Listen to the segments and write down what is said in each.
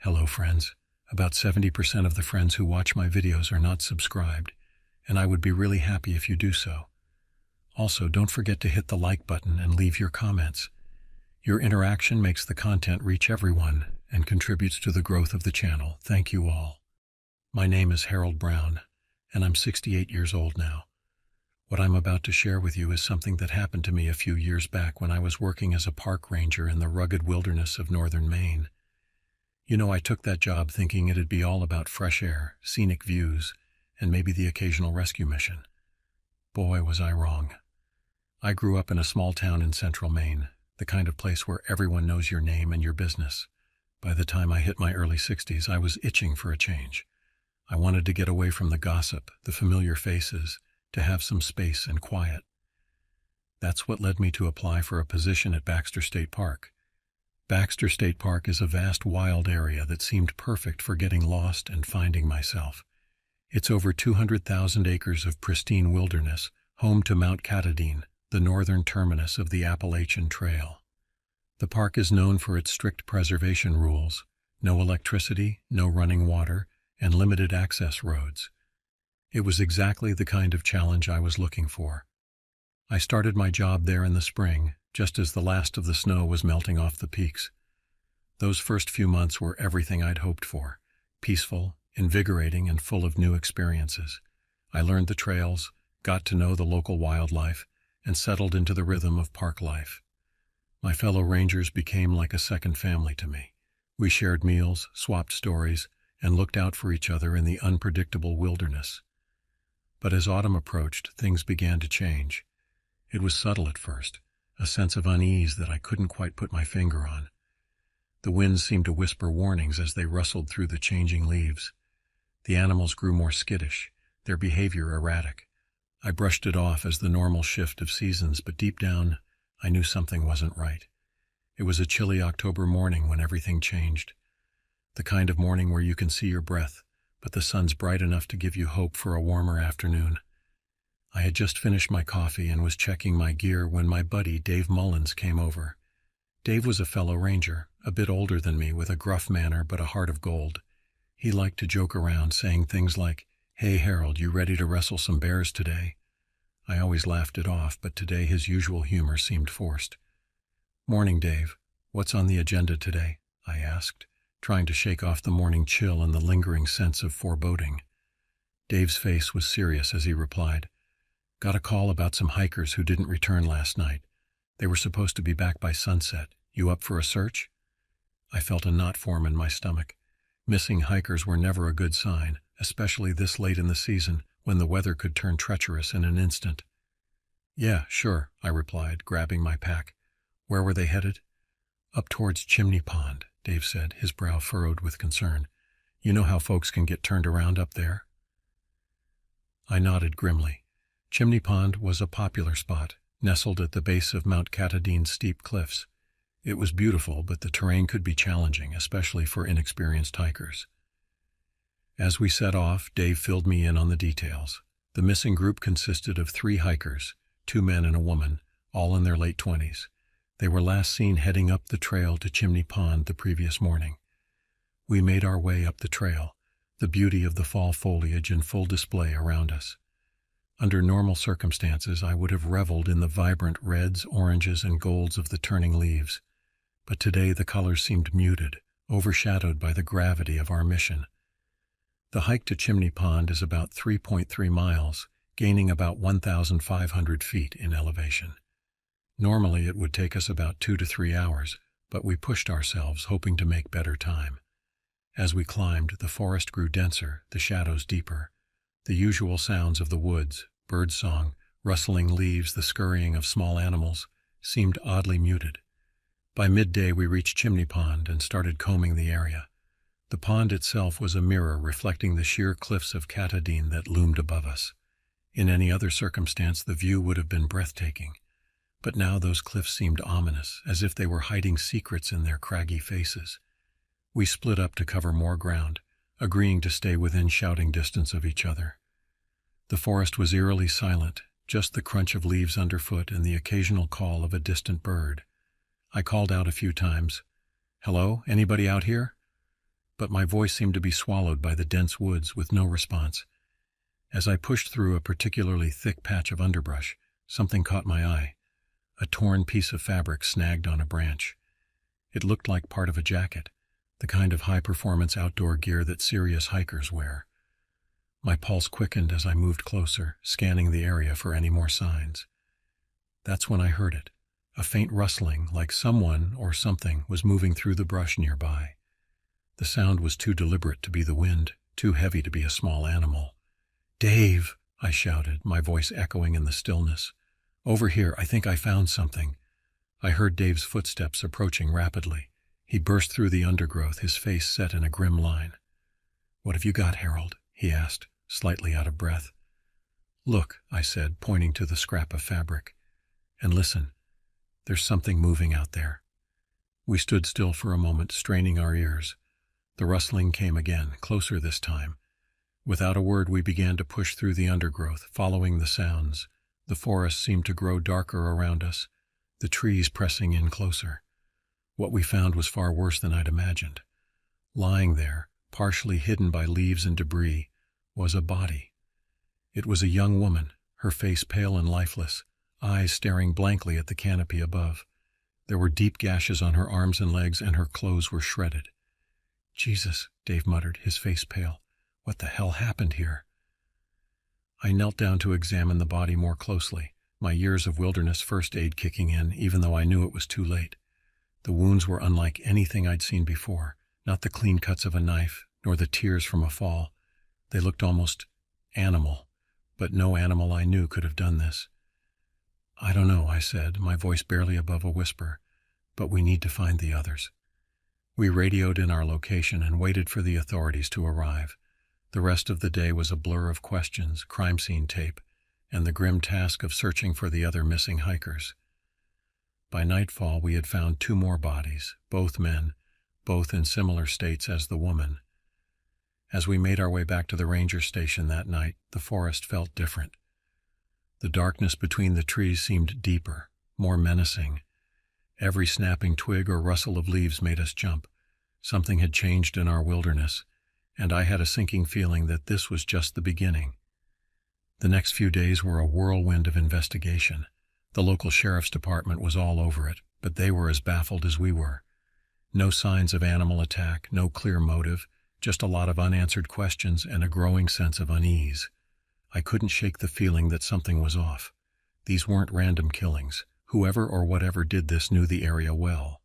Hello friends. About 70% of the friends who watch my videos are not subscribed, and I would be really happy if you do so. Also, don't forget to hit the like button and leave your comments. Your interaction makes the content reach everyone and contributes to the growth of the channel. Thank you all. My name is Harold Brown, and I'm 68 years old now. What I'm about to share with you is something that happened to me a few years back when I was working as a park ranger in the rugged wilderness of northern Maine. I took that job thinking it'd be all about fresh air, scenic views, and maybe the occasional rescue mission. Boy, was I wrong. I grew up in a small town in central Maine, the kind of place where everyone knows your name and your business. By the time I hit my early 60s, I was itching for a change. I wanted to get away from the gossip, the familiar faces, to have some space and quiet. That's what led me to apply for a position at Baxter State Park. Baxter State Park is a vast, wild area that seemed perfect for getting lost and finding myself. It's over 200,000 acres of pristine wilderness, home to Mount Katahdin, the northern terminus of the Appalachian Trail. The park is known for its strict preservation rules: no electricity, no running water, and limited access roads. It was exactly the kind of challenge I was looking for. I started my job there in the spring, just as the last of the snow was melting off the peaks. Those first few months were everything I'd hoped for: peaceful, invigorating, and full of new experiences. I learned the trails, got to know the local wildlife, and settled into the rhythm of park life. My fellow rangers became like a second family to me. We shared meals, swapped stories, and looked out for each other in the unpredictable wilderness. But as autumn approached, things began to change. It was subtle at first, a sense of unease that I couldn't quite put my finger on. The winds seemed to whisper warnings as they rustled through the changing leaves. The animals grew more skittish, their behavior erratic. I brushed it off as the normal shift of seasons, but deep down, I knew something wasn't right. It was a chilly October morning when everything changed. The kind of morning where you can see your breath, but the sun's bright enough to give you hope for a warmer afternoon. I had just finished my coffee and was checking my gear when my buddy Dave Mullins came over. Dave was a fellow ranger, a bit older than me, with a gruff manner but a heart of gold. He liked to joke around, saying things like, "Hey Harold, you ready to wrestle some bears today?" I always laughed it off, but today his usual humor seemed forced. "Morning, Dave. What's on the agenda today?" I asked, trying to shake off the morning chill and the lingering sense of foreboding. Dave's face was serious as he replied, "Got a call about some hikers who didn't return last night. They were supposed to be back by sunset. You up for a search?" I felt a knot form in my stomach. Missing hikers were never a good sign, especially this late in the season when the weather could turn treacherous in an instant. "Yeah, sure," I replied, grabbing my pack. "Where were they headed?" "Up towards Chimney Pond," Dave said, his brow furrowed with concern. "You know how folks can get turned around up there?" I nodded grimly. Chimney Pond was a popular spot, nestled at the base of Mount Katahdin's steep cliffs. It was beautiful, but the terrain could be challenging, especially for inexperienced hikers. As we set off, Dave filled me in on the details. The missing group consisted of 3 hikers, 2 men and a woman, all in their late 20s. They were last seen heading up the trail to Chimney Pond the previous morning. We made our way up the trail, the beauty of the fall foliage in full display around us. Under normal circumstances, I would have reveled in the vibrant reds, oranges, and golds of the turning leaves. But today the colors seemed muted, overshadowed by the gravity of our mission. The hike to Chimney Pond is about 3.3 miles, gaining about 1,500 feet in elevation. Normally it would take us about 2 to 3 hours, but we pushed ourselves, hoping to make better time. As we climbed, the forest grew denser, the shadows deeper. The usual sounds of the woods, birdsong, rustling leaves, the scurrying of small animals, seemed oddly muted. By midday we reached Chimney Pond and started combing the area. The pond itself was a mirror reflecting the sheer cliffs of Katahdin that loomed above us. In any other circumstance the view would have been breathtaking, but now those cliffs seemed ominous, as if they were hiding secrets in their craggy faces. We split up to cover more ground, agreeing to stay within shouting distance of each other. The forest was eerily silent, just the crunch of leaves underfoot and the occasional call of a distant bird. I called out a few times, "Hello, anybody out here?" but my voice seemed to be swallowed by the dense woods with no response. As I pushed through a particularly thick patch of underbrush, something caught my eye. A torn piece of fabric snagged on a branch. It looked like part of a jacket, the kind of high-performance outdoor gear that serious hikers wear. My pulse quickened as I moved closer, scanning the area for any more signs. That's when I heard it, a faint rustling like someone or something was moving through the brush nearby. The sound was too deliberate to be the wind, too heavy to be a small animal. "Dave!" I shouted, my voice echoing in the stillness. "Over here, I think I found something." I heard Dave's footsteps approaching rapidly. He burst through the undergrowth, his face set in a grim line. "What have you got, Harold?" he asked, slightly out of breath. "Look," I said, pointing to the scrap of fabric. "And listen, there's something moving out there." We stood still for a moment, straining our ears. The rustling came again, closer this time. Without a word, we began to push through the undergrowth, following the sounds. The forest seemed to grow darker around us, the trees pressing in closer. What we found was far worse than I'd imagined. Lying there, partially hidden by leaves and debris, was a body. It was a young woman, her face pale and lifeless, eyes staring blankly at the canopy above. There were deep gashes on her arms and legs, and her clothes were shredded. "Jesus," Dave muttered, his face pale. "What the hell happened here?" I knelt down to examine the body more closely, my years of wilderness first aid kicking in, even though I knew it was too late. The wounds were unlike anything I'd seen before, not the clean cuts of a knife, nor the tears from a fall. They looked almost animal, but no animal I knew could have done this. "I don't know," I said, my voice barely above a whisper, "but we need to find the others." We radioed in our location and waited for the authorities to arrive. The rest of the day was a blur of questions, crime scene tape, and the grim task of searching for the other missing hikers. By nightfall, we had found 2 more bodies, both men, both in similar states as the woman. As we made our way back to the ranger station that night, the forest felt different. The darkness between the trees seemed deeper, more menacing. Every snapping twig or rustle of leaves made us jump. Something had changed in our wilderness, and I had a sinking feeling that this was just the beginning. The next few days were a whirlwind of investigation. The local sheriff's department was all over it, but they were as baffled as we were. No signs of animal attack, no clear motive, just a lot of unanswered questions and a growing sense of unease. I couldn't shake the feeling that something was off. These weren't random killings. Whoever or whatever did this knew the area well.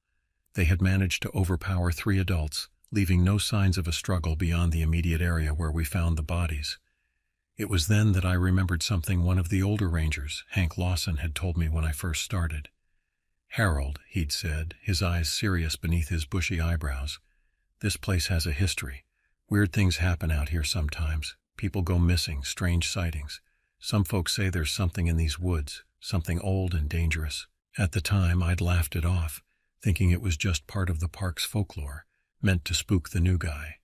They had managed to overpower 3 adults, leaving no signs of a struggle beyond the immediate area where we found the bodies. It was then that I remembered something one of the older rangers, Hank Lawson, had told me when I first started. "Harold," he'd said, his eyes serious beneath his bushy eyebrows, "this place has a history. Weird things happen out here sometimes. People go missing, strange sightings. Some folks say there's something in these woods, something old and dangerous." At the time, I'd laughed it off, thinking it was just part of the park's folklore, meant to spook the new guy.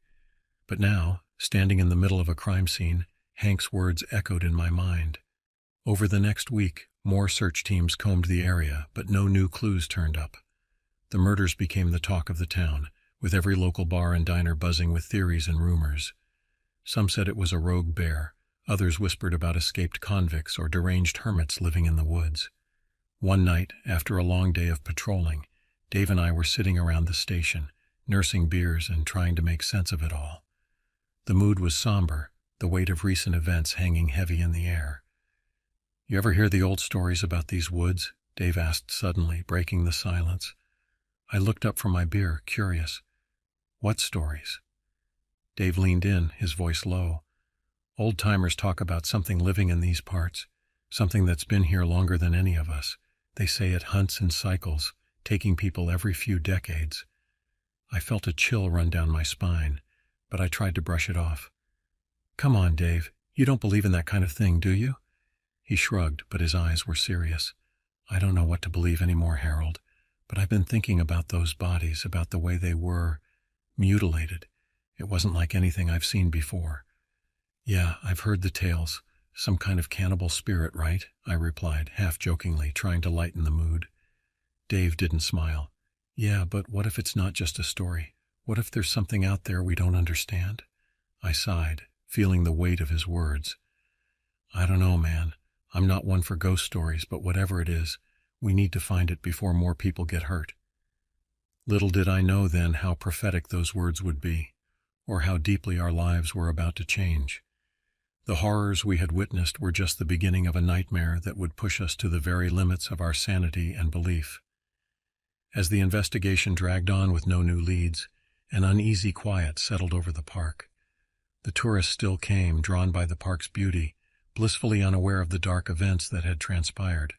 But now, standing in the middle of a crime scene, Hank's words echoed in my mind. Over the next week, more search teams combed the area, but no new clues turned up. The murders became the talk of the town, with every local bar and diner buzzing with theories and rumors. Some said it was a rogue bear, others whispered about escaped convicts or deranged hermits living in the woods. One night, after a long day of patrolling, Dave and I were sitting around the station, nursing beers and trying to make sense of it all. The mood was somber, the weight of recent events hanging heavy in the air. "You ever hear the old stories about these woods?" Dave asked suddenly, breaking the silence. I looked up from my beer, curious. "What stories?" Dave leaned in, his voice low. "Old-timers talk about something living in these parts, something that's been here longer than any of us. They say it hunts in cycles, taking people every few decades." I felt a chill run down my spine, but I tried to brush it off. "Come on, Dave. You don't believe in that kind of thing, do you?" He shrugged, but his eyes were serious. "I don't know what to believe anymore, Harold, but I've been thinking about those bodies, about the way they were mutilated. It wasn't like anything I've seen before." "Yeah, I've heard the tales. Some kind of cannibal spirit, right?" I replied, half jokingly, trying to lighten the mood. Dave didn't smile. "Yeah, but what if it's not just a story? What if there's something out there we don't understand? I sighed, feeling the weight of his words. I don't know, man. I'm not one for ghost stories, but whatever it is, we need to find it before more people get hurt. Little did I know then how prophetic those words would be, or how deeply our lives were about to change. The horrors we had witnessed were just the beginning of a nightmare that would push us to the very limits of our sanity and belief. As the investigation dragged on with no new leads, an uneasy quiet settled over the park. The tourists still came, drawn by the park's beauty, blissfully unaware of the dark events that had transpired.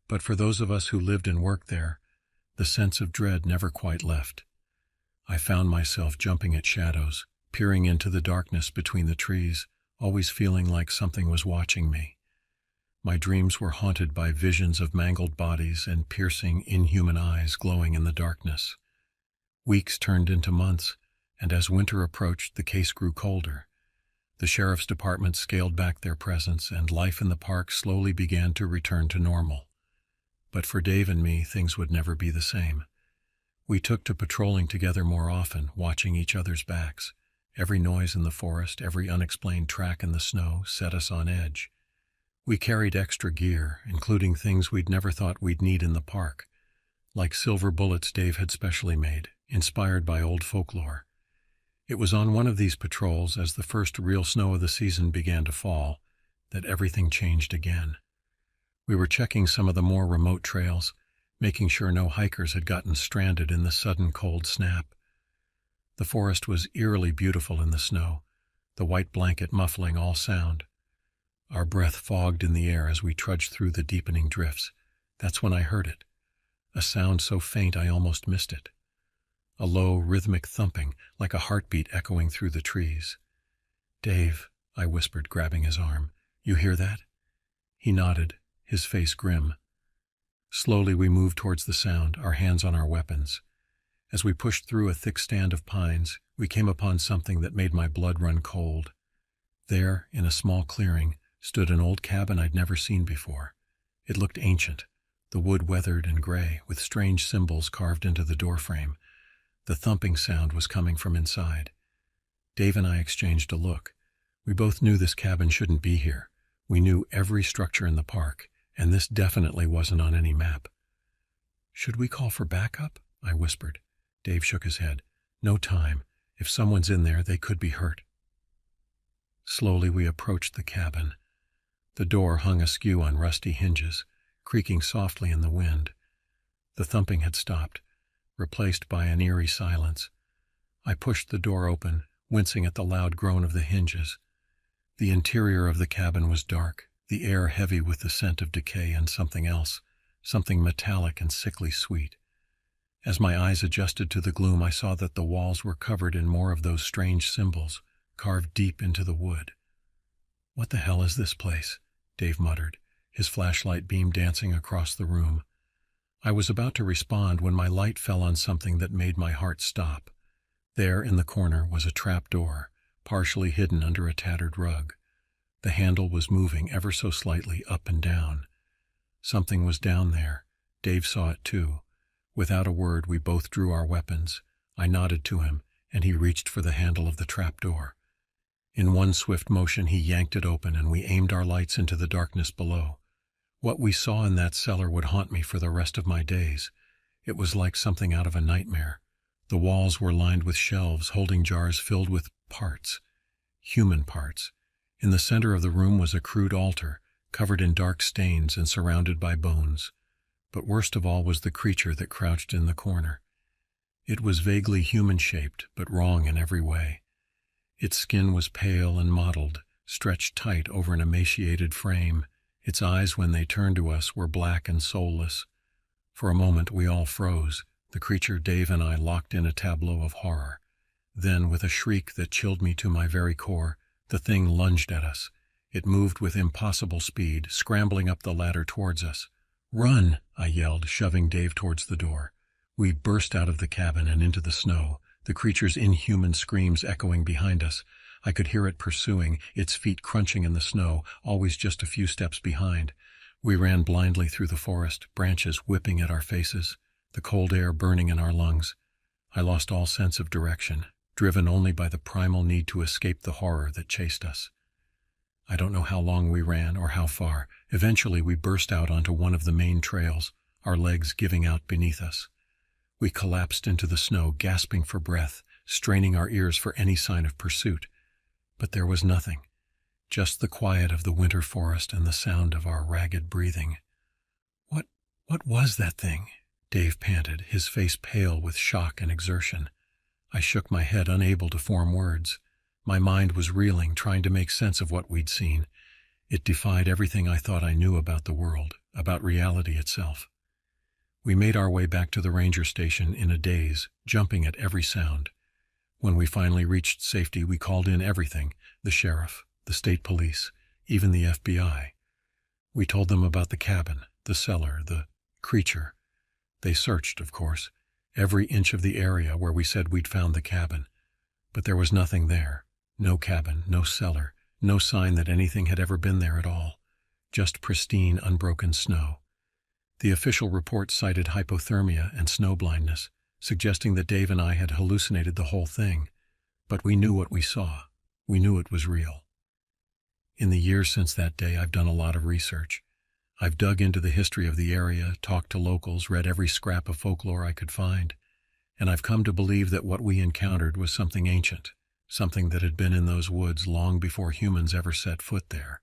But for those of us who lived and worked there, the sense of dread never quite left. I found myself jumping at shadows, peering into the darkness between the trees, always feeling like something was watching me. My dreams were haunted by visions of mangled bodies and piercing, inhuman eyes glowing in the darkness. Weeks turned into months, and as winter approached, the case grew colder. The sheriff's department scaled back their presence, and life in the park slowly began to return to normal. But for Dave and me, things would never be the same. We took to patrolling together more often, watching each other's backs. Every noise in the forest, every unexplained track in the snow set us on edge. We carried extra gear, including things we'd never thought we'd need in the park, like silver bullets Dave had specially made, inspired by old folklore. It was on one of these patrols, as the first real snow of the season began to fall, that everything changed again. We were checking some of the more remote trails, making sure no hikers had gotten stranded in the sudden cold snap. The forest was eerily beautiful in the snow, the white blanket muffling all sound. Our breath fogged in the air as we trudged through the deepening drifts. That's when I heard it, a sound so faint I almost missed it. A low, rhythmic thumping, like a heartbeat echoing through the trees. "Dave," I whispered, grabbing his arm, "you hear that?" He nodded, his face grim. Slowly we moved towards the sound, our hands on our weapons. As we pushed through a thick stand of pines, we came upon something that made my blood run cold. There, in a small clearing, stood an old cabin I'd never seen before. It looked ancient, the wood weathered and gray, with strange symbols carved into the doorframe. The thumping sound was coming from inside. Dave and I exchanged a look. We both knew this cabin shouldn't be here. We knew every structure in the park, and this definitely wasn't on any map. "Should we call for backup?" I whispered. Dave shook his head. "No time. If someone's in there, they could be hurt." Slowly we approached the cabin. The door hung askew on rusty hinges, creaking softly in the wind. The thumping had stopped, replaced by an eerie silence. I pushed the door open, wincing at the loud groan of the hinges. The interior of the cabin was dark, the air heavy with the scent of decay and something else, something metallic and sickly sweet. As my eyes adjusted to the gloom, I saw that the walls were covered in more of those strange symbols, carved deep into the wood. "What the hell is this place?" Dave muttered, his flashlight beam dancing across the room. I was about to respond when my light fell on something that made my heart stop. There, in the corner, was a trap door, partially hidden under a tattered rug. The handle was moving ever so slightly up and down. Something was down there. Dave saw it too. Without a word, we both drew our weapons. I nodded to him, and he reached for the handle of the trap door. In one swift motion, he yanked it open, and we aimed our lights into the darkness below. What we saw in that cellar would haunt me for the rest of my days. It was like something out of a nightmare. The walls were lined with shelves holding jars filled with parts, human parts. In the center of the room was a crude altar, covered in dark stains and surrounded by bones. But worst of all was the creature that crouched in the corner. It was vaguely human-shaped, but wrong in every way. Its skin was pale and mottled, stretched tight over an emaciated frame. Its eyes, when they turned to us, were black and soulless. For a moment we all froze, the creature, Dave and I, locked in a tableau of horror. Then, with a shriek that chilled me to my very core, the thing lunged at us. It moved with impossible speed, scrambling up the ladder towards us. "Run!" I yelled, shoving Dave towards the door. We burst out of the cabin and into the snow, the creature's inhuman screams echoing behind us. I could hear it pursuing, its feet crunching in the snow, always just a few steps behind. We ran blindly through the forest, branches whipping at our faces, the cold air burning in our lungs. I lost all sense of direction, driven only by the primal need to escape the horror that chased us. I don't know how long we ran or how far. Eventually we burst out onto one of the main trails, our legs giving out beneath us. We collapsed into the snow, gasping for breath, straining our ears for any sign of pursuit. But there was nothing, just the quiet of the winter forest and the sound of our ragged breathing. What was that thing? Dave panted, his face pale with shock and exertion. I shook my head, unable to form words. My mind was reeling, trying to make sense of what we'd seen. It defied everything I thought I knew about the world, about reality itself. We made our way back to the ranger station in a daze, jumping at every sound. When we finally reached safety, we called in everything, the sheriff, the state police, even the FBI. We told them about the cabin, the cellar, the creature. They searched, of course, every inch of the area where we said we'd found the cabin. But there was nothing there. No cabin, no cellar, no sign that anything had ever been there at all. Just pristine, unbroken snow. The official report cited hypothermia and snow blindness, suggesting that Dave and I had hallucinated the whole thing. But we knew what we saw. We knew it was real. In the years since that day, I've done a lot of research. I've dug into the history of the area, talked to locals, read every scrap of folklore I could find, and I've come to believe that what we encountered was something ancient, something that had been in those woods long before humans ever set foot there.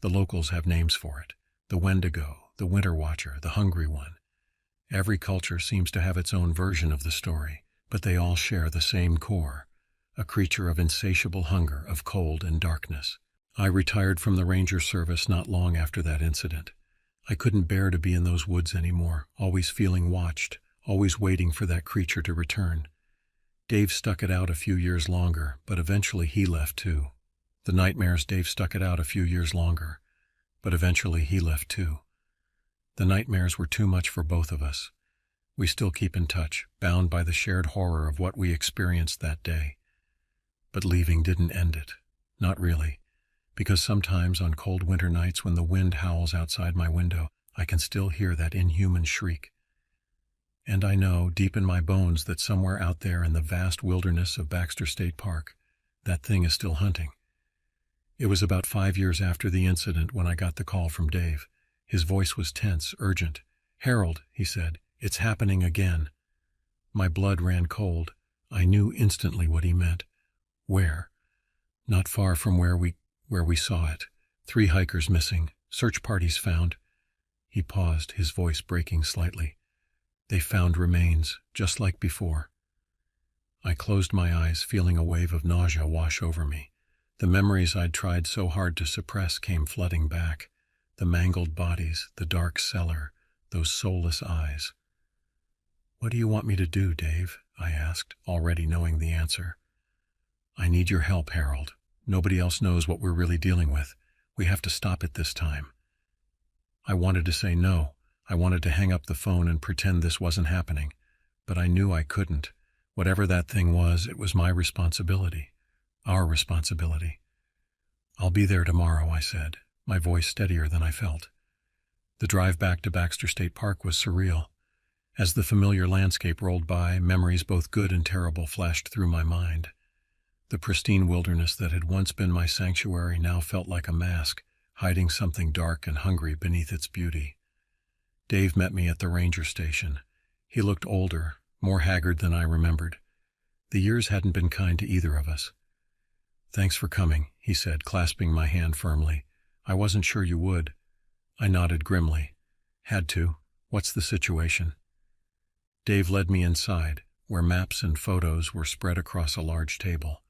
The locals have names for it: the Wendigo, the Winter Watcher, the Hungry One. Every culture seems to have its own version of the story, but they all share the same core: a creature of insatiable hunger, of cold and darkness. I retired from the ranger service not long after that incident. I couldn't bear to be in those woods anymore, always feeling watched, always waiting for that creature to return. Dave stuck it out a few years longer, but eventually he left too. The nightmares. Dave stuck it out a few years longer, but eventually he left too. The nightmares were too much for both of us. We still keep in touch, bound by the shared horror of what we experienced that day. But leaving didn't end it. Not really. Because sometimes on cold winter nights when the wind howls outside my window, I can still hear that inhuman shriek. And I know, deep in my bones, that somewhere out there in the vast wilderness of Baxter State Park, that thing is still hunting. It was about 5 years after the incident when I got the call from Dave. His voice was tense, urgent. "Harold," he said, "it's happening again." My blood ran cold. I knew instantly what he meant. Where? Not far from where we saw it. 3 hikers missing. Search parties found. He paused, his voice breaking slightly. They found remains, just like before. I closed my eyes, feeling a wave of nausea wash over me. The memories I'd tried so hard to suppress came flooding back. The mangled bodies, the dark cellar, those soulless eyes. "What do you want me to do, Dave?" I asked, already knowing the answer. "I need your help, Harold. Nobody else knows what we're really dealing with. We have to stop it this time." I wanted to say no. I wanted to hang up the phone and pretend this wasn't happening. But I knew I couldn't. Whatever that thing was, it was my responsibility. Our responsibility. "I'll be there tomorrow," I said, my voice steadier than I felt. The drive back to Baxter State Park was surreal. As the familiar landscape rolled by, memories both good and terrible flashed through my mind. The pristine wilderness that had once been my sanctuary now felt like a mask, hiding something dark and hungry beneath its beauty. Dave met me at the ranger station. He looked older, more haggard than I remembered. The years hadn't been kind to either of us. "Thanks for coming," he said, clasping my hand firmly. "I wasn't sure you would." I nodded grimly. "Had to. What's the situation?" Dave led me inside, where maps and photos were spread across a large table.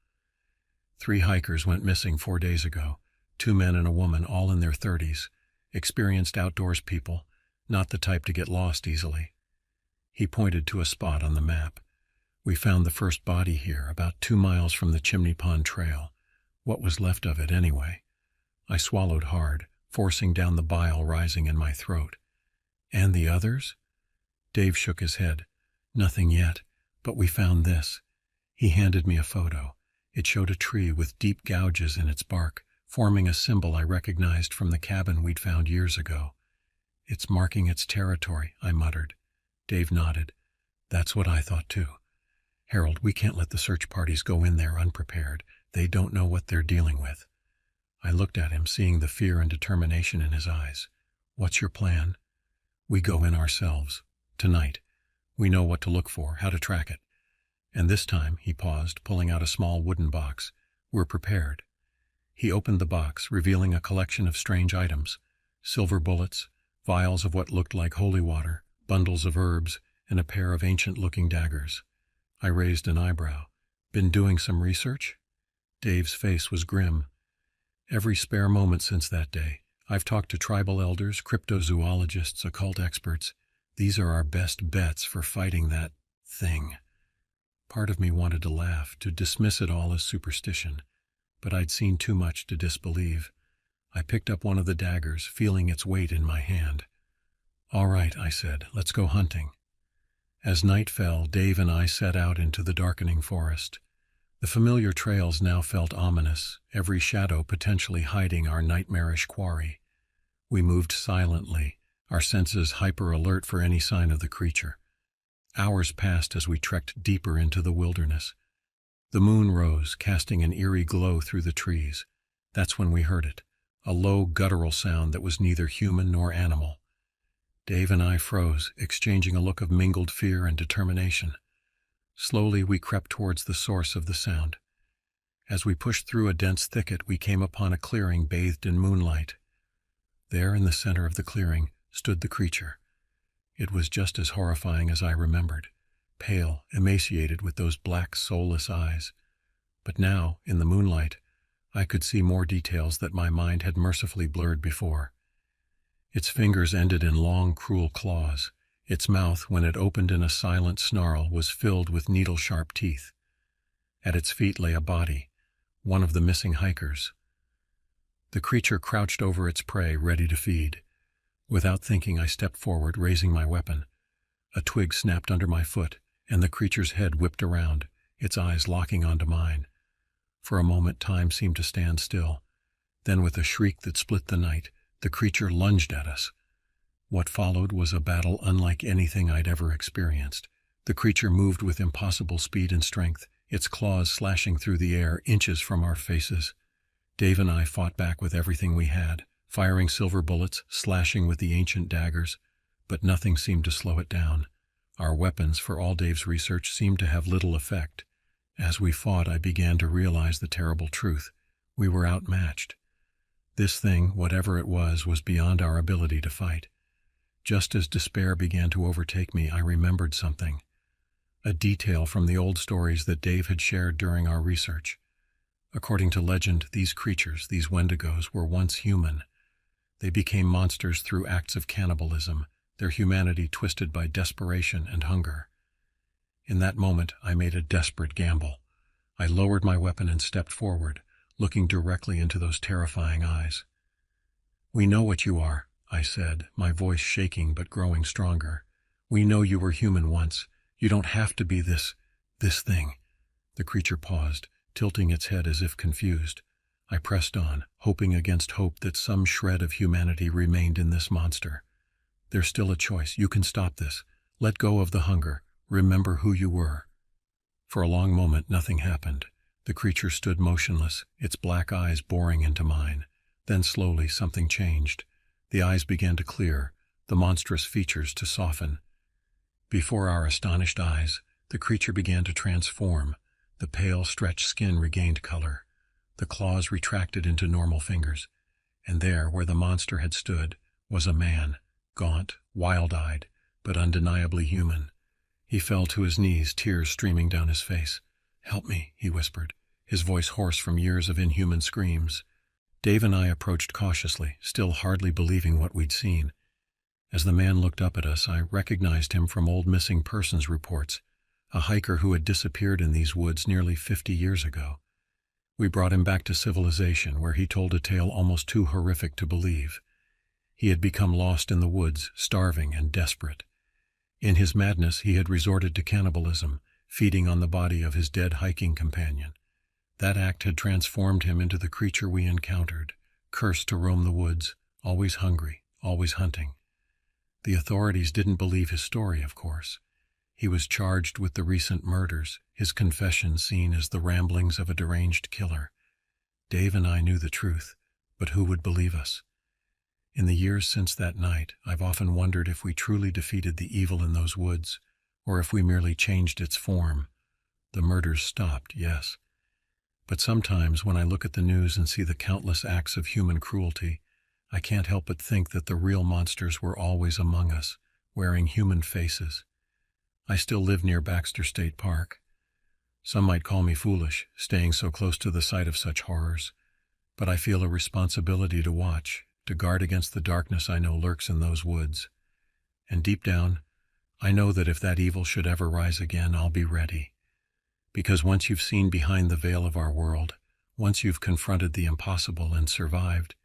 3 hikers went missing 4 days ago, 2 men and a woman, all in their 30s, experienced outdoors people, not the type to get lost easily. He pointed to a spot on the map. "We found the first body here, about 2 miles from the Chimney Pond Trail. What was left of it, anyway?" I swallowed hard, forcing down the bile rising in my throat. "And the others?" Dave shook his head. "Nothing yet, but we found this." He handed me a photo. It showed a tree with deep gouges in its bark, forming a symbol I recognized from the cabin we'd found years ago. "It's marking its territory," I muttered. Dave nodded. "That's what I thought too." Harold, we can't let the search parties go in there unprepared. They don't know what they're dealing with. I looked at him, seeing the fear and determination in his eyes. What's your plan? We go in ourselves. Tonight. We know what to look for, how to track it. And this time, he paused, pulling out a small wooden box. We're prepared. He opened the box, revealing a collection of strange items. Silver bullets, vials of what looked like holy water, bundles of herbs, and a pair of ancient-looking daggers. I raised an eyebrow. Been doing some research? Dave's face was grim. Every spare moment since that day, I've talked to tribal elders, cryptozoologists, occult experts. These are our best bets for fighting that thing. Part of me wanted to laugh, to dismiss it all as superstition, but I'd seen too much to disbelieve. I picked up one of the daggers, feeling its weight in my hand. All right, I said, let's go hunting. As night fell, Dave and I set out into the darkening forest. The familiar trails now felt ominous, every shadow potentially hiding our nightmarish quarry. We moved silently, our senses hyper-alert for any sign of the creature. Hours passed as we trekked deeper into the wilderness. The moon rose, casting an eerie glow through the trees. That's when we heard it, a low, guttural sound that was neither human nor animal. Dave and I froze, exchanging a look of mingled fear and determination. Slowly we crept towards the source of the sound. As we pushed through a dense thicket, we came upon a clearing bathed in moonlight. There, in the center of the clearing, stood the creature. It was just as horrifying as I remembered, pale, emaciated with those black, soulless eyes. But now, in the moonlight, I could see more details that my mind had mercifully blurred before. Its fingers ended in long, cruel claws. Its mouth, when it opened in a silent snarl, was filled with needle-sharp teeth. At its feet lay a body, one of the missing hikers. The creature crouched over its prey, ready to feed. Without thinking, I stepped forward, raising my weapon. A twig snapped under my foot, and the creature's head whipped around, its eyes locking onto mine. For a moment, time seemed to stand still. Then, with a shriek that split the night, the creature lunged at us. What followed was a battle unlike anything I'd ever experienced. The creature moved with impossible speed and strength, its claws slashing through the air inches from our faces. Dave and I fought back with everything we had, firing silver bullets, slashing with the ancient daggers, but nothing seemed to slow it down. Our weapons, for all Dave's research, seemed to have little effect. As we fought, I began to realize the terrible truth. We were outmatched. This thing, whatever it was beyond our ability to fight. Just as despair began to overtake me, I remembered something. A detail from the old stories that Dave had shared during our research. According to legend, these creatures, these Wendigos, were once human. They became monsters through acts of cannibalism, their humanity twisted by desperation and hunger. In that moment, I made a desperate gamble. I lowered my weapon and stepped forward, looking directly into those terrifying eyes. "We know what you are," I said, my voice shaking but growing stronger. "We know you were human once. You don't have to be this thing." The creature paused, tilting its head as if confused. I pressed on, hoping against hope that some shred of humanity remained in this monster. "There's still a choice. You can stop this. Let go of the hunger. Remember who you were." For a long moment, nothing happened. The creature stood motionless, its black eyes boring into mine. Then slowly something changed. The eyes began to clear, the monstrous features to soften. Before our astonished eyes, the creature began to transform. The pale, stretched skin regained color. The claws retracted into normal fingers. And there, where the monster had stood, was a man, gaunt, wild-eyed, but undeniably human. He fell to his knees, tears streaming down his face. "Help me," he whispered, his voice hoarse from years of inhuman screams. Dave and I approached cautiously, still hardly believing what we'd seen. As the man looked up at us, I recognized him from old missing persons reports, a hiker who had disappeared in these woods nearly 50 years ago. We brought him back to civilization, where he told a tale almost too horrific to believe. He had become lost in the woods, starving and desperate. In his madness, he had resorted to cannibalism, feeding on the body of his dead hiking companion. That act had transformed him into the creature we encountered, cursed to roam the woods, always hungry, always hunting. The authorities didn't believe his story, of course. He was charged with the recent murders, his confession seen as the ramblings of a deranged killer. Dave and I knew the truth, but who would believe us? In the years since that night, I've often wondered if we truly defeated the evil in those woods, or if we merely changed its form. The murders stopped, yes. But sometimes when I look at the news and see the countless acts of human cruelty, I can't help but think that the real monsters were always among us, wearing human faces. I still live near Baxter State Park. Some might call me foolish, staying so close to the site of such horrors, but I feel a responsibility to watch, to guard against the darkness I know lurks in those woods. And deep down, I know that if that evil should ever rise again, I'll be ready. Because once you've seen behind the veil of our world, once you've confronted the impossible and survived,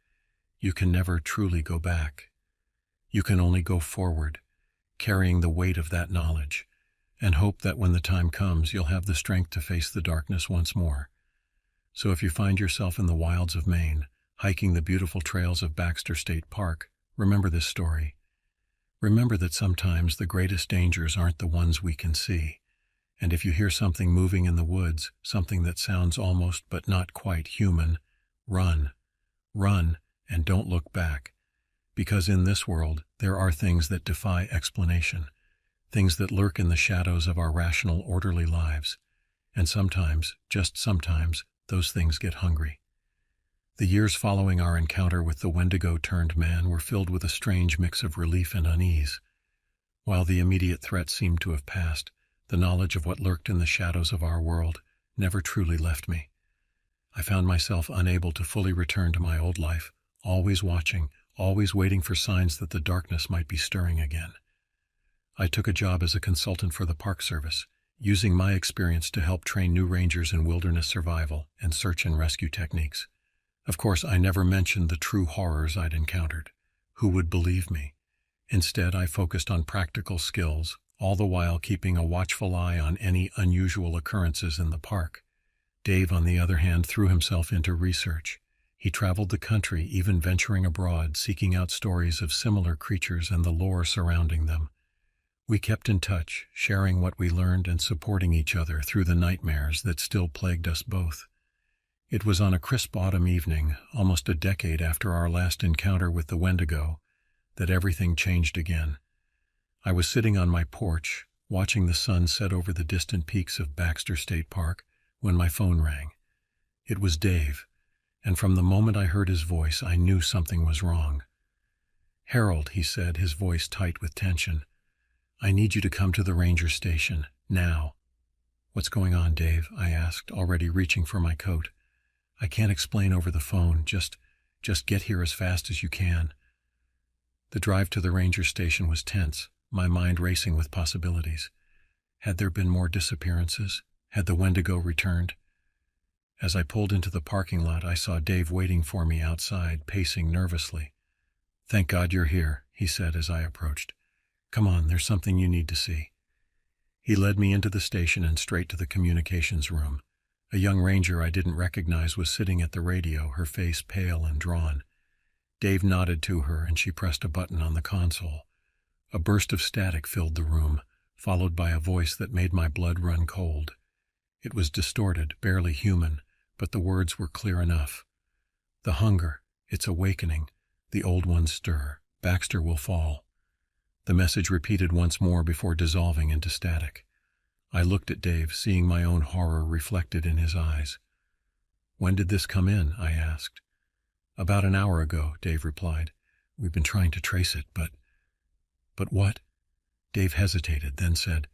you can never truly go back. You can only go forward, carrying the weight of that knowledge, and hope that when the time comes, you'll have the strength to face the darkness once more. So if you find yourself in the wilds of Maine, hiking the beautiful trails of Baxter State Park, remember this story. Remember that sometimes the greatest dangers aren't the ones we can see. And if you hear something moving in the woods, something that sounds almost but not quite human, run. Run, and don't look back. Because in this world, there are things that defy explanation, things that lurk in the shadows of our rational, orderly lives. And sometimes, just sometimes, those things get hungry. The years following our encounter with the Wendigo-turned-man were filled with a strange mix of relief and unease. While the immediate threat seemed to have passed, the knowledge of what lurked in the shadows of our world never truly left me. I found myself unable to fully return to my old life, always watching, always waiting for signs that the darkness might be stirring again. I took a job as a consultant for the Park Service, using my experience to help train new rangers in wilderness survival and search and rescue techniques. Of course, I never mentioned the true horrors I'd encountered. Who would believe me? Instead, I focused on practical skills, all the while keeping a watchful eye on any unusual occurrences in the park. Dave, on the other hand, threw himself into research. He traveled the country, even venturing abroad, seeking out stories of similar creatures and the lore surrounding them. We kept in touch, sharing what we learned and supporting each other through the nightmares that still plagued us both. It was on a crisp autumn evening, almost a decade after our last encounter with the Wendigo, that everything changed again. I was sitting on my porch, watching the sun set over the distant peaks of Baxter State Park, when my phone rang. It was Dave, and from the moment I heard his voice, I knew something was wrong. "Harold," he said, his voice tight with tension, "I need you to come to the ranger station, now." "What's going on, Dave?" I asked, already reaching for my coat. "I can't explain over the phone, just get here as fast as you can." The drive to the ranger station was tense, my mind racing with possibilities. Had there been more disappearances? Had the Wendigo returned? As I pulled into the parking lot, I saw Dave waiting for me outside, pacing nervously. "Thank God you're here," he said as I approached. "Come on, there's something you need to see." He led me into the station and straight to the communications room. A young ranger I didn't recognize was sitting at the radio, her face pale and drawn. Dave nodded to her and she pressed a button on the console. A burst of static filled the room, followed by a voice that made my blood run cold. It was distorted, barely human, but the words were clear enough. "The hunger, it's awakening. The old ones stir. Baxter will fall." The message repeated once more before dissolving into static. I looked at Dave, seeing my own horror reflected in his eyes. "When did this come in?" I asked. "About an hour ago," Dave replied. "We've been trying to trace it, but..." "But what?" Dave hesitated, then said,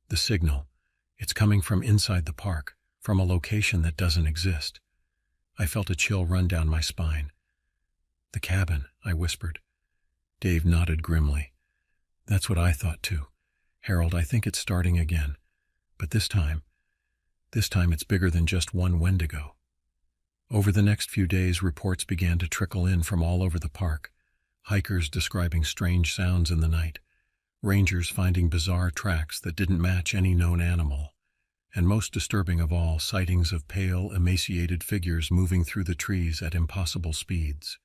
"The signal. It's coming from inside the park, from a location that doesn't exist." I felt a chill run down my spine. "The cabin," I whispered. Dave nodded grimly. "That's what I thought too. Harold, I think it's starting again. But this time it's bigger than just one Wendigo." Over the next few days, reports began to trickle in from all over the park. Hikers describing strange sounds in the night. Rangers finding bizarre tracks that didn't match any known animal. And most disturbing of all, sightings of pale, emaciated figures moving through the trees at impossible speeds.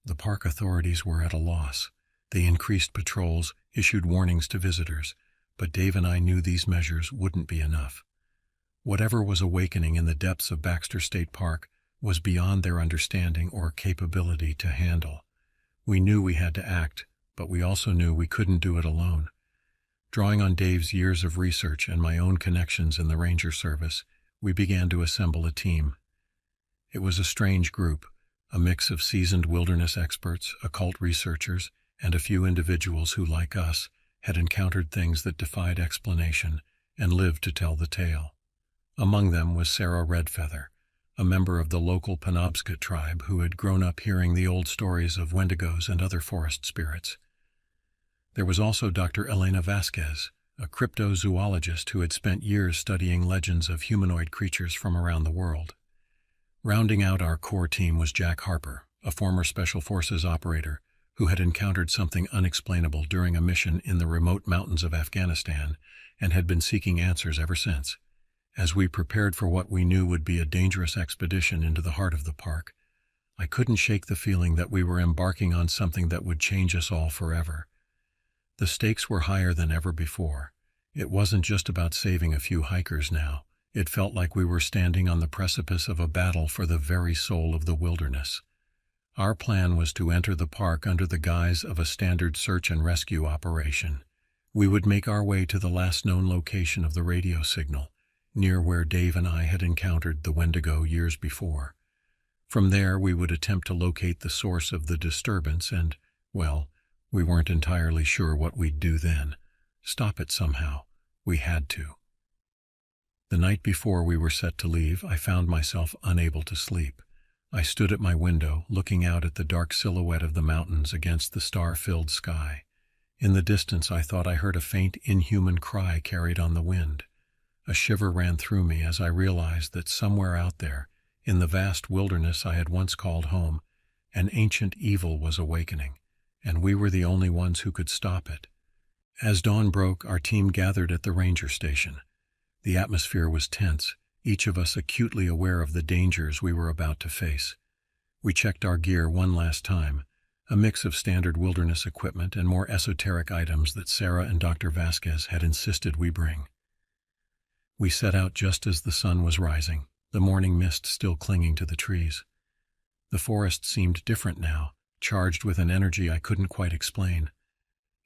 The park authorities were at a loss. They increased patrols, issued warnings to visitors, but Dave and I knew these measures wouldn't be enough. Whatever was awakening in the depths of Baxter State Park was beyond their understanding or capability to handle. We knew we had to act, but we also knew we couldn't do it alone. Drawing on Dave's years of research and my own connections in the Ranger Service, we began to assemble a team. It was a strange group, a mix of seasoned wilderness experts, occult researchers, and a few individuals who, like us, had encountered things that defied explanation and lived to tell the tale. Among them was Sarah Redfeather, a member of the local Penobscot tribe who had grown up hearing the old stories of wendigos and other forest spirits. There was also Dr. Elena Vasquez, a cryptozoologist who had spent years studying legends of humanoid creatures from around the world. Rounding out our core team was Jack Harper, a former Special Forces operator who had encountered something unexplainable during a mission in the remote mountains of Afghanistan and had been seeking answers ever since. As we prepared for what we knew would be a dangerous expedition into the heart of the park, I couldn't shake the feeling that we were embarking on something that would change us all forever. The stakes were higher than ever before. It wasn't just about saving a few hikers now. It felt like we were standing on the precipice of a battle for the very soul of the wilderness. Our plan was to enter the park under the guise of a standard search and rescue operation. We would make our way to the last known location of the radio signal, near where Dave and I had encountered the Wendigo years before. From there, we would attempt to locate the source of the disturbance and, well, we weren't entirely sure what we'd do then. Stop it somehow. We had to. The night before we were set to leave, I found myself unable to sleep. I stood at my window, looking out at the dark silhouette of the mountains against the star-filled sky. In the distance, I thought I heard a faint, inhuman cry carried on the wind. A shiver ran through me as I realized that somewhere out there, in the vast wilderness I had once called home, an ancient evil was awakening, and we were the only ones who could stop it. As dawn broke, our team gathered at the ranger station. The atmosphere was tense, each of us acutely aware of the dangers we were about to face. We checked our gear one last time, a mix of standard wilderness equipment and more esoteric items that Sarah and Dr. Vasquez had insisted we bring. We set out just as the sun was rising, the morning mist still clinging to the trees. The forest seemed different now, charged with an energy I couldn't quite explain.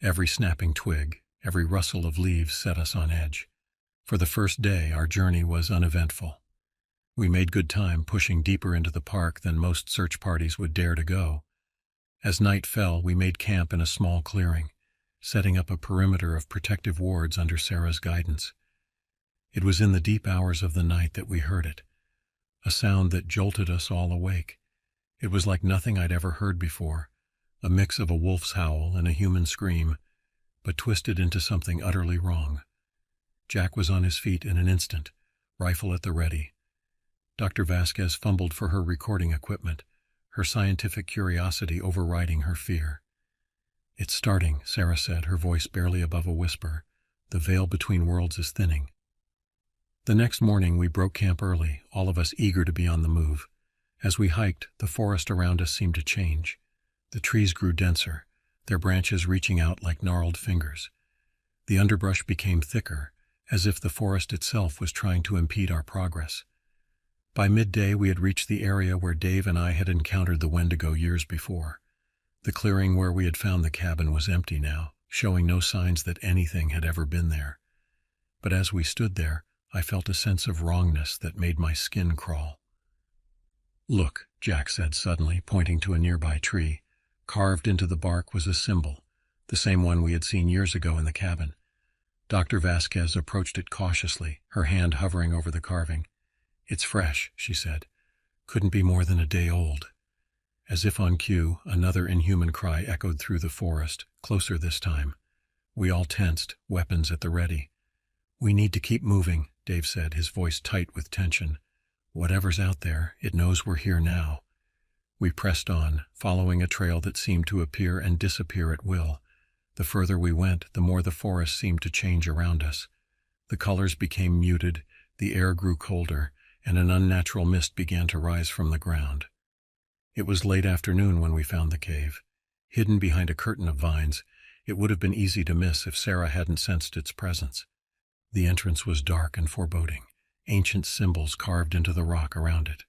Every snapping twig, every rustle of leaves set us on edge. For the first day, our journey was uneventful. We made good time, pushing deeper into the park than most search parties would dare to go. As night fell, we made camp in a small clearing, setting up a perimeter of protective wards under Sarah's guidance. It was in the deep hours of the night that we heard it, a sound that jolted us all awake. It was like nothing I'd ever heard before, a mix of a wolf's howl and a human scream, but twisted into something utterly wrong. Jack was on his feet in an instant, rifle at the ready. Dr. Vasquez fumbled for her recording equipment, her scientific curiosity overriding her fear. "It's starting," Sarah said, her voice barely above a whisper. "The veil between worlds is thinning." The next morning we broke camp early, all of us eager to be on the move. As we hiked, the forest around us seemed to change. The trees grew denser, their branches reaching out like gnarled fingers. The underbrush became thicker, as if the forest itself was trying to impede our progress. By midday, we had reached the area where Dave and I had encountered the Wendigo years before. The clearing where we had found the cabin was empty now, showing no signs that anything had ever been there. But as we stood there, I felt a sense of wrongness that made my skin crawl. "Look," Jack said suddenly, pointing to a nearby tree. Carved into the bark was a symbol, the same one we had seen years ago in the cabin. Dr. Vasquez approached it cautiously, her hand hovering over the carving. "It's fresh," she said. "Couldn't be more than a day old." As if on cue, another inhuman cry echoed through the forest, closer this time. We all tensed, weapons at the ready. "We need to keep moving," Dave said, his voice tight with tension. "Whatever's out there, it knows we're here now." We pressed on, following a trail that seemed to appear and disappear at will. The further we went, the more the forest seemed to change around us. The colors became muted, the air grew colder, and an unnatural mist began to rise from the ground. It was late afternoon when we found the cave. Hidden behind a curtain of vines, It would have been easy to miss if Sarah hadn't sensed its presence. The entrance was dark and foreboding, ancient symbols carved into the rock around it.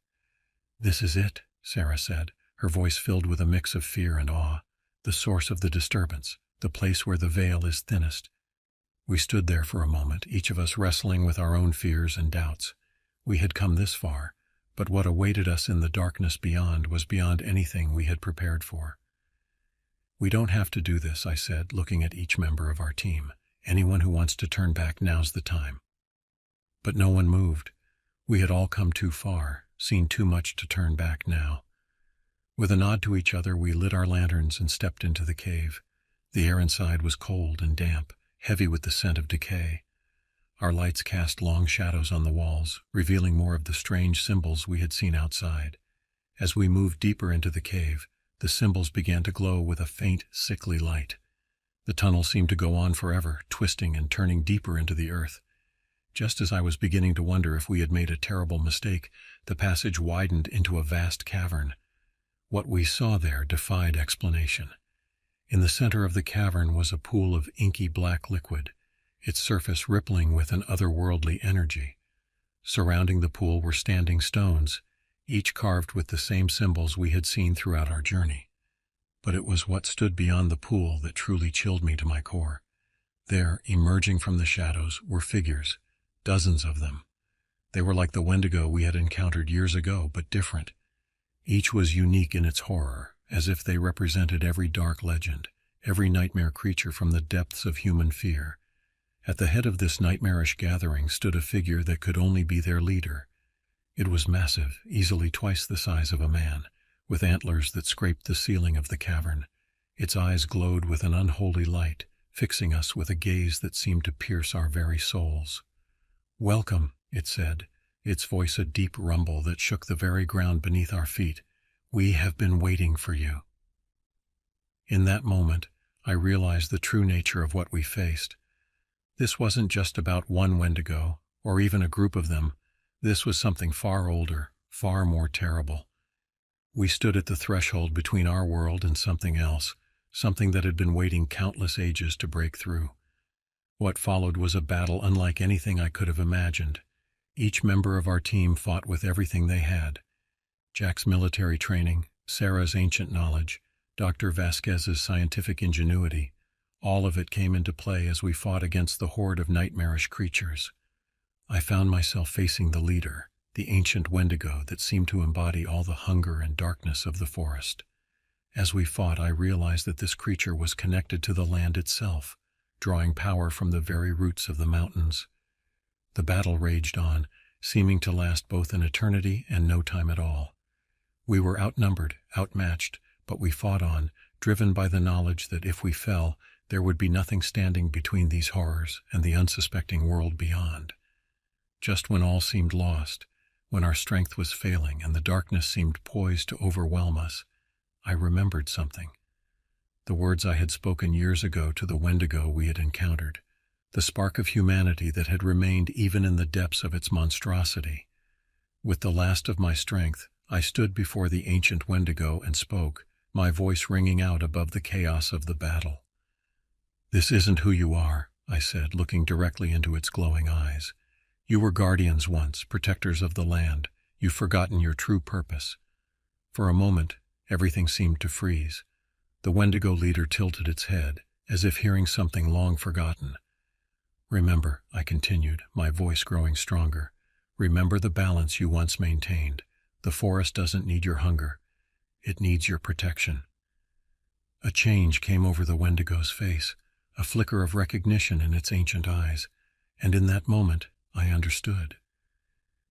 "This is it," Sarah said, her voice filled with a mix of fear and awe. "The source of the disturbance, the place where the veil is thinnest." We stood there for a moment, each of us wrestling with our own fears and doubts. We had come this far, but what awaited us in the darkness beyond was beyond anything we had prepared for. "We don't have to do this," I said, looking at each member of our team. "Anyone who wants to turn back, now's the time." But no one moved. We had all come too far, seen too much to turn back now. With a nod to each other, we lit our lanterns and stepped into the cave. The air inside was cold and damp, heavy with the scent of decay. Our lights cast long shadows on the walls, revealing more of the strange symbols we had seen outside. As we moved deeper into the cave, the symbols began to glow with a faint, sickly light. The tunnel seemed to go on forever, twisting and turning deeper into the earth. Just as I was beginning to wonder if we had made a terrible mistake, the passage widened into a vast cavern. What we saw there defied explanation. In the center of the cavern was a pool of inky black liquid, its surface rippling with an otherworldly energy. Surrounding the pool were standing stones, each carved with the same symbols we had seen throughout our journey. But it was what stood beyond the pool that truly chilled me to my core. There, emerging from the shadows, were figures, dozens of them. They were like the Wendigo we had encountered years ago, but different. Each was unique in its horror, as if they represented every dark legend, every nightmare creature from the depths of human fear. At the head of this nightmarish gathering stood a figure that could only be their leader. It was massive, easily twice the size of a man, with antlers that scraped the ceiling of the cavern. Its eyes glowed with an unholy light, fixing us with a gaze that seemed to pierce our very souls. "Welcome," it said, its voice a deep rumble that shook the very ground beneath our feet. "We have been waiting for you." In that moment, I realized the true nature of what we faced. This wasn't just about one Wendigo, or even a group of them. This was something far older, far more terrible. We stood at the threshold between our world and something else, something that had been waiting countless ages to break through. What followed was a battle unlike anything I could have imagined. Each member of our team fought with everything they had. Jack's military training, Sarah's ancient knowledge, Dr. Vasquez's scientific ingenuity, all of it came into play as we fought against the horde of nightmarish creatures. I found myself facing the leader, the ancient Wendigo that seemed to embody all the hunger and darkness of the forest. As we fought, I realized that this creature was connected to the land itself, drawing power from the very roots of the mountains. The battle raged on, seeming to last both an eternity and no time at all. We were outnumbered, outmatched, but we fought on, driven by the knowledge that if we fell, there would be nothing standing between these horrors and the unsuspecting world beyond. Just when all seemed lost, when our strength was failing and the darkness seemed poised to overwhelm us, I remembered something. The words I had spoken years ago to the Wendigo we had encountered, the spark of humanity that had remained even in the depths of its monstrosity. With the last of my strength, I stood before the ancient Wendigo and spoke, my voice ringing out above the chaos of the battle. "This isn't who you are," I said, looking directly into its glowing eyes. "You were guardians once, protectors of the land. You've forgotten your true purpose." For a moment, everything seemed to freeze. The Wendigo leader tilted its head, as if hearing something long forgotten. "Remember," I continued, my voice growing stronger, "remember the balance you once maintained. The forest doesn't need your hunger. It needs your protection." A change came over the Wendigo's face, a flicker of recognition in its ancient eyes, and in that moment, I understood.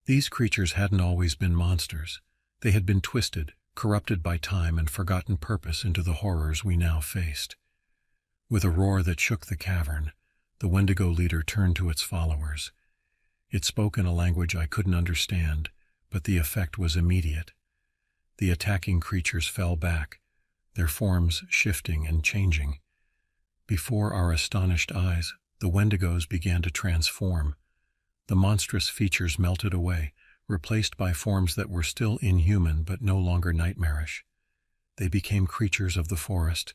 These creatures hadn't always been monsters. They had been twisted, corrupted by time and forgotten purpose into the horrors we now faced. With a roar that shook the cavern, the Wendigo leader turned to its followers. It spoke in a language I couldn't understand, but the effect was immediate. The attacking creatures fell back, their forms shifting and changing. Before our astonished eyes, the Wendigos began to transform. The monstrous features melted away, replaced by forms that were still inhuman but no longer nightmarish. They became creatures of the forest,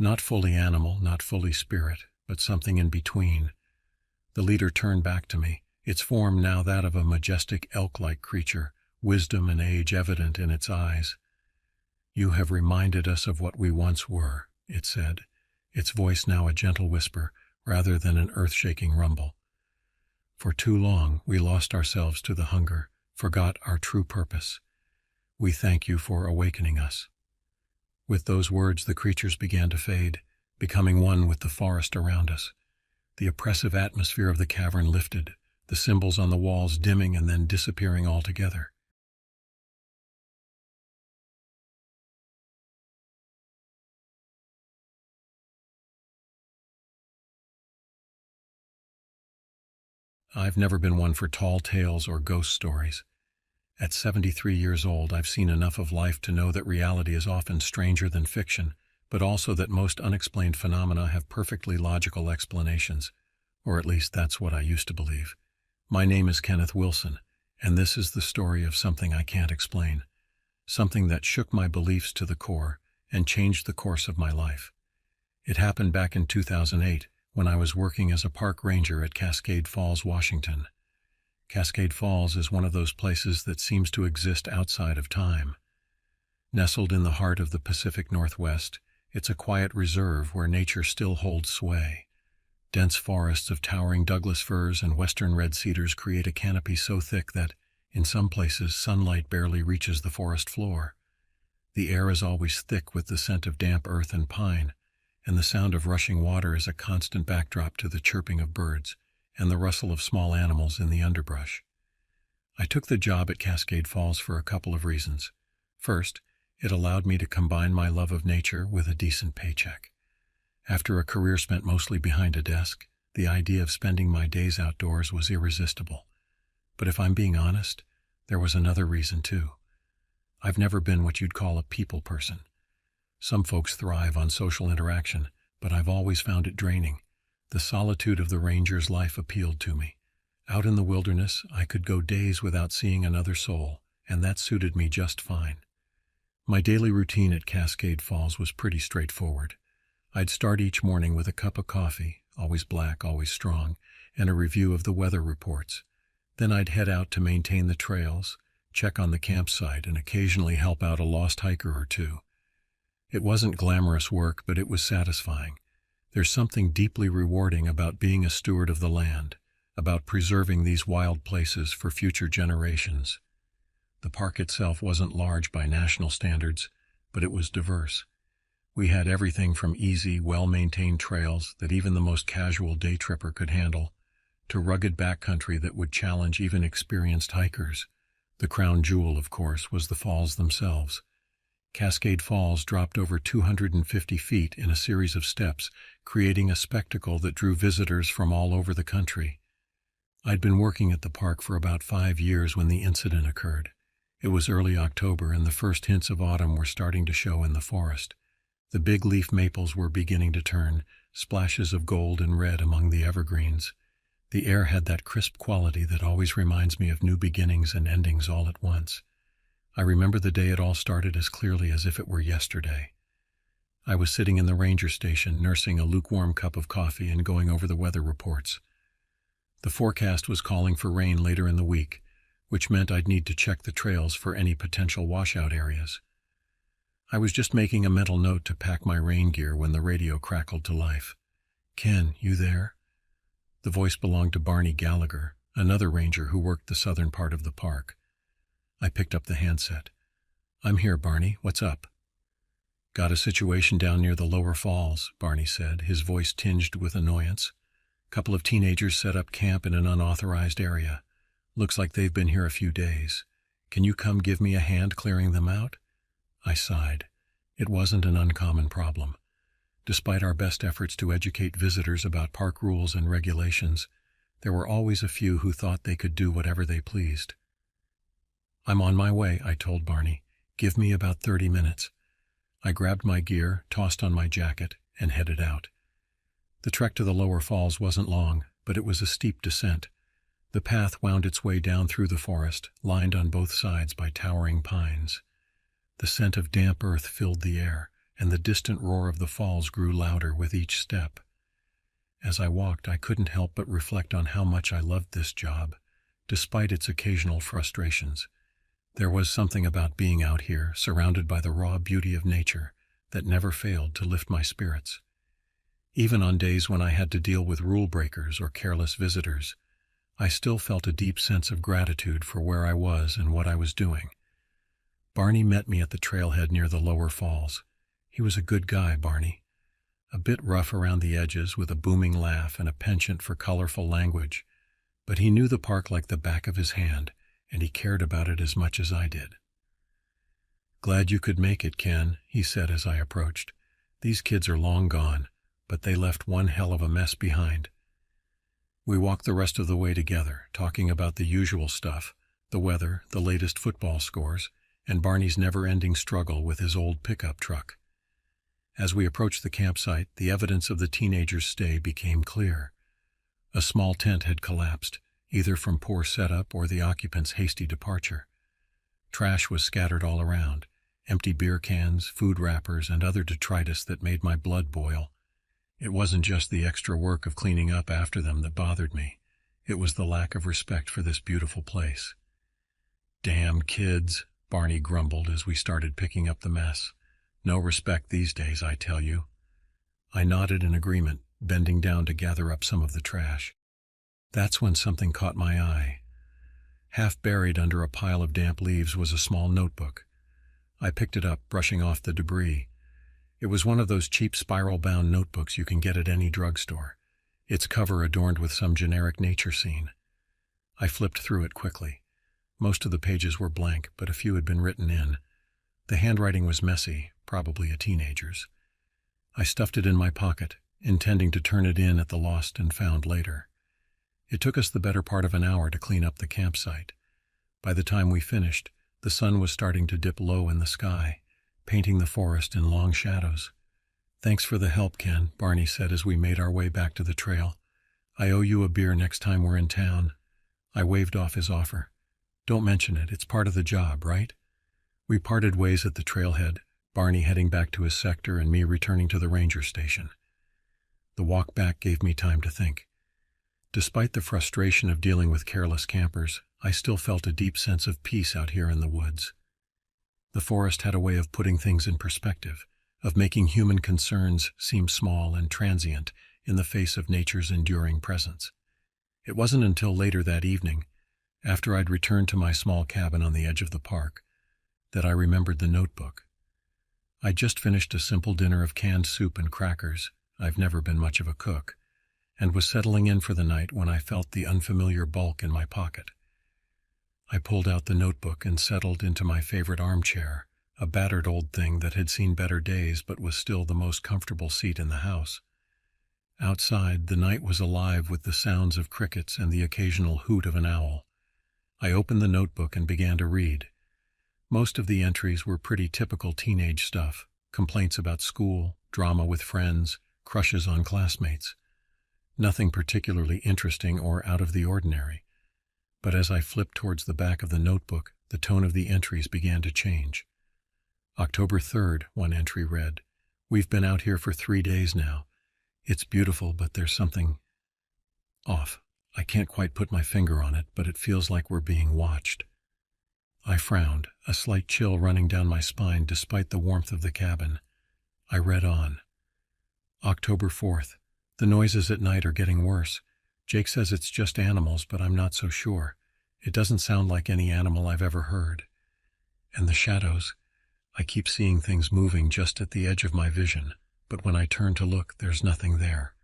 Not fully animal, not fully spirit, but something in between. The leader turned back to me, its form now that of a majestic elk-like creature, wisdom and age evident in its eyes. "You have reminded us of what we once were," it said, its voice now a gentle whisper rather than an earth-shaking rumble. "For too long we lost ourselves to the hunger, forgot our true purpose. We thank you for awakening us." With those words the creatures began to fade, becoming one with the forest around us. The oppressive atmosphere of the cavern lifted, the symbols on the walls dimming and then disappearing altogether. I've never been one for tall tales or ghost stories. At 73 years old, I've seen enough of life to know that reality is often stranger than fiction, but also that most unexplained phenomena have perfectly logical explanations, or at least that's what I used to believe. My name is Kenneth Wilson, and this is the story of something I can't explain, something that shook my beliefs to the core and changed the course of my life. It happened back in 2008, when I was working as a park ranger at Cascade Falls, Washington. Cascade Falls is one of those places that seems to exist outside of time. Nestled in the heart of the Pacific Northwest, it's a quiet reserve where nature still holds sway. Dense forests of towering Douglas firs and western red cedars create a canopy so thick that, in some places, sunlight barely reaches the forest floor. The air is always thick with the scent of damp earth and pine, and the sound of rushing water is a constant backdrop to the chirping of birds and the rustle of small animals in the underbrush. I took the job at Cascade Falls for a couple of reasons. First, it allowed me to combine my love of nature with a decent paycheck. After a career spent mostly behind a desk, the idea of spending my days outdoors was irresistible. But if I'm being honest, there was another reason too. I've never been what you'd call a people person. Some folks thrive on social interaction, but I've always found it draining. The solitude of the ranger's life appealed to me. Out in the wilderness, I could go days without seeing another soul, and that suited me just fine. My daily routine at Cascade Falls was pretty straightforward. I'd start each morning with a cup of coffee, always black, always strong, and a review of the weather reports. Then I'd head out to maintain the trails, check on the campsite, and occasionally help out a lost hiker or two. It wasn't glamorous work, but it was satisfying. There's something deeply rewarding about being a steward of the land, about preserving these wild places for future generations. The park itself wasn't large by national standards, but it was diverse. We had everything from easy, well-maintained trails that even the most casual day tripper could handle, to rugged backcountry that would challenge even experienced hikers. The crown jewel, of course, was the falls themselves. Cascade Falls dropped over 250 feet in a series of steps, creating a spectacle that drew visitors from all over the country. I'd been working at the park for about 5 years when the incident occurred. It was early October, and the first hints of autumn were starting to show in the forest. The big leaf maples were beginning to turn, splashes of gold and red among the evergreens. The air had that crisp quality that always reminds me of new beginnings and endings all at once. I remember the day it all started as clearly as if it were yesterday. I was sitting in the ranger station, nursing a lukewarm cup of coffee and going over the weather reports. The forecast was calling for rain later in the week, which meant I'd need to check the trails for any potential washout areas. I was just making a mental note to pack my rain gear when the radio crackled to life. "Ken, you there?" The voice belonged to Barney Gallagher, another ranger who worked the southern part of the park. I picked up the handset. "I'm here, Barney. What's up?" "Got a situation down near the lower falls," Barney said, his voice tinged with annoyance. "Couple of teenagers set up camp in an unauthorized area. Looks like they've been here a few days. Can you come give me a hand clearing them out?" I sighed. It wasn't an uncommon problem. Despite our best efforts to educate visitors about park rules and regulations, there were always a few who thought they could do whatever they pleased. "I'm on my way," I told Barney. "Give me about 30 minutes. I grabbed my gear, tossed on my jacket, and headed out. The trek to the lower falls wasn't long, but it was a steep descent. The path wound its way down through the forest, lined on both sides by towering pines. The scent of damp earth filled the air, and the distant roar of the falls grew louder with each step. As I walked, I couldn't help but reflect on how much I loved this job, despite its occasional frustrations. There was something about being out here, surrounded by the raw beauty of nature, that never failed to lift my spirits. Even on days when I had to deal with rule breakers or careless visitors, I still felt a deep sense of gratitude for where I was and what I was doing. Barney met me at the trailhead near the lower falls. He was a good guy, Barney. A bit rough around the edges, with a booming laugh and a penchant for colorful language, but he knew the park like the back of his hand, and he cared about it as much as I did. "Glad you could make it, Ken," he said as I approached. "These kids are long gone, but they left one hell of a mess behind." We walked the rest of the way together, talking about the usual stuff, the weather, the latest football scores, and Barney's never-ending struggle with his old pickup truck. As we approached the campsite, the evidence of the teenagers' stay became clear. A small tent had collapsed, either from poor setup or the occupants' hasty departure. Trash was scattered all around, empty beer cans, food wrappers, and other detritus that made my blood boil. It wasn't just the extra work of cleaning up after them that bothered me. It was the lack of respect for this beautiful place. "Damn kids," Barney grumbled as we started picking up the mess. "No respect these days, I tell you." I nodded in agreement, bending down to gather up some of the trash. That's when something caught my eye. Half buried under a pile of damp leaves was a small notebook. I picked it up, brushing off the debris. It was one of those cheap spiral-bound notebooks you can get at any drugstore, its cover adorned with some generic nature scene. I flipped through it quickly. Most of the pages were blank, but a few had been written in. The handwriting was messy, probably a teenager's. I stuffed it in my pocket, intending to turn it in at the lost and found later. It took us the better part of an hour to clean up the campsite. By the time we finished, the sun was starting to dip low in the sky, painting the forest in long shadows. "Thanks for the help, Ken," Barney said as we made our way back to the trail. "I owe you a beer next time we're in town." I waved off his offer. "Don't mention it, it's part of the job, right?" We parted ways at the trailhead, Barney heading back to his sector and me returning to the ranger station. The walk back gave me time to think. Despite the frustration of dealing with careless campers, I still felt a deep sense of peace out here in the woods. The forest had a way of putting things in perspective, of making human concerns seem small and transient in the face of nature's enduring presence. It wasn't until later that evening, after I'd returned to my small cabin on the edge of the park, that I remembered the notebook. I'd just finished a simple dinner of canned soup and crackers. I've never been much of a cook, and was settling in for the night when I felt the unfamiliar bulk in my pocket. I pulled out the notebook and settled into my favorite armchair, a battered old thing that had seen better days but was still the most comfortable seat in the house. Outside, the night was alive with the sounds of crickets and the occasional hoot of an owl. I opened the notebook and began to read. Most of the entries were pretty typical teenage stuff, complaints about school, drama with friends, crushes on classmates. Nothing particularly interesting or out of the ordinary. But as I flipped towards the back of the notebook, the tone of the entries began to change. October 3rd, one entry read, "We've been out here for 3 days now. It's beautiful, but there's something off. I can't quite put my finger on it, but it feels like we're being watched." I frowned, a slight chill running down my spine despite the warmth of the cabin. I read on. October 4th. "The noises at night are getting worse. Jake says it's just animals, but I'm not so sure. It doesn't sound like any animal I've ever heard. And the shadows. I keep seeing things moving just at the edge of my vision, but when I turn to look, there's nothing there."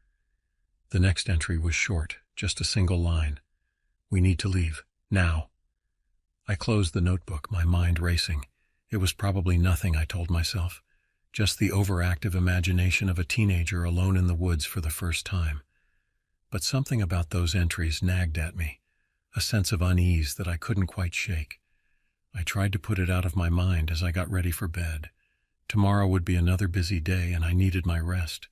The next entry was short, just a single line. "We need to leave. Now." I closed the notebook, my mind racing. It was probably nothing, I told myself. Just the overactive imagination of a teenager alone in the woods for the first time. But something about those entries nagged at me, a sense of unease that I couldn't quite shake. I tried to put it out of my mind as I got ready for bed. Tomorrow would be another busy day and I needed my rest.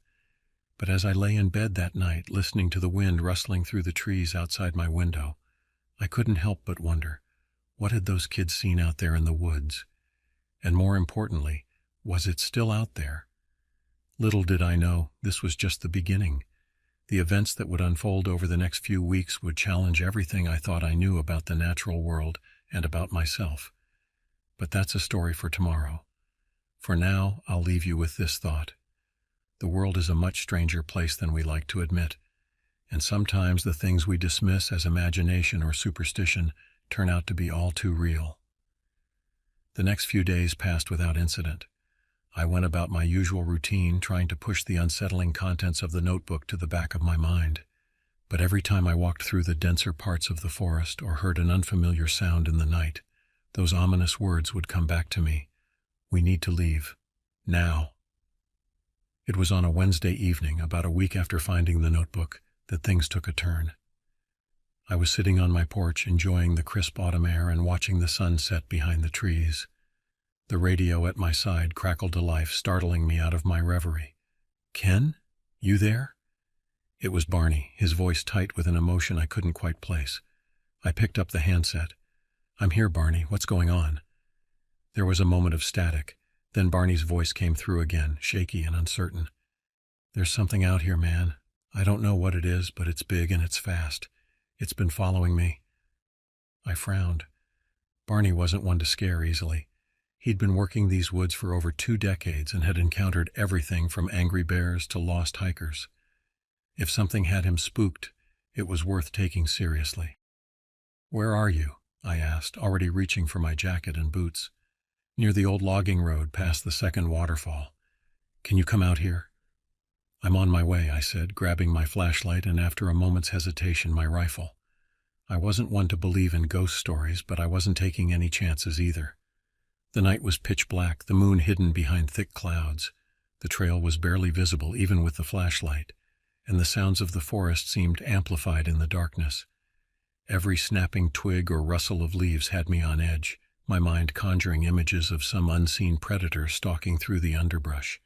But as I lay in bed that night, listening to the wind rustling through the trees outside my window, I couldn't help but wonder, what had those kids seen out there in the woods? And more importantly, was it still out there, Little did I know, this was just the beginning. The events that would unfold over the next few weeks would challenge everything I thought I knew about the natural world and about myself. But that's a story for tomorrow. For now, I'll leave you with this thought. The world is a much stranger place than we like to admit, and sometimes the things we dismiss as imagination or superstition turn out to be all too real. The next few days passed without incident. I went about my usual routine, trying to push the unsettling contents of the notebook to the back of my mind. But every time I walked through the denser parts of the forest or heard an unfamiliar sound in the night, those ominous words would come back to me. We need to leave. Now. It was on a Wednesday evening, about a week after finding the notebook, that things took a turn. I was sitting on my porch, enjoying the crisp autumn air and watching the sun set behind the trees. The radio at my side crackled to life, startling me out of my reverie. "Ken? You there?" It was Barney, his voice tight with an emotion I couldn't quite place. I picked up the handset. "I'm here, Barney. What's going on?" There was a moment of static. Then Barney's voice came through again, shaky and uncertain. "There's something out here, man. I don't know what it is, but it's big and it's fast. It's been following me." I frowned. Barney wasn't one to scare easily. He'd been working these woods for over 2 decades and had encountered everything from angry bears to lost hikers. If something had him spooked, it was worth taking seriously. "Where are you?" I asked, already reaching for my jacket and boots. "Near the old logging road past the second waterfall. Can you come out here?" "I'm on my way," I said, grabbing my flashlight and after a moment's hesitation my rifle. I wasn't one to believe in ghost stories, but I wasn't taking any chances either. The night was pitch black, the moon hidden behind thick clouds. The trail was barely visible even with the flashlight, and the sounds of the forest seemed amplified in the darkness. Every snapping twig or rustle of leaves had me on edge, my mind conjuring images of some unseen predator stalking through the underbrush.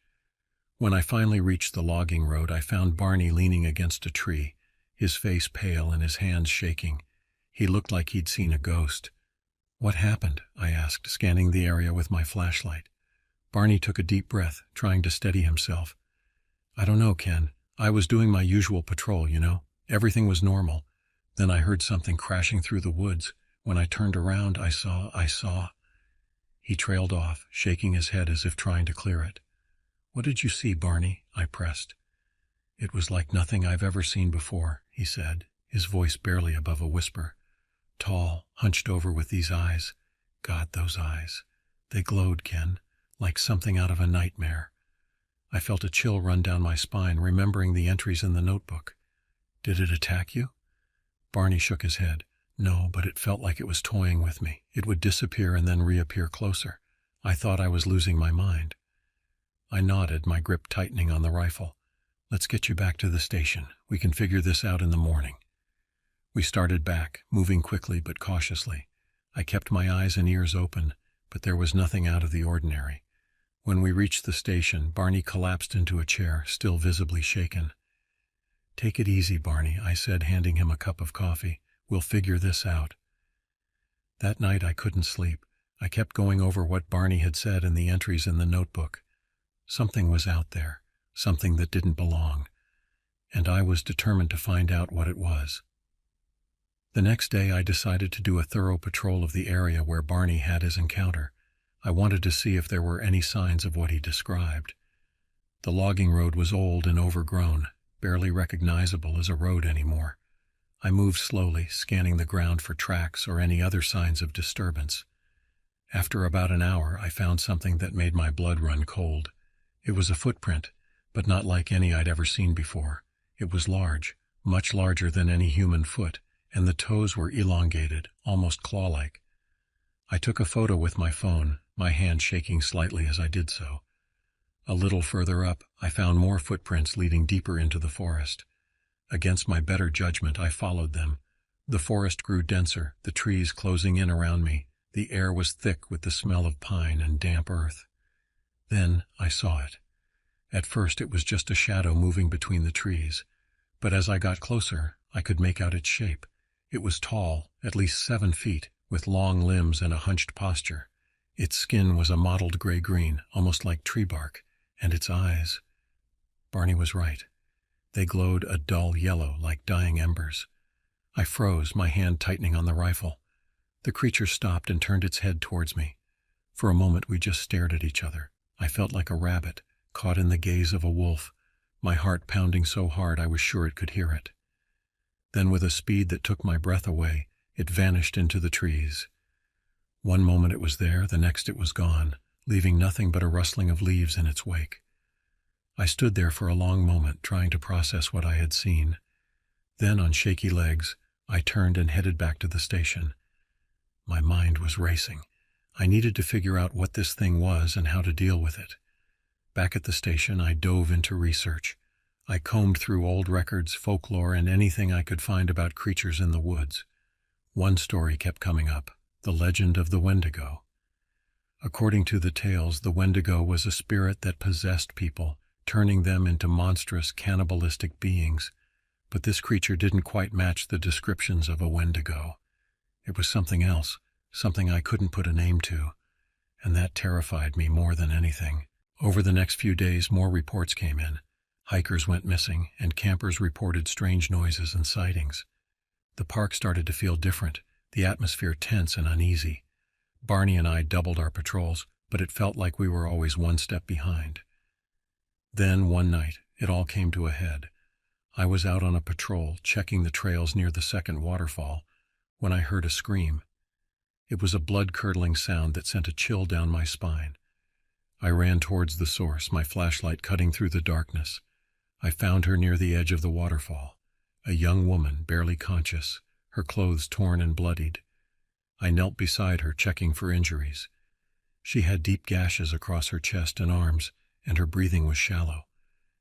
When I finally reached the logging road, I found Barney leaning against a tree, his face pale and his hands shaking. He looked like he'd seen a ghost. "What happened?" I asked, scanning the area with my flashlight. Barney took a deep breath, trying to steady himself. "I don't know, Ken. I was doing my usual patrol, you know. Everything was normal. Then I heard something crashing through the woods. When I turned around, I saw... He trailed off, shaking his head as if trying to clear it. "What did you see, Barney?" I pressed. "It was like nothing I've ever seen before," he said, his voice barely above a whisper. "Tall, hunched over with these eyes. God, those eyes. They glowed, Ken, like something out of a nightmare." I felt a chill run down my spine, remembering the entries in the notebook. "Did it attack you?" Barney shook his head. "No, but it felt like it was toying with me. It would disappear and then reappear closer. I thought I was losing my mind." I nodded, my grip tightening on the rifle. "Let's get you back to the station. We can figure this out in the morning." We started back, moving quickly but cautiously. I kept my eyes and ears open, but there was nothing out of the ordinary. When we reached the station, Barney collapsed into a chair, still visibly shaken. "Take it easy, Barney," I said, handing him a cup of coffee. "We'll figure this out." That night I couldn't sleep. I kept going over what Barney had said in the entries in the notebook. Something was out there, something that didn't belong, and I was determined to find out what it was. The next day I decided to do a thorough patrol of the area where Barney had his encounter. I wanted to see if there were any signs of what he described. The logging road was old and overgrown, barely recognizable as a road anymore. I moved slowly, scanning the ground for tracks or any other signs of disturbance. After about an hour, I found something that made my blood run cold. It was a footprint, but not like any I'd ever seen before. It was large, much larger than any human foot, and the toes were elongated, almost claw-like. I took a photo with my phone, my hand shaking slightly as I did so. A little further up, I found more footprints leading deeper into the forest. Against my better judgment, I followed them. The forest grew denser, the trees closing in around me. The air was thick with the smell of pine and damp earth. Then I saw it. At first it was just a shadow moving between the trees, but as I got closer, I could make out its shape. It was tall, at least 7 feet, with long limbs and a hunched posture. Its skin was a mottled gray-green, almost like tree bark, and its eyes, Barney was right. They glowed a dull yellow like dying embers. I froze, my hand tightening on the rifle. The creature stopped and turned its head towards me. For a moment we just stared at each other. I felt like a rabbit, caught in the gaze of a wolf, my heart pounding so hard I was sure it could hear it. Then with a speed that took my breath away, it vanished into the trees. One moment it was there, the next it was gone, leaving nothing but a rustling of leaves in its wake. I stood there for a long moment, trying to process what I had seen. Then, on shaky legs, I turned and headed back to the station. My mind was racing. I needed to figure out what this thing was and how to deal with it. Back at the station, I dove into research. I combed through old records, folklore, and anything I could find about creatures in the woods. One story kept coming up, the legend of the Wendigo. According to the tales, the Wendigo was a spirit that possessed people, turning them into monstrous, cannibalistic beings. But this creature didn't quite match the descriptions of a Wendigo. It was something else, something I couldn't put a name to, and that terrified me more than anything. Over the next few days, more reports came in. Hikers went missing, and campers reported strange noises and sightings. The park started to feel different, the atmosphere tense and uneasy. Barney and I doubled our patrols, but it felt like we were always one step behind. Then, one night, it all came to a head. I was out on a patrol, checking the trails near the second waterfall, when I heard a scream. It was a blood-curdling sound that sent a chill down my spine. I ran towards the source, my flashlight cutting through the darkness. I found her near the edge of the waterfall, a young woman, barely conscious, her clothes torn and bloodied. I knelt beside her, checking for injuries. She had deep gashes across her chest and arms, and her breathing was shallow.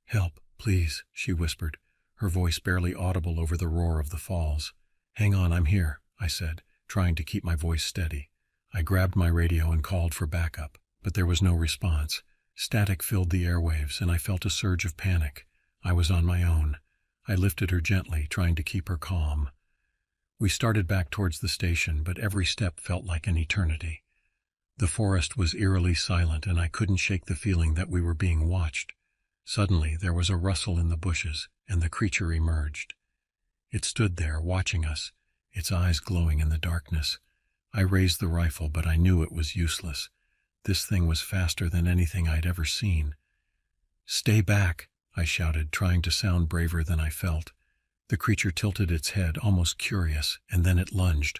"Help, please," she whispered, her voice barely audible over the roar of the falls. "Hang on, I'm here," I said, trying to keep my voice steady. I grabbed my radio and called for backup, but there was no response. Static filled the airwaves, and I felt a surge of panic. I was on my own. I lifted her gently, trying to keep her calm. We started back towards the station, but every step felt like an eternity. The forest was eerily silent, and I couldn't shake the feeling that we were being watched. Suddenly, there was a rustle in the bushes, and the creature emerged. It stood there, watching us, its eyes glowing in the darkness. I raised the rifle, but I knew it was useless. This thing was faster than anything I'd ever seen. "Stay back," I shouted, trying to sound braver than I felt. The creature tilted its head, almost curious, and then it lunged.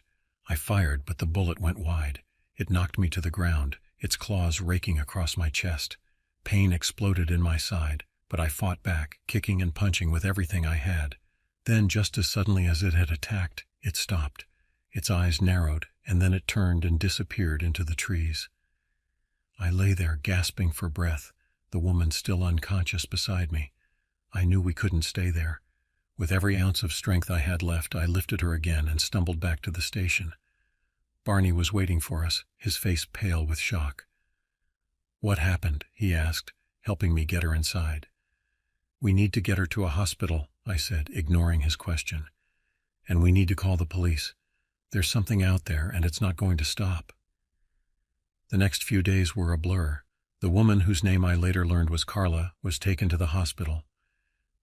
I fired, but the bullet went wide. It knocked me to the ground, its claws raking across my chest. Pain exploded in my side, but I fought back, kicking and punching with everything I had. Then, just as suddenly as it had attacked, it stopped. Its eyes narrowed, and then it turned and disappeared into the trees. I lay there, gasping for breath, the woman still unconscious beside me. I knew we couldn't stay there. With every ounce of strength I had left, I lifted her again and stumbled back to the station. Barney was waiting for us, his face pale with shock. "What happened?" he asked, helping me get her inside. "We need to get her to a hospital," I said, ignoring his question. "And we need to call the police. There's something out there, and it's not going to stop." The next few days were a blur. The woman, whose name I later learned was Carla, was taken to the hospital.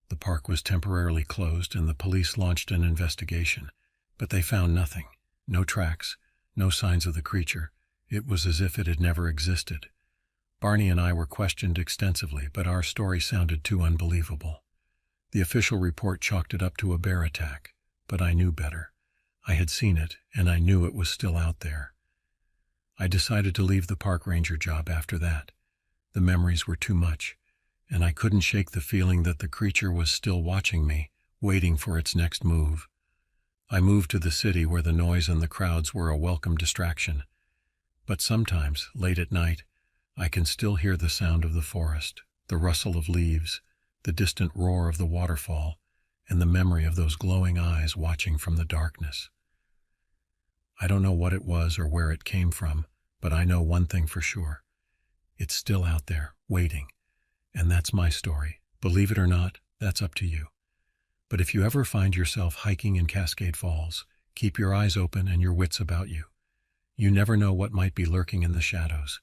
The park was temporarily closed, and the police launched an investigation. But they found nothing. No tracks, no signs of the creature. It was as if it had never existed. Barney and I were questioned extensively, but our story sounded too unbelievable. The official report chalked it up to a bear attack, but I knew better. I had seen it, and I knew it was still out there. I decided to leave the park ranger job after that. The memories were too much, and I couldn't shake the feeling that the creature was still watching me, waiting for its next move. I moved to the city where the noise and the crowds were a welcome distraction. But sometimes, late at night, I can still hear the sound of the forest, the rustle of leaves, the distant roar of the waterfall, and the memory of those glowing eyes watching from the darkness. I don't know what it was or where it came from, but I know one thing for sure. It's still out there, waiting. And that's my story. Believe it or not, that's up to you. But if you ever find yourself hiking in Cascade Falls, keep your eyes open and your wits about you. You never know what might be lurking in the shadows.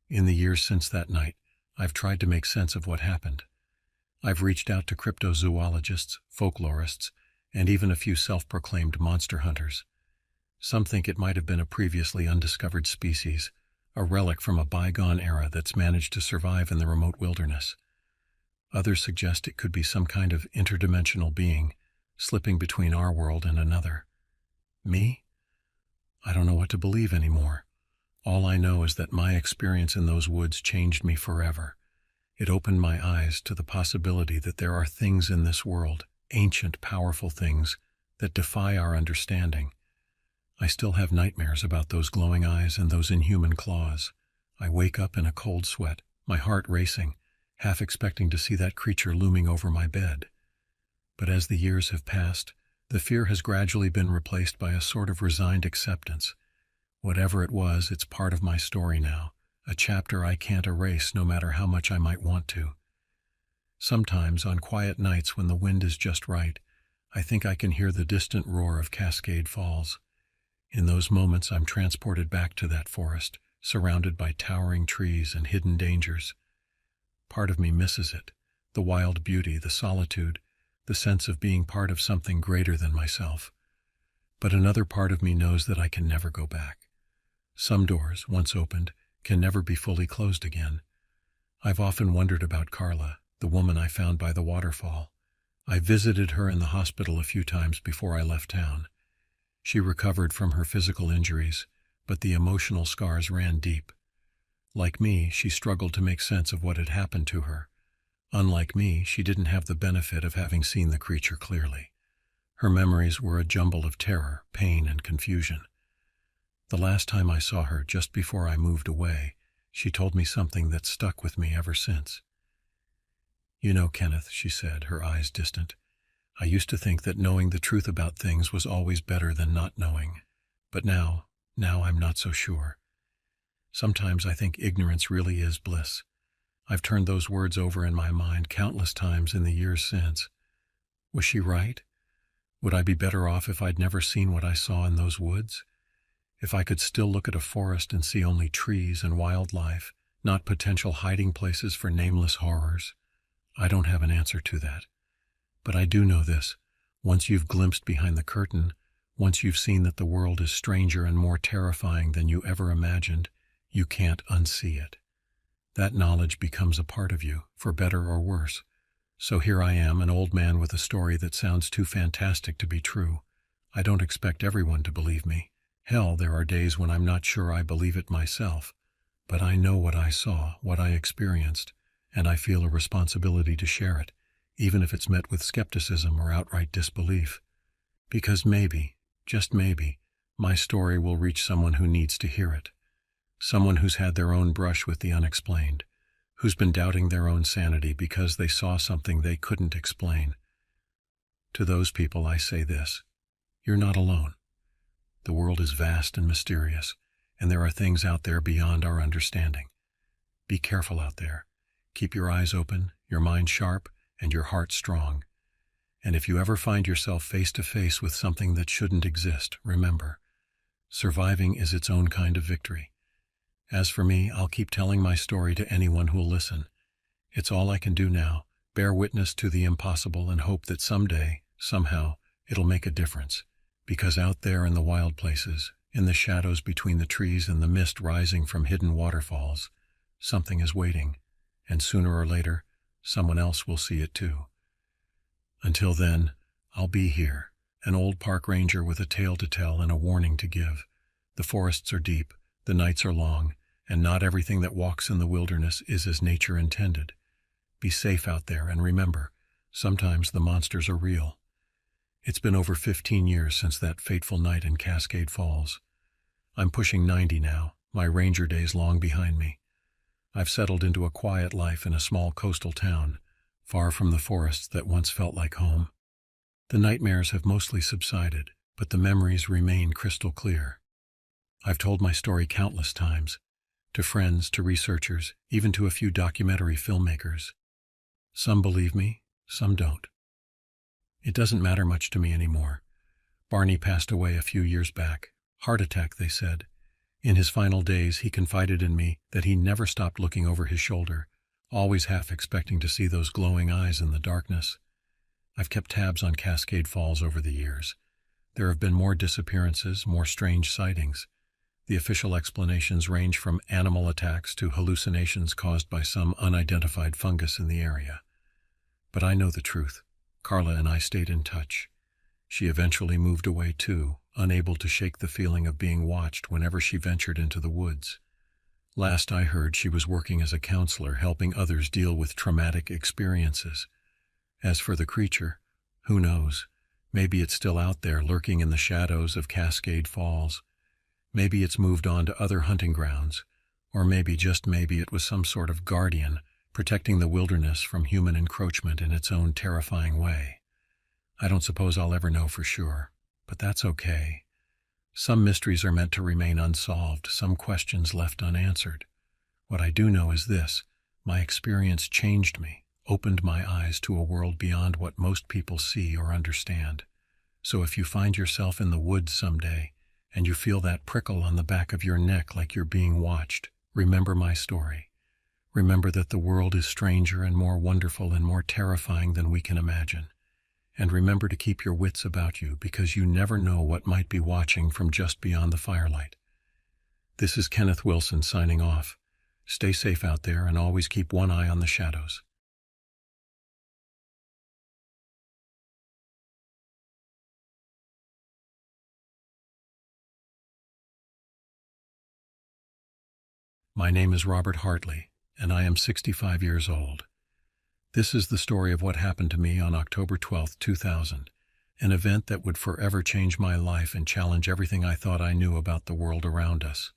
In the years since that night, I've tried to make sense of what happened. I've reached out to cryptozoologists, folklorists, and even a few self-proclaimed monster hunters. Some think it might have been a previously undiscovered species, a relic from a bygone era that's managed to survive in the remote wilderness. Others suggest it could be some kind of interdimensional being, slipping between our world and another. Me? I don't know what to believe anymore. All I know is that my experience in those woods changed me forever. It opened my eyes to the possibility that there are things in this world, ancient, powerful things, that defy our understanding. I still have nightmares about those glowing eyes and those inhuman claws. I wake up in a cold sweat, my heart racing, half expecting to see that creature looming over my bed. But as the years have passed, the fear has gradually been replaced by a sort of resigned acceptance. Whatever it was, it's part of my story now, a chapter I can't erase no matter how much I might want to. Sometimes, on quiet nights when the wind is just right, I think I can hear the distant roar of Cascade Falls. In those moments, I'm transported back to that forest, surrounded by towering trees and hidden dangers. Part of me misses it, the wild beauty, the solitude, the sense of being part of something greater than myself. But another part of me knows that I can never go back. Some doors, once opened, can never be fully closed again. I've often wondered about Carla, the woman I found by the waterfall. I visited her in the hospital a few times before I left town. She recovered from her physical injuries, but the emotional scars ran deep. Like me, she struggled to make sense of what had happened to her. Unlike me, she didn't have the benefit of having seen the creature clearly. Her memories were a jumble of terror, pain, and confusion. The last time I saw her, just before I moved away, she told me something that stuck with me ever since. "You know, Kenneth," she said, her eyes distant, "I used to think that knowing the truth about things was always better than not knowing. But now I'm not so sure. Sometimes I think ignorance really is bliss." I've turned those words over in my mind countless times in the years since. Was she right? Would I be better off if I'd never seen what I saw in those woods? If I could still look at a forest and see only trees and wildlife, not potential hiding places for nameless horrors? I don't have an answer to that. But I do know this: once you've glimpsed behind the curtain, once you've seen that the world is stranger and more terrifying than you ever imagined, you can't unsee it. That knowledge becomes a part of you, for better or worse. So here I am, an old man with a story that sounds too fantastic to be true. I don't expect everyone to believe me. Hell, there are days when I'm not sure I believe it myself. But I know what I saw, what I experienced, and I feel a responsibility to share it, even if it's met with skepticism or outright disbelief. Because maybe, just maybe, my story will reach someone who needs to hear it. Someone who's had their own brush with the unexplained, who's been doubting their own sanity because they saw something they couldn't explain. To those people I say this: you're not alone. The world is vast and mysterious, and there are things out there beyond our understanding. Be careful out there. Keep your eyes open, your mind sharp, and your heart strong. And if you ever find yourself face to face with something that shouldn't exist, remember, surviving is its own kind of victory. As for me, I'll keep telling my story to anyone who'll listen. It's all I can do now, bear witness to the impossible and hope that someday, somehow, it'll make a difference. Because out there in the wild places, in the shadows between the trees and the mist rising from hidden waterfalls, something is waiting, and sooner or later, someone else will see it too. Until then, I'll be here, an old park ranger with a tale to tell and a warning to give. The forests are deep, the nights are long, and not everything that walks in the wilderness is as nature intended. Be safe out there, and remember, sometimes the monsters are real. It's been over 15 years since that fateful night in Cascade Falls. I'm pushing 90 now, my ranger days long behind me. I've settled into a quiet life in a small coastal town, far from the forests that once felt like home. The nightmares have mostly subsided, but the memories remain crystal clear. I've told my story countless times, to friends, to researchers, even to a few documentary filmmakers. Some believe me, some don't. It doesn't matter much to me anymore. Barney passed away a few years back. Heart attack, they said. In his final days, he confided in me that he never stopped looking over his shoulder, always half expecting to see those glowing eyes in the darkness. I've kept tabs on Cascade Falls over the years. There have been more disappearances, more strange sightings. The official explanations range from animal attacks to hallucinations caused by some unidentified fungus in the area. But I know the truth. Carla and I stayed in touch. She eventually moved away too, unable to shake the feeling of being watched whenever she ventured into the woods. Last I heard, she was working as a counselor, helping others deal with traumatic experiences. As for the creature, who knows? Maybe it's still out there lurking in the shadows of Cascade Falls. Maybe it's moved on to other hunting grounds. Or maybe, just maybe, it was some sort of guardian, protecting the wilderness from human encroachment in its own terrifying way. I don't suppose I'll ever know for sure, but that's okay. Some mysteries are meant to remain unsolved, some questions left unanswered. What I do know is this: my experience changed me, opened my eyes to a world beyond what most people see or understand. So if you find yourself in the woods someday, and you feel that prickle on the back of your neck like you're being watched, remember my story. Remember that the world is stranger and more wonderful and more terrifying than we can imagine. And remember to keep your wits about you, because you never know what might be watching from just beyond the firelight. This is Kenneth Wilson signing off. Stay safe out there and always keep one eye on the shadows. My name is Robert Hartley, and I am 65 years old. This is the story of what happened to me on October 12, 2000, an event that would forever change my life and challenge everything I thought I knew about the world around us.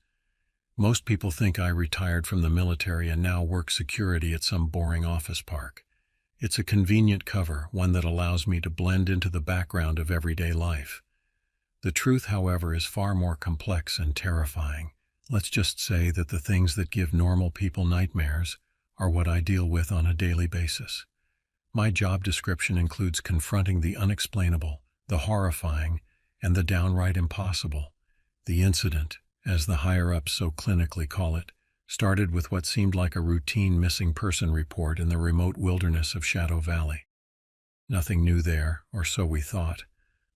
Most people think I retired from the military and now work security at some boring office park. It's a convenient cover, one that allows me to blend into the background of everyday life. The truth, however, is far more complex and terrifying. Let's just say that the things that give normal people nightmares are what I deal with on a daily basis. My job description includes confronting the unexplainable, the horrifying, and the downright impossible. The incident, as the higher-ups so clinically call it, started with what seemed like a routine missing person report in the remote wilderness of Shadow Valley. Nothing new there, or so we thought.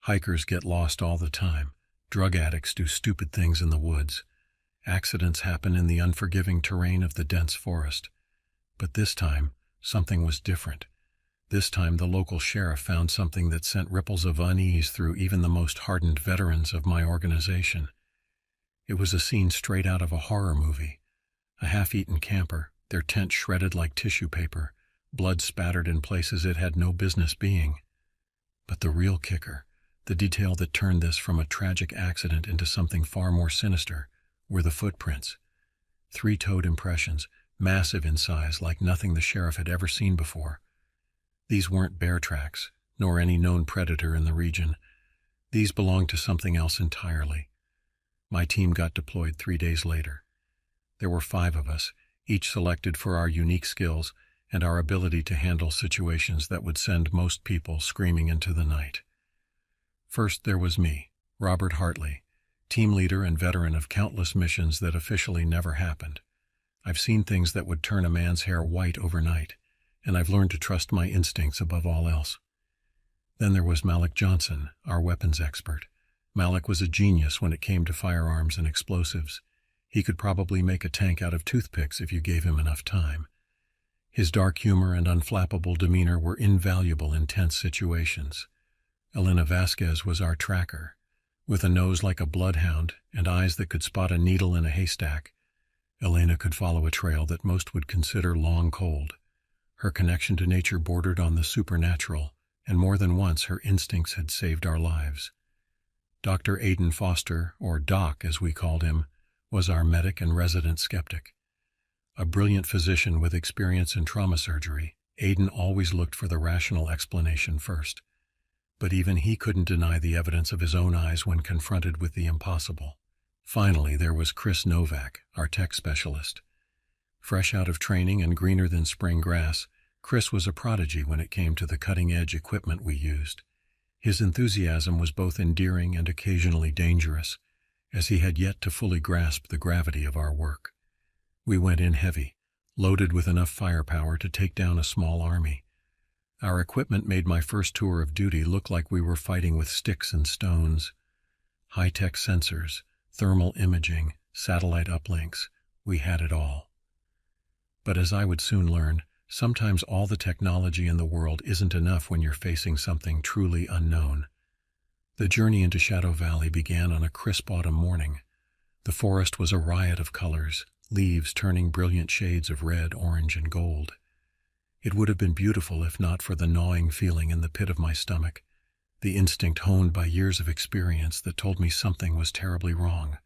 Hikers get lost all the time. Drug addicts do stupid things in the woods. Accidents happen in the unforgiving terrain of the dense forest. But this time, something was different. This time the local sheriff found something that sent ripples of unease through even the most hardened veterans of my organization. It was a scene straight out of a horror movie. A half-eaten camper, their tent shredded like tissue paper, blood spattered in places it had no business being. But the real kicker, the detail that turned this from a tragic accident into something far more sinister, were the footprints. 3-toed impressions, massive in size, like nothing the sheriff had ever seen before. These weren't bear tracks, nor any known predator in the region. These belonged to something else entirely. My team got deployed 3 days later. There were 5 of us, each selected for our unique skills and our ability to handle situations that would send most people screaming into the night. First, there was me, Robert Hartley, team leader and veteran of countless missions that officially never happened. I've seen things that would turn a man's hair white overnight, and I've learned to trust my instincts above all else. Then there was Malik Johnson, our weapons expert. Malik was a genius when it came to firearms and explosives. He could probably make a tank out of toothpicks if you gave him enough time. His dark humor and unflappable demeanor were invaluable in tense situations. Elena Vasquez was our tracker. With a nose like a bloodhound and eyes that could spot a needle in a haystack, Elena could follow a trail that most would consider long cold. Her connection to nature bordered on the supernatural, and more than once her instincts had saved our lives. Dr. Aidan Foster, or Doc as we called him, was our medic and resident skeptic. A brilliant physician with experience in trauma surgery, Aidan always looked for the rational explanation first. But even he couldn't deny the evidence of his own eyes when confronted with the impossible. Finally, there was Chris Novak, our tech specialist. Fresh out of training and greener than spring grass, Chris was a prodigy when it came to the cutting-edge equipment we used. His enthusiasm was both endearing and occasionally dangerous, as he had yet to fully grasp the gravity of our work. We went in heavy, loaded with enough firepower to take down a small army. Our equipment made my first tour of duty look like we were fighting with sticks and stones. High-tech sensors, thermal imaging, satellite uplinks, we had it all. But as I would soon learn, sometimes all the technology in the world isn't enough when you're facing something truly unknown. The journey into Shadow Valley began on a crisp autumn morning. The forest was a riot of colors, leaves turning brilliant shades of red, orange, and gold. It would have been beautiful if not for the gnawing feeling in the pit of my stomach, the instinct honed by years of experience that told me something was terribly wrong.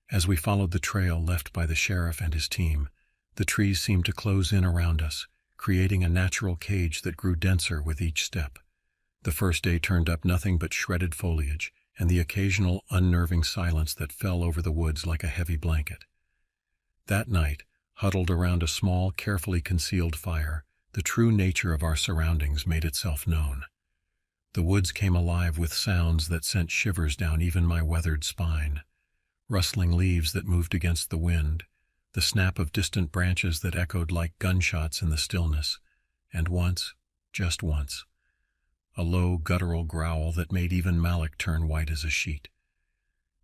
As we followed the trail left by the sheriff and his team, the trees seemed to close in around us, creating a natural cage that grew denser with each step. The first day turned up nothing but shredded foliage and the occasional unnerving silence that fell over the woods like a heavy blanket. That night, huddled around a small, carefully concealed fire, the true nature of our surroundings made itself known. The woods came alive with sounds that sent shivers down even my weathered spine. Rustling leaves that moved against the wind, the snap of distant branches that echoed like gunshots in the stillness, and once, just once, a low, guttural growl that made even Malik turn white as a sheet.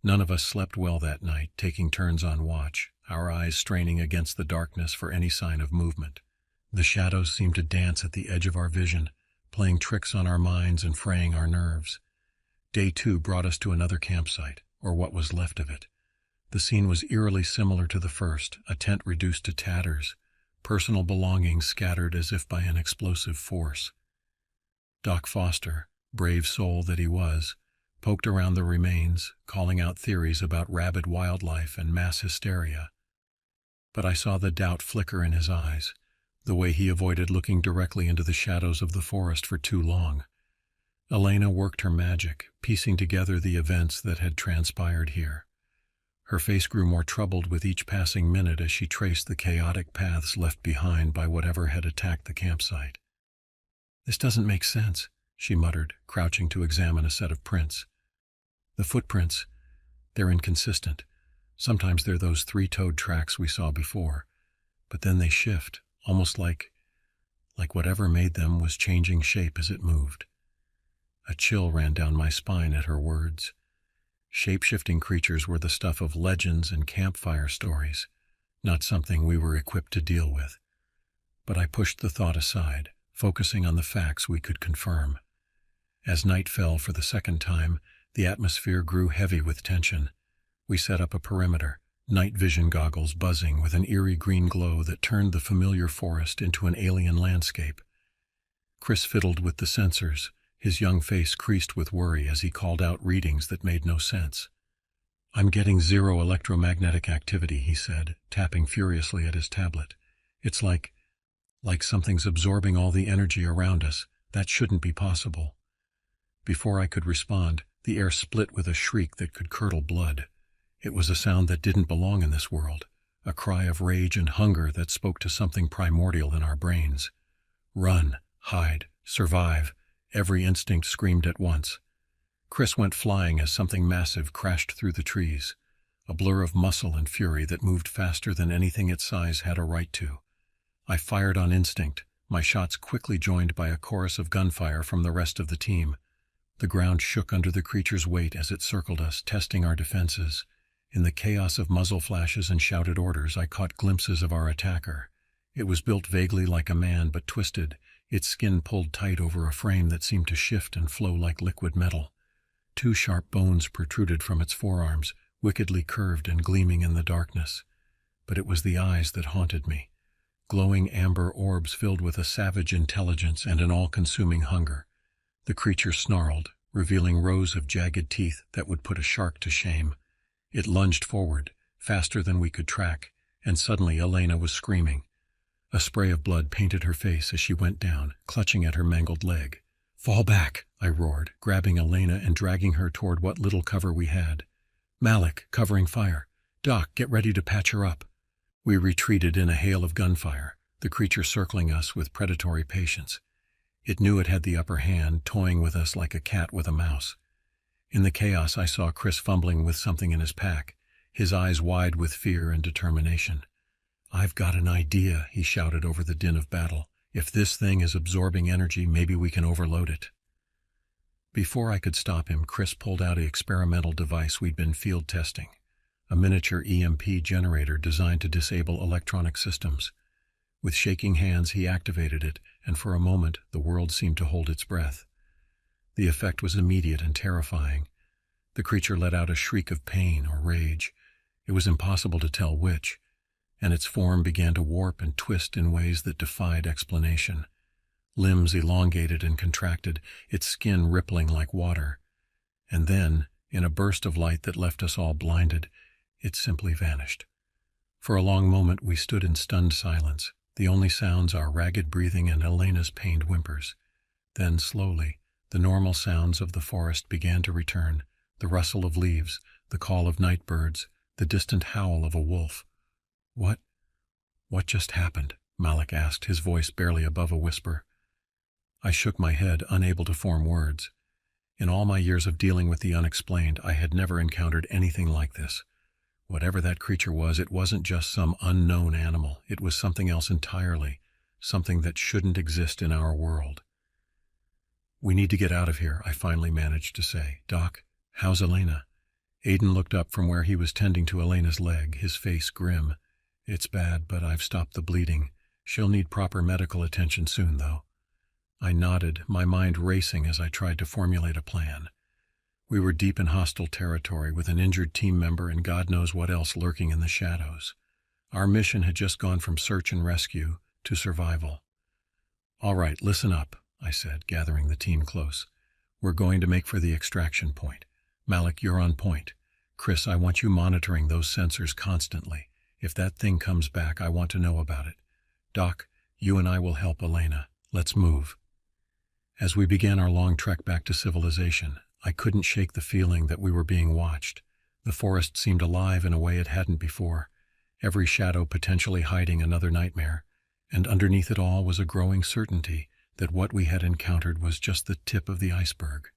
None of us slept well that night, taking turns on watch, our eyes straining against the darkness for any sign of movement. The shadows seemed to dance at the edge of our vision, playing tricks on our minds and fraying our nerves. Day 2 brought us to another campsite, or what was left of it. The scene was eerily similar to the first, a tent reduced to tatters, personal belongings scattered as if by an explosive force. Doc Foster, brave soul that he was, poked around the remains, calling out theories about rabid wildlife and mass hysteria. But I saw the doubt flicker in his eyes, the way he avoided looking directly into the shadows of the forest for too long. Elena worked her magic, piecing together the events that had transpired here. Her face grew more troubled with each passing minute as she traced the chaotic paths left behind by whatever had attacked the campsite. "This doesn't make sense," she muttered, crouching to examine a set of prints. "The footprints, they're inconsistent. Sometimes they're those three-toed tracks we saw before, but then they shift, almost like whatever made them was changing shape as it moved." A chill ran down my spine at her words. Shape-shifting creatures were the stuff of legends and campfire stories, not something we were equipped to deal with. But I pushed the thought aside, focusing on the facts we could confirm. As night fell for the second time, the atmosphere grew heavy with tension. We set up a perimeter, night vision goggles buzzing with an eerie green glow that turned the familiar forest into an alien landscape. Chris fiddled with the sensors, his young face creased with worry as he called out readings that made no sense. "I'm getting 0 electromagnetic activity," he said, tapping furiously at his tablet. "It's like something's absorbing all the energy around us. That shouldn't be possible." Before I could respond, the air split with a shriek that could curdle blood. It was a sound that didn't belong in this world, a cry of rage and hunger that spoke to something primordial in our brains. Run, hide, survive, every instinct screamed at once. Chris went flying as something massive crashed through the trees, a blur of muscle and fury that moved faster than anything its size had a right to. I fired on instinct, my shots quickly joined by a chorus of gunfire from the rest of the team. The ground shook under the creature's weight as it circled us, testing our defenses. In the chaos of muzzle flashes and shouted orders, I caught glimpses of our attacker. It was built vaguely like a man, but twisted, its skin pulled tight over a frame that seemed to shift and flow like liquid metal. 2 sharp bones protruded from its forearms, wickedly curved and gleaming in the darkness. But it was the eyes that haunted me. Glowing amber orbs filled with a savage intelligence and an all-consuming hunger. The creature snarled, revealing rows of jagged teeth that would put a shark to shame. It lunged forward, faster than we could track, and suddenly Elena was screaming. A spray of blood painted her face as she went down, clutching at her mangled leg. "Fall back," I roared, grabbing Elena and dragging her toward what little cover we had. "Malik, covering fire. Doc, get ready to patch her up." We retreated in a hail of gunfire, the creature circling us with predatory patience. It knew it had the upper hand, toying with us like a cat with a mouse. In the chaos, I saw Chris fumbling with something in his pack, his eyes wide with fear and determination. "I've got an idea," he shouted over the din of battle. "If this thing is absorbing energy, maybe we can overload it." Before I could stop him, Chris pulled out an experimental device we'd been field testing, a miniature EMP generator designed to disable electronic systems. With shaking hands, he activated it, and for a moment, the world seemed to hold its breath. The effect was immediate and terrifying. The creature let out a shriek of pain or rage. It was impossible to tell which, and its form began to warp and twist in ways that defied explanation. Limbs elongated and contracted, its skin rippling like water. And then, in a burst of light that left us all blinded, it simply vanished. For a long moment we stood in stunned silence, the only sounds our ragged breathing and Elena's pained whimpers. Then, slowly, the normal sounds of the forest began to return, the rustle of leaves, the call of night birds, the distant howl of a wolf. What just happened?" Malik asked, his voice barely above a whisper. I shook my head, unable to form words. In all my years of dealing with the unexplained, I had never encountered anything like this. Whatever that creature was, it wasn't just some unknown animal. It was something else entirely, something that shouldn't exist in our world. "We need to get out of here," I finally managed to say. "Doc, how's Elena?" Aiden looked up from where he was tending to Elena's leg, his face grim. "It's bad, but I've stopped the bleeding. She'll need proper medical attention soon, though." I nodded, my mind racing as I tried to formulate a plan. We were deep in hostile territory with an injured team member and God knows what else lurking in the shadows. Our mission had just gone from search and rescue to survival. "All right, listen up," I said, gathering the team close. "We're going to make for the extraction point. Malik, you're on point. Chris, I want you monitoring those sensors constantly. If that thing comes back, I want to know about it. Doc, you and I will help Elena. Let's move." As we began our long trek back to civilization, I couldn't shake the feeling that we were being watched. The forest seemed alive in a way it hadn't before, every shadow potentially hiding another nightmare, and underneath it all was a growing certainty that what we had encountered was just the tip of the iceberg.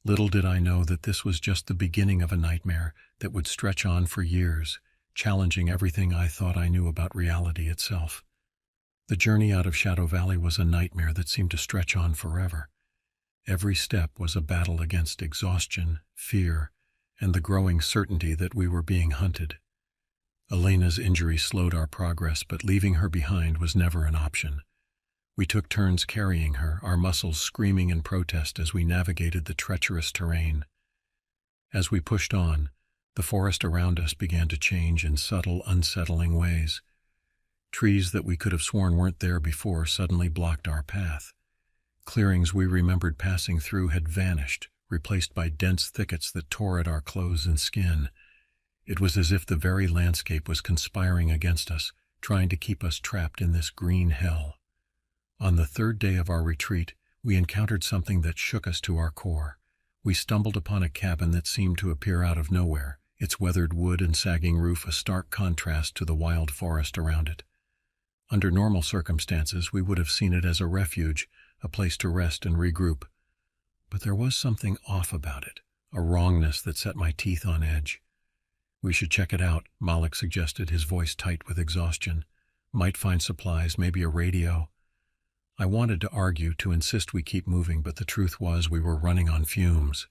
Little did I know that this was just the beginning of a nightmare that would stretch on for years, challenging everything I thought I knew about reality itself. The journey out of Shadow Valley was a nightmare that seemed to stretch on forever. Every step was a battle against exhaustion, fear, and the growing certainty that we were being hunted. Elena's injury slowed our progress, but leaving her behind was never an option. We took turns carrying her, our muscles screaming in protest as we navigated the treacherous terrain. As we pushed on, the forest around us began to change in subtle, unsettling ways. Trees that we could have sworn weren't there before suddenly blocked our path. Clearings we remembered passing through had vanished, replaced by dense thickets that tore at our clothes and skin. It was as if the very landscape was conspiring against us, trying to keep us trapped in this green hell. On the third day of our retreat, we encountered something that shook us to our core. We stumbled upon a cabin that seemed to appear out of nowhere, its weathered wood and sagging roof a stark contrast to the wild forest around it. Under normal circumstances, we would have seen it as a refuge, a place to rest and regroup. But there was something off about it, a wrongness that set my teeth on edge. "We should check it out," Malik suggested, his voice tight with exhaustion. "Might find supplies, maybe a radio." I wanted to argue, to insist we keep moving, but the truth was we were running on fumes.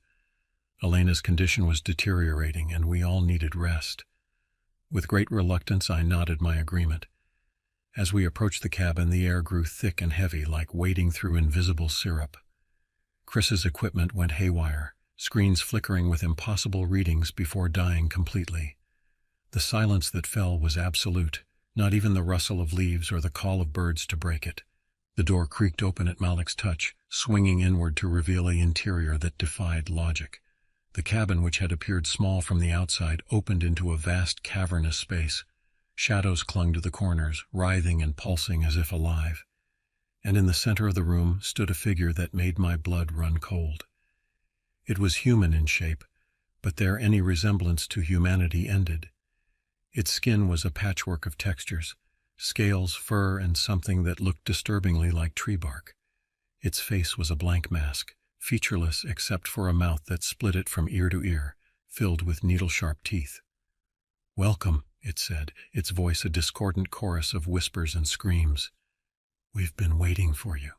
Elena's condition was deteriorating, and we all needed rest. With great reluctance, I nodded my agreement. As we approached the cabin, the air grew thick and heavy, like wading through invisible syrup. Chris's equipment went haywire, screens flickering with impossible readings before dying completely. The silence that fell was absolute, not even the rustle of leaves or the call of birds to break it. The door creaked open at Malik's touch, swinging inward to reveal an interior that defied logic. The cabin, which had appeared small from the outside, opened into a vast cavernous space. Shadows clung to the corners, writhing and pulsing as if alive. And in the center of the room stood a figure that made my blood run cold. It was human in shape, but there any resemblance to humanity ended. Its skin was a patchwork of textures, scales, fur, and something that looked disturbingly like tree bark. Its face was a blank mask, featureless except for a mouth that split it from ear to ear, filled with needle-sharp teeth. "Welcome," it said, its voice a discordant chorus of whispers and screams. "We've been waiting for you."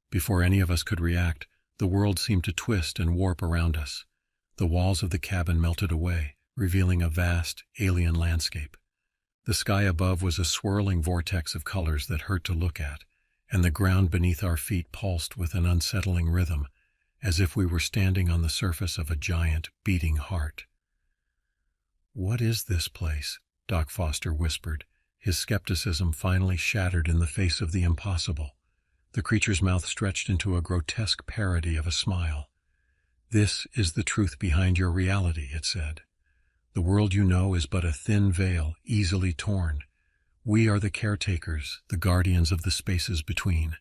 Before any of us could react, the world seemed to twist and warp around us. The walls of the cabin melted away, revealing a vast, alien landscape. The sky above was a swirling vortex of colors that hurt to look at, and the ground beneath our feet pulsed with an unsettling rhythm, as if we were standing on the surface of a giant, beating heart. "What is this place?" Doc Foster whispered, his skepticism finally shattered in the face of the impossible. The creature's mouth stretched into a grotesque parody of a smile. "This is the truth behind your reality," it said. "The world you know is but a thin veil, easily torn. We are the caretakers, the guardians of the spaces between."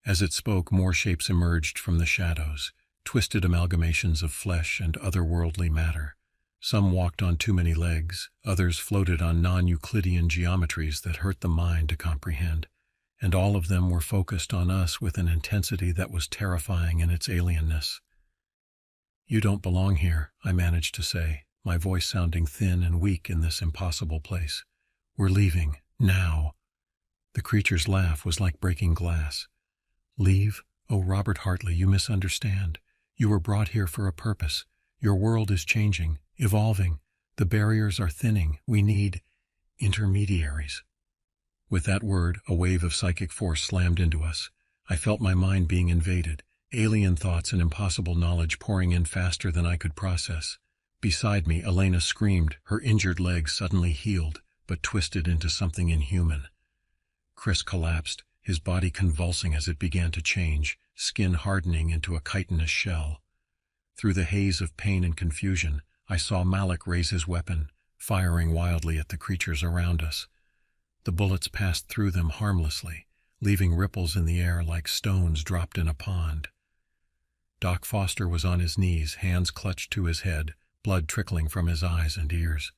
As it spoke, more shapes emerged from the shadows, twisted amalgamations of flesh and otherworldly matter. Some walked on too many legs, others floated on non-Euclidean geometries that hurt the mind to comprehend, and all of them were focused on us with an intensity that was terrifying in its alienness. "You don't belong here," I managed to say, my voice sounding thin and weak in this impossible place. "We're leaving, now." The creature's laugh was like breaking glass. "Leave? Oh, Robert Hartley, you misunderstand. You were brought here for a purpose. Your world is changing, evolving. The barriers are thinning. We need intermediaries." With that word, a wave of psychic force slammed into us. I felt my mind being invaded, alien thoughts and impossible knowledge pouring in faster than I could process. Beside me, Elena screamed, her injured leg suddenly healed, but twisted into something inhuman. Chris collapsed, his body convulsing as it began to change, skin hardening into a chitinous shell. Through the haze of pain and confusion, I saw Malik raise his weapon, firing wildly at the creatures around us. The bullets passed through them harmlessly, leaving ripples in the air like stones dropped in a pond. Doc Foster was on his knees, hands clutched to his head, blood trickling from his eyes and ears.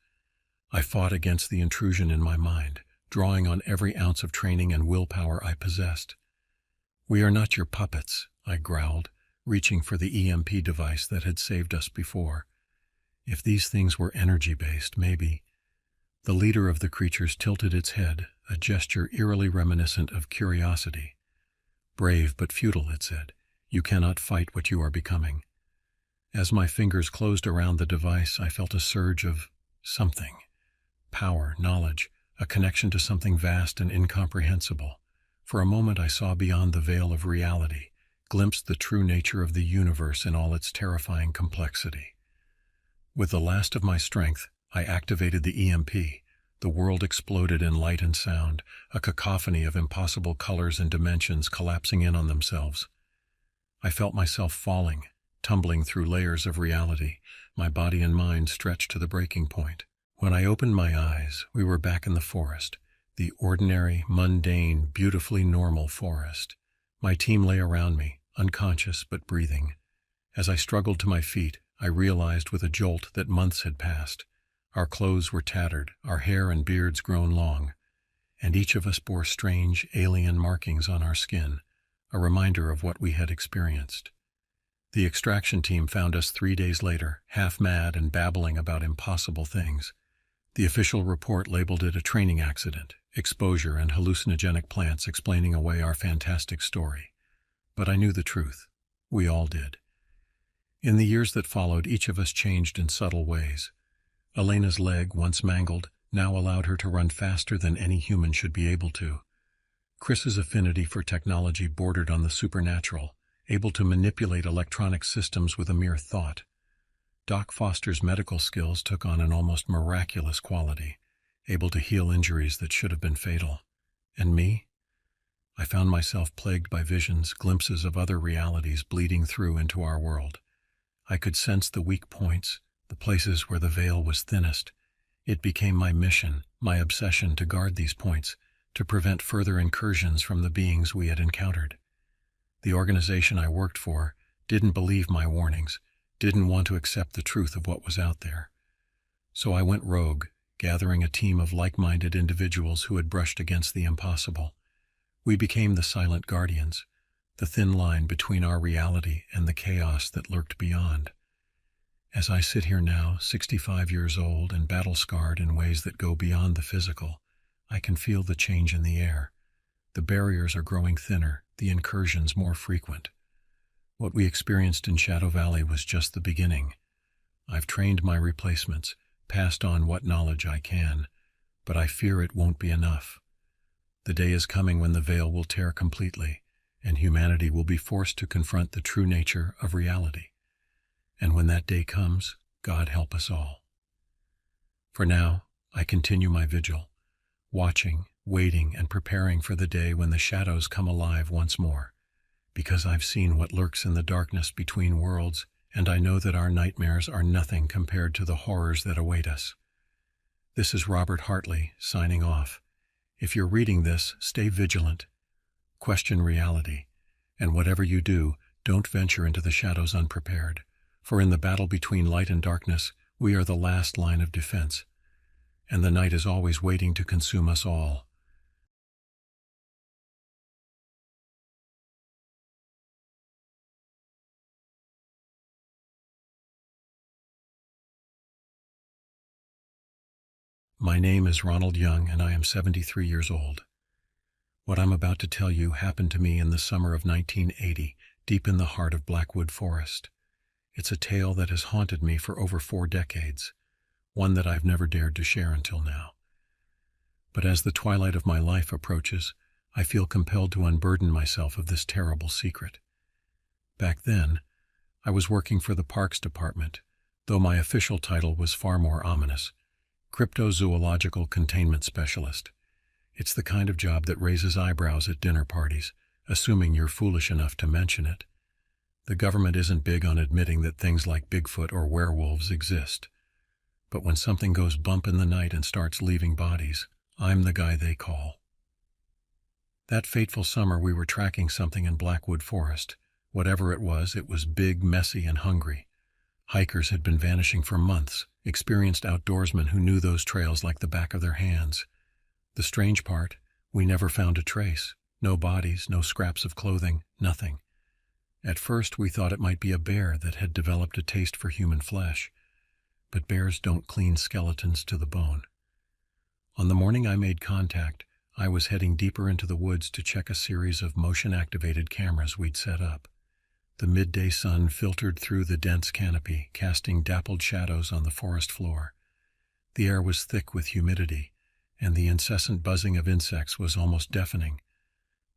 I fought against the intrusion in my mind, drawing on every ounce of training and willpower I possessed. "We are not your puppets," I growled, reaching for the EMP device that had saved us before. If these things were energy-based, maybe. The leader of the creatures tilted its head, a gesture eerily reminiscent of curiosity. "Brave but futile," it said. "You cannot fight what you are becoming." As my fingers closed around the device, I felt a surge of something. Power, knowledge, a connection to something vast and incomprehensible. For a moment I saw beyond the veil of reality, glimpsed the true nature of the universe in all its terrifying complexity. With the last of my strength, I activated the EMP. The world exploded in light and sound, a cacophony of impossible colors and dimensions collapsing in on themselves. I felt myself falling, tumbling through layers of reality, my body and mind stretched to the breaking point. When I opened my eyes, we were back in the forest, the ordinary, mundane, beautifully normal forest. My team lay around me, unconscious but breathing. As I struggled to my feet, I realized with a jolt that months had passed. Our clothes were tattered, our hair and beards grown long, and each of us bore strange, alien markings on our skin, a reminder of what we had experienced. The extraction team found us 3 days later, half mad and babbling about impossible things. The official report labeled it a training accident, exposure and hallucinogenic plants explaining away our fantastic story. But I knew the truth. We all did. In the years that followed, each of us changed in subtle ways. Elena's leg, once mangled, now allowed her to run faster than any human should be able to. Chris's affinity for technology bordered on the supernatural, able to manipulate electronic systems with a mere thought. Doc Foster's medical skills took on an almost miraculous quality, able to heal injuries that should have been fatal. And me? I found myself plagued by visions, glimpses of other realities bleeding through into our world. I could sense the weak points, the places where the veil was thinnest. It became my mission, my obsession to guard these points, to prevent further incursions from the beings we had encountered. The organization I worked for didn't believe my warnings, didn't want to accept the truth of what was out there. So I went rogue, gathering a team of like-minded individuals who had brushed against the impossible. We became the silent guardians, the thin line between our reality and the chaos that lurked beyond. As I sit here now, 65 years old and battle-scarred in ways that go beyond the physical, I can feel the change in the air. The barriers are growing thinner, the incursions more frequent. What we experienced in Shadow Valley was just the beginning. I've trained my replacements, passed on what knowledge I can, but I fear it won't be enough. The day is coming when the veil will tear completely, and humanity will be forced to confront the true nature of reality. And when that day comes, God help us all. For now, I continue my vigil, watching, waiting, and preparing for the day when the shadows come alive once more, because I've seen what lurks in the darkness between worlds, and I know that our nightmares are nothing compared to the horrors that await us. This is Robert Hartley, signing off. If you're reading this, stay vigilant, question reality, and whatever you do, don't venture into the shadows unprepared. For in the battle between light and darkness, we are the last line of defense, and the night is always waiting to consume us all. My name is Ronald Young, and I am 73 years old. What I'm about to tell you happened to me in the summer of 1980, deep in the heart of Blackwood Forest. It's a tale that has haunted me for over 4 decades, one that I've never dared to share until now. But as the twilight of my life approaches, I feel compelled to unburden myself of this terrible secret. Back then, I was working for the Parks Department, though my official title was far more ominous: Cryptozoological Containment Specialist. It's the kind of job that raises eyebrows at dinner parties, assuming you're foolish enough to mention it. The government isn't big on admitting that things like Bigfoot or werewolves exist. But when something goes bump in the night and starts leaving bodies, I'm the guy they call. That fateful summer we were tracking something in Blackwood Forest. Whatever it was big, messy, and hungry. Hikers had been vanishing for months, experienced outdoorsmen who knew those trails like the back of their hands. The strange part, we never found a trace. No bodies, no scraps of clothing, nothing. At first we thought it might be a bear that had developed a taste for human flesh, but bears don't clean skeletons to the bone. On the morning I made contact, I was heading deeper into the woods to check a series of motion-activated cameras we'd set up. The midday sun filtered through the dense canopy, casting dappled shadows on the forest floor. The air was thick with humidity, and the incessant buzzing of insects was almost deafening.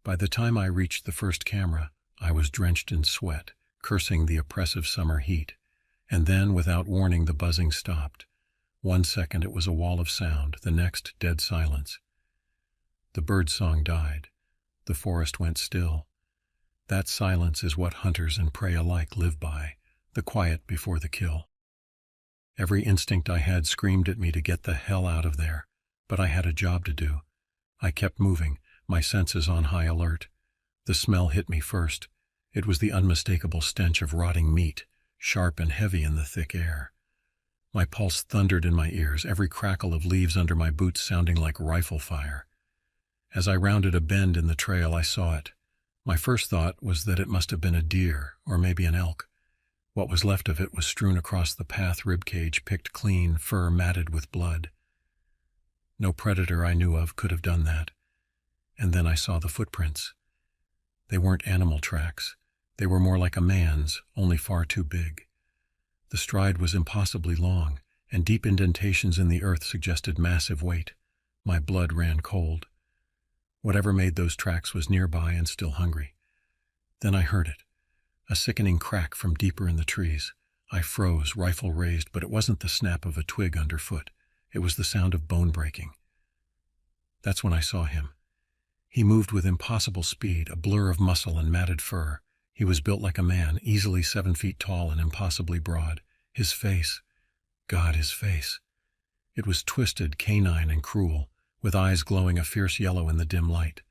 By the time I reached the first camera, I was drenched in sweat, cursing the oppressive summer heat. And then, without warning, the buzzing stopped. 1 second it was a wall of sound, the next dead silence. The birdsong died. The forest went still. That silence is what hunters and prey alike live by, the quiet before the kill. Every instinct I had screamed at me to get the hell out of there, but I had a job to do. I kept moving, my senses on high alert. The smell hit me first. It was the unmistakable stench of rotting meat, sharp and heavy in the thick air. My pulse thundered in my ears, every crackle of leaves under my boots sounding like rifle fire. As I rounded a bend in the trail, I saw it. My first thought was that it must have been a deer, or maybe an elk. What was left of it was strewn across the path, ribcage picked clean, fur matted with blood. No predator I knew of could have done that. And then I saw the footprints. They weren't animal tracks. They were more like a man's, only far too big. The stride was impossibly long, and deep indentations in the earth suggested massive weight. My blood ran cold. Whatever made those tracks was nearby and still hungry. Then I heard it, a sickening crack from deeper in the trees. I froze, rifle raised, but it wasn't the snap of a twig underfoot. It was the sound of bone breaking. That's when I saw him. He moved with impossible speed, a blur of muscle and matted fur. He was built like a man, easily 7 feet tall and impossibly broad. His face, God, his face. It was twisted, canine, and cruel, with eyes glowing a fierce yellow in the dim light.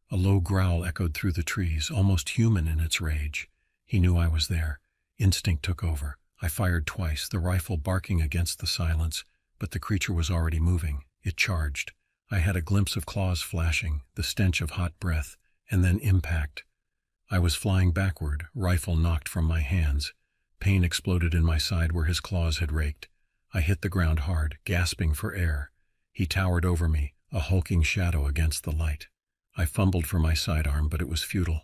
A low growl echoed through the trees, almost human in its rage. He knew I was there. Instinct took over. I fired twice, the rifle barking against the silence, but the creature was already moving. It charged. I had a glimpse of claws flashing, the stench of hot breath, and then impact. I was flying backward, rifle knocked from my hands. Pain exploded in my side where his claws had raked. I hit the ground hard, gasping for air. He towered over me, a hulking shadow against the light. I fumbled for my sidearm, but it was futile.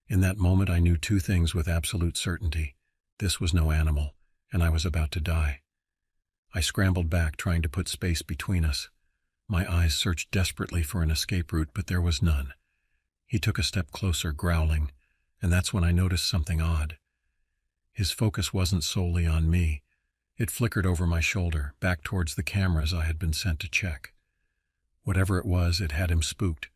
In that moment I knew two things with absolute certainty. This was no animal, and I was about to die. I scrambled back, trying to put space between us. My eyes searched desperately for an escape route, but there was none. He took a step closer, growling, and that's when I noticed something odd. His focus wasn't solely on me. It flickered over my shoulder, back towards the cameras I had been sent to check. Whatever it was, it had him spooked.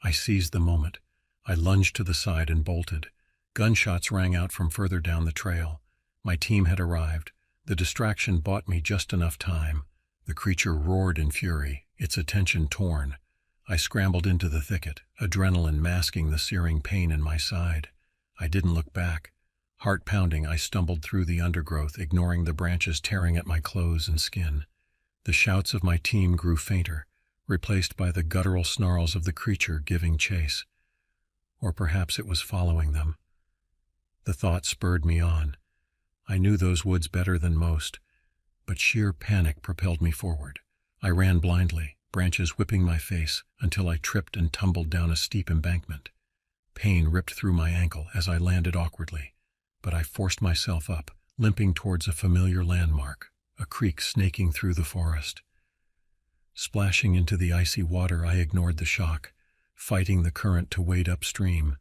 I seized the moment. I lunged to the side and bolted. Gunshots rang out from further down the trail. My team had arrived. The distraction bought me just enough time. The creature roared in fury, its attention torn. I scrambled into the thicket, adrenaline masking the searing pain in my side. I didn't look back. Heart pounding, I stumbled through the undergrowth, ignoring the branches tearing at my clothes and skin. The shouts of my team grew fainter, replaced by the guttural snarls of the creature giving chase. Or perhaps it was following them. The thought spurred me on. I knew those woods better than most, but sheer panic propelled me forward. I ran blindly, branches whipping my face, until I tripped and tumbled down a steep embankment. Pain ripped through my ankle as I landed awkwardly, but I forced myself up, limping towards a familiar landmark, a creek snaking through the forest. Splashing into the icy water, I ignored the shock, fighting the current to wade upstream.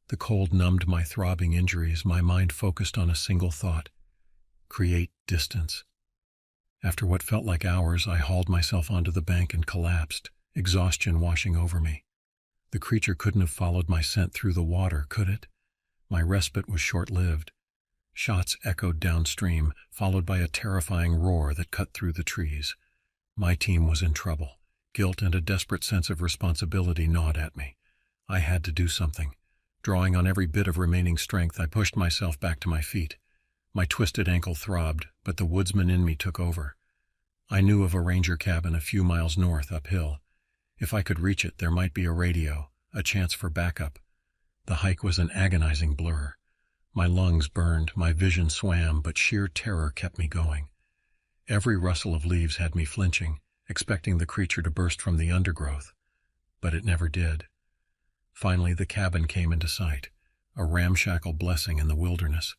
The cold numbed my throbbing injuries, my mind focused on a single thought: create distance. After what felt like hours, I hauled myself onto the bank and collapsed, exhaustion washing over me. The creature couldn't have followed my scent through the water, could it? My respite was short-lived. Shots echoed downstream, followed by a terrifying roar that cut through the trees. My team was in trouble. Guilt and a desperate sense of responsibility gnawed at me. I had to do something. Drawing on every bit of remaining strength, I pushed myself back to my feet. My twisted ankle throbbed, but the woodsman in me took over. I knew of a ranger cabin a few miles north, uphill. If I could reach it, there might be a radio, a chance for backup. The hike was an agonizing blur. My lungs burned, my vision swam, but sheer terror kept me going. Every rustle of leaves had me flinching, expecting the creature to burst from the undergrowth. But it never did. Finally, the cabin came into sight, a ramshackle blessing in the wilderness.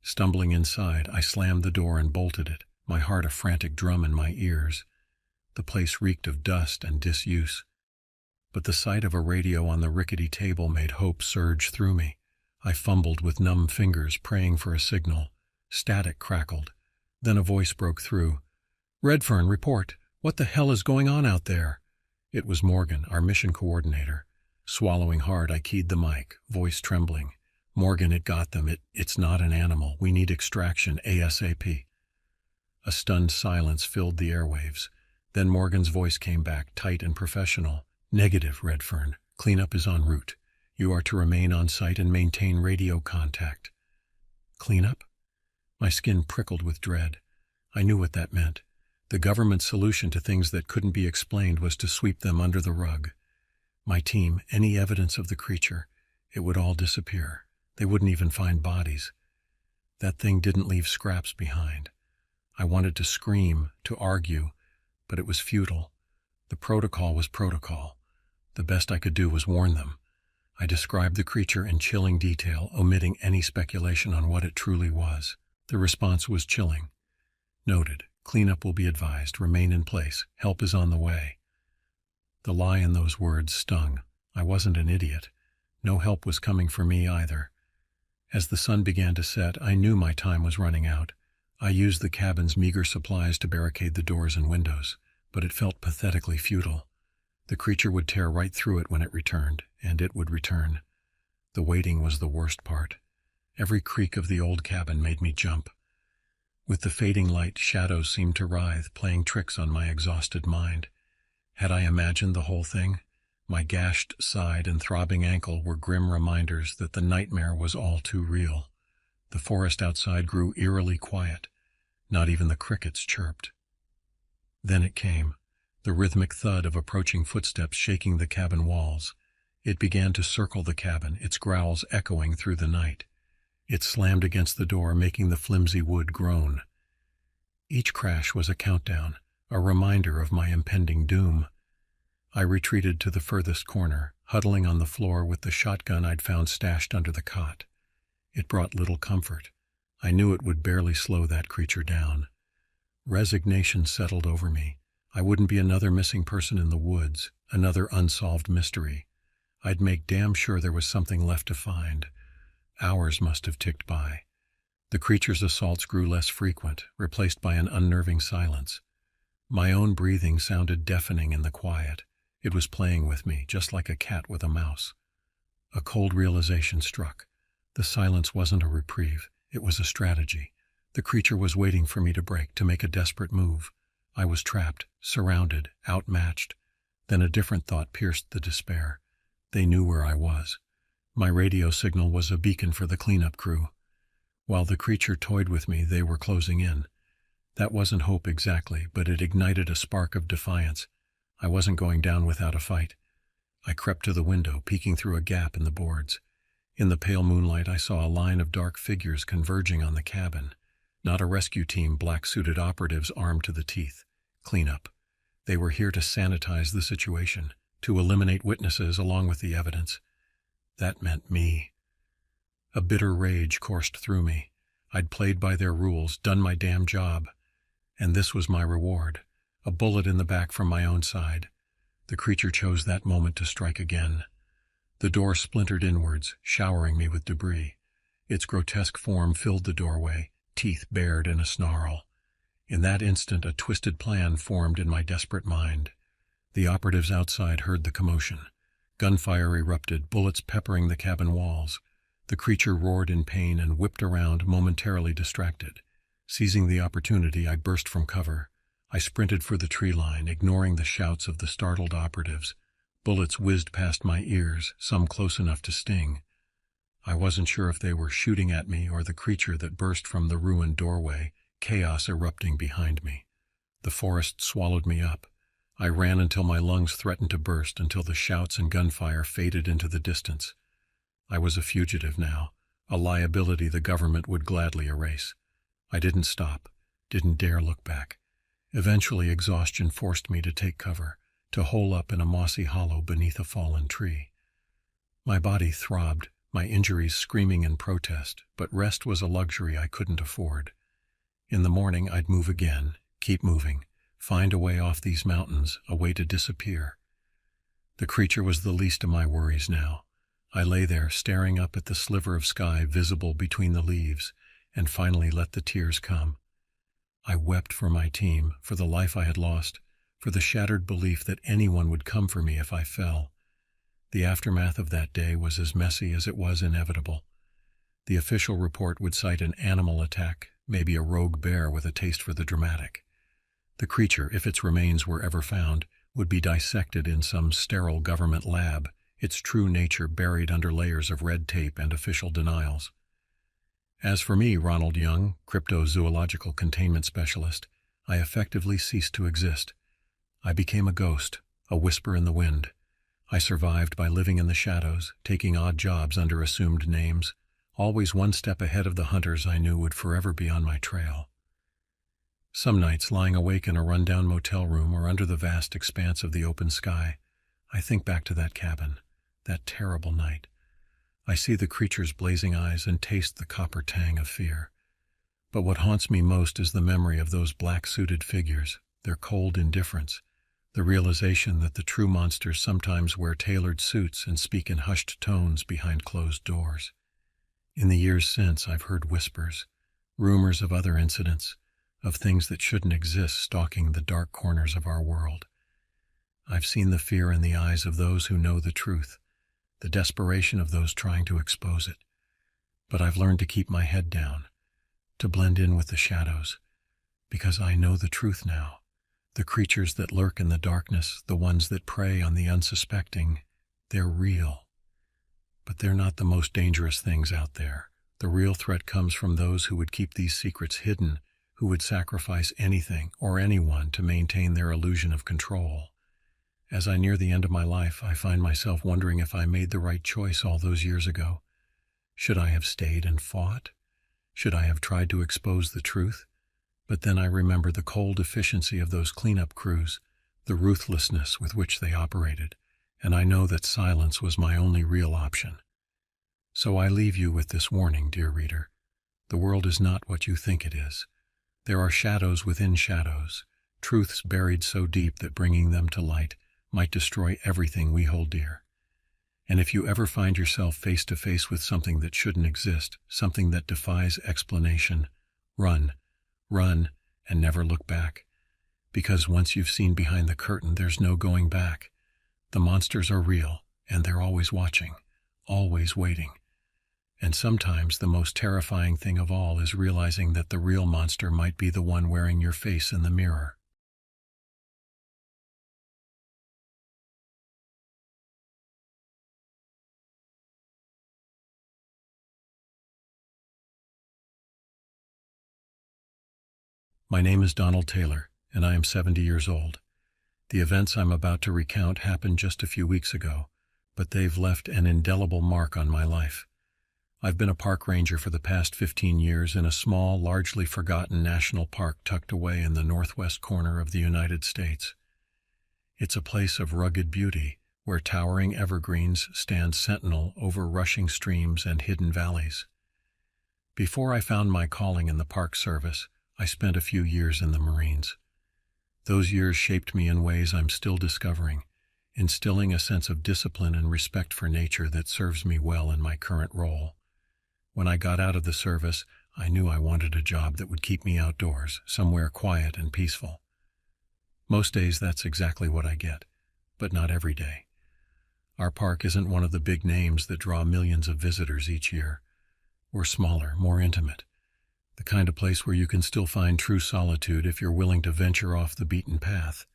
Stumbling inside, I slammed the door and bolted it, my heart a frantic drum in my ears. The place reeked of dust and disuse. But the sight of a radio on the rickety table made hope surge through me. I fumbled with numb fingers, praying for a signal. Static crackled. Then a voice broke through. "Redfern, report. What the hell is going on out there?" It was Morgan, our mission coordinator. Swallowing hard, I keyed the mic, voice trembling. "Morgan, it got them. It's not an animal. We need extraction ASAP." A stunned silence filled the airwaves. Then Morgan's voice came back, tight and professional. "Negative, Redfern. Cleanup is en route. You are to remain on site and maintain radio contact." Cleanup? My skin prickled with dread. I knew what that meant. The government's solution to things that couldn't be explained was to sweep them under the rug. My team, any evidence of the creature, it would all disappear. They wouldn't even find bodies. That thing didn't leave scraps behind. I wanted to scream, to argue, but it was futile. The protocol was protocol. The best I could do was warn them. I described the creature in chilling detail, omitting any speculation on what it truly was. The response was chilling. "Noted. Cleanup will be advised. Remain in place. Help is on the way." The lie in those words stung. I wasn't an idiot. No help was coming for me either. As the sun began to set, I knew my time was running out. I used the cabin's meager supplies to barricade the doors and windows, but it felt pathetically futile. The creature would tear right through it when it returned, and it would return. The waiting was the worst part. Every creak of the old cabin made me jump. With the fading light, shadows seemed to writhe, playing tricks on my exhausted mind. Had I imagined the whole thing? My gashed side and throbbing ankle were grim reminders that the nightmare was all too real. The forest outside grew eerily quiet. Not even the crickets chirped. Then it came, the rhythmic thud of approaching footsteps shaking the cabin walls. It began to circle the cabin, its growls echoing through the night. It slammed against the door, making the flimsy wood groan. Each crash was a countdown, a reminder of my impending doom. I retreated to the furthest corner, huddling on the floor with the shotgun I'd found stashed under the cot. It brought little comfort. I knew it would barely slow that creature down. Resignation settled over me. I wouldn't be another missing person in the woods, another unsolved mystery. I'd make damn sure there was something left to find. Hours must have ticked by. The creature's assaults grew less frequent, replaced by an unnerving silence. My own breathing sounded deafening in the quiet. It was playing with me, just like a cat with a mouse. A cold realization struck. The silence wasn't a reprieve, it was a strategy. The creature was waiting for me to break, to make a desperate move. I was trapped, surrounded, outmatched. Then a different thought pierced the despair. They knew where I was. My radio signal was a beacon for the cleanup crew. While the creature toyed with me, they were closing in. That wasn't hope exactly, but it ignited a spark of defiance. I wasn't going down without a fight. I crept to the window, peeking through a gap in the boards. In the pale moonlight, I saw a line of dark figures converging on the cabin. Not a rescue team, black-suited operatives armed to the teeth. Cleanup. They were here to sanitize the situation, to eliminate witnesses along with the evidence. That meant me. A bitter rage coursed through me. I'd played by their rules, done my damn job. And this was my reward. A bullet in the back from my own side. The creature chose that moment to strike again. The door splintered inwards, showering me with debris. Its grotesque form filled the doorway, teeth bared in a snarl. In that instant, a twisted plan formed in my desperate mind. The operatives outside heard the commotion. Gunfire erupted, bullets peppering the cabin walls. The creature roared in pain and whipped around, momentarily distracted. Seizing the opportunity, I burst from cover. I sprinted for the tree line, ignoring the shouts of the startled operatives. Bullets whizzed past my ears, some close enough to sting. I wasn't sure if they were shooting at me or the creature that burst from the ruined doorway, chaos erupting behind me. The forest swallowed me up. I ran until my lungs threatened to burst, until the shouts and gunfire faded into the distance. I was a fugitive now, a liability the government would gladly erase. I didn't stop, didn't dare look back. Eventually, exhaustion forced me to take cover, to hole up in a mossy hollow beneath a fallen tree. My body throbbed, my injuries screaming in protest, but rest was a luxury I couldn't afford. In the morning, I'd move again, keep moving, find a way off these mountains, a way to disappear. The creature was the least of my worries now. I lay there, staring up at the sliver of sky visible between the leaves, and finally let the tears come. I wept for my team, for the life I had lost, for the shattered belief that anyone would come for me if I fell. The aftermath of that day was as messy as it was inevitable. The official report would cite an animal attack, maybe a rogue bear with a taste for the dramatic. The creature, if its remains were ever found, would be dissected in some sterile government lab, its true nature buried under layers of red tape and official denials. As for me, Ronald Young, cryptozoological containment specialist, I effectively ceased to exist. I became a ghost, a whisper in the wind. I survived by living in the shadows, taking odd jobs under assumed names, always one step ahead of the hunters I knew would forever be on my trail. Some nights, lying awake in a rundown motel room or under the vast expanse of the open sky, I think back to that cabin, that terrible night. I see the creature's blazing eyes and taste the copper tang of fear. But what haunts me most is the memory of those black-suited figures, their cold indifference, the realization that the true monsters sometimes wear tailored suits and speak in hushed tones behind closed doors. In the years since, I've heard whispers, rumors of other incidents, of things that shouldn't exist stalking the dark corners of our world. I've seen the fear in the eyes of those who know the truth, the desperation of those trying to expose it. But I've learned to keep my head down, to blend in with the shadows, because I know the truth now. The creatures that lurk in the darkness, the ones that prey on the unsuspecting, they're real. But they're not the most dangerous things out there. The real threat comes from those who would keep these secrets hidden, who would sacrifice anything or anyone to maintain their illusion of control. As I near the end of my life, I find myself wondering if I made the right choice all those years ago. Should I have stayed and fought? Should I have tried to expose the truth? But then I remember the cold efficiency of those cleanup crews, the ruthlessness with which they operated, and I know that silence was my only real option. So I leave you with this warning, dear reader. The world is not what you think it is. There are shadows within shadows, truths buried so deep that bringing them to light might destroy everything we hold dear. And if you ever find yourself face to face with something that shouldn't exist, something that defies explanation, run, and never look back. Because once you've seen behind the curtain, there's no going back. The monsters are real, and they're always watching, always waiting. And sometimes the most terrifying thing of all is realizing that the real monster might be the one wearing your face in the mirror. My name is Donald Taylor, and I am 70 years old. The events I'm about to recount happened just a few weeks ago, but they've left an indelible mark on my life. I've been a park ranger for the past 15 years in a small, largely forgotten national park tucked away in the northwest corner of the United States. It's a place of rugged beauty, where towering evergreens stand sentinel over rushing streams and hidden valleys. Before I found my calling in the Park Service, I spent a few years in the Marines. Those years shaped me in ways I'm still discovering, instilling a sense of discipline and respect for nature that serves me well in my current role. When I got out of the service, I knew I wanted a job that would keep me outdoors, somewhere quiet and peaceful. Most days that's exactly what I get, but not every day. Our park isn't one of the big names that draw millions of visitors each year. We're smaller, more intimate. The kind of place where you can still find true solitude if you're willing to venture off the beaten path.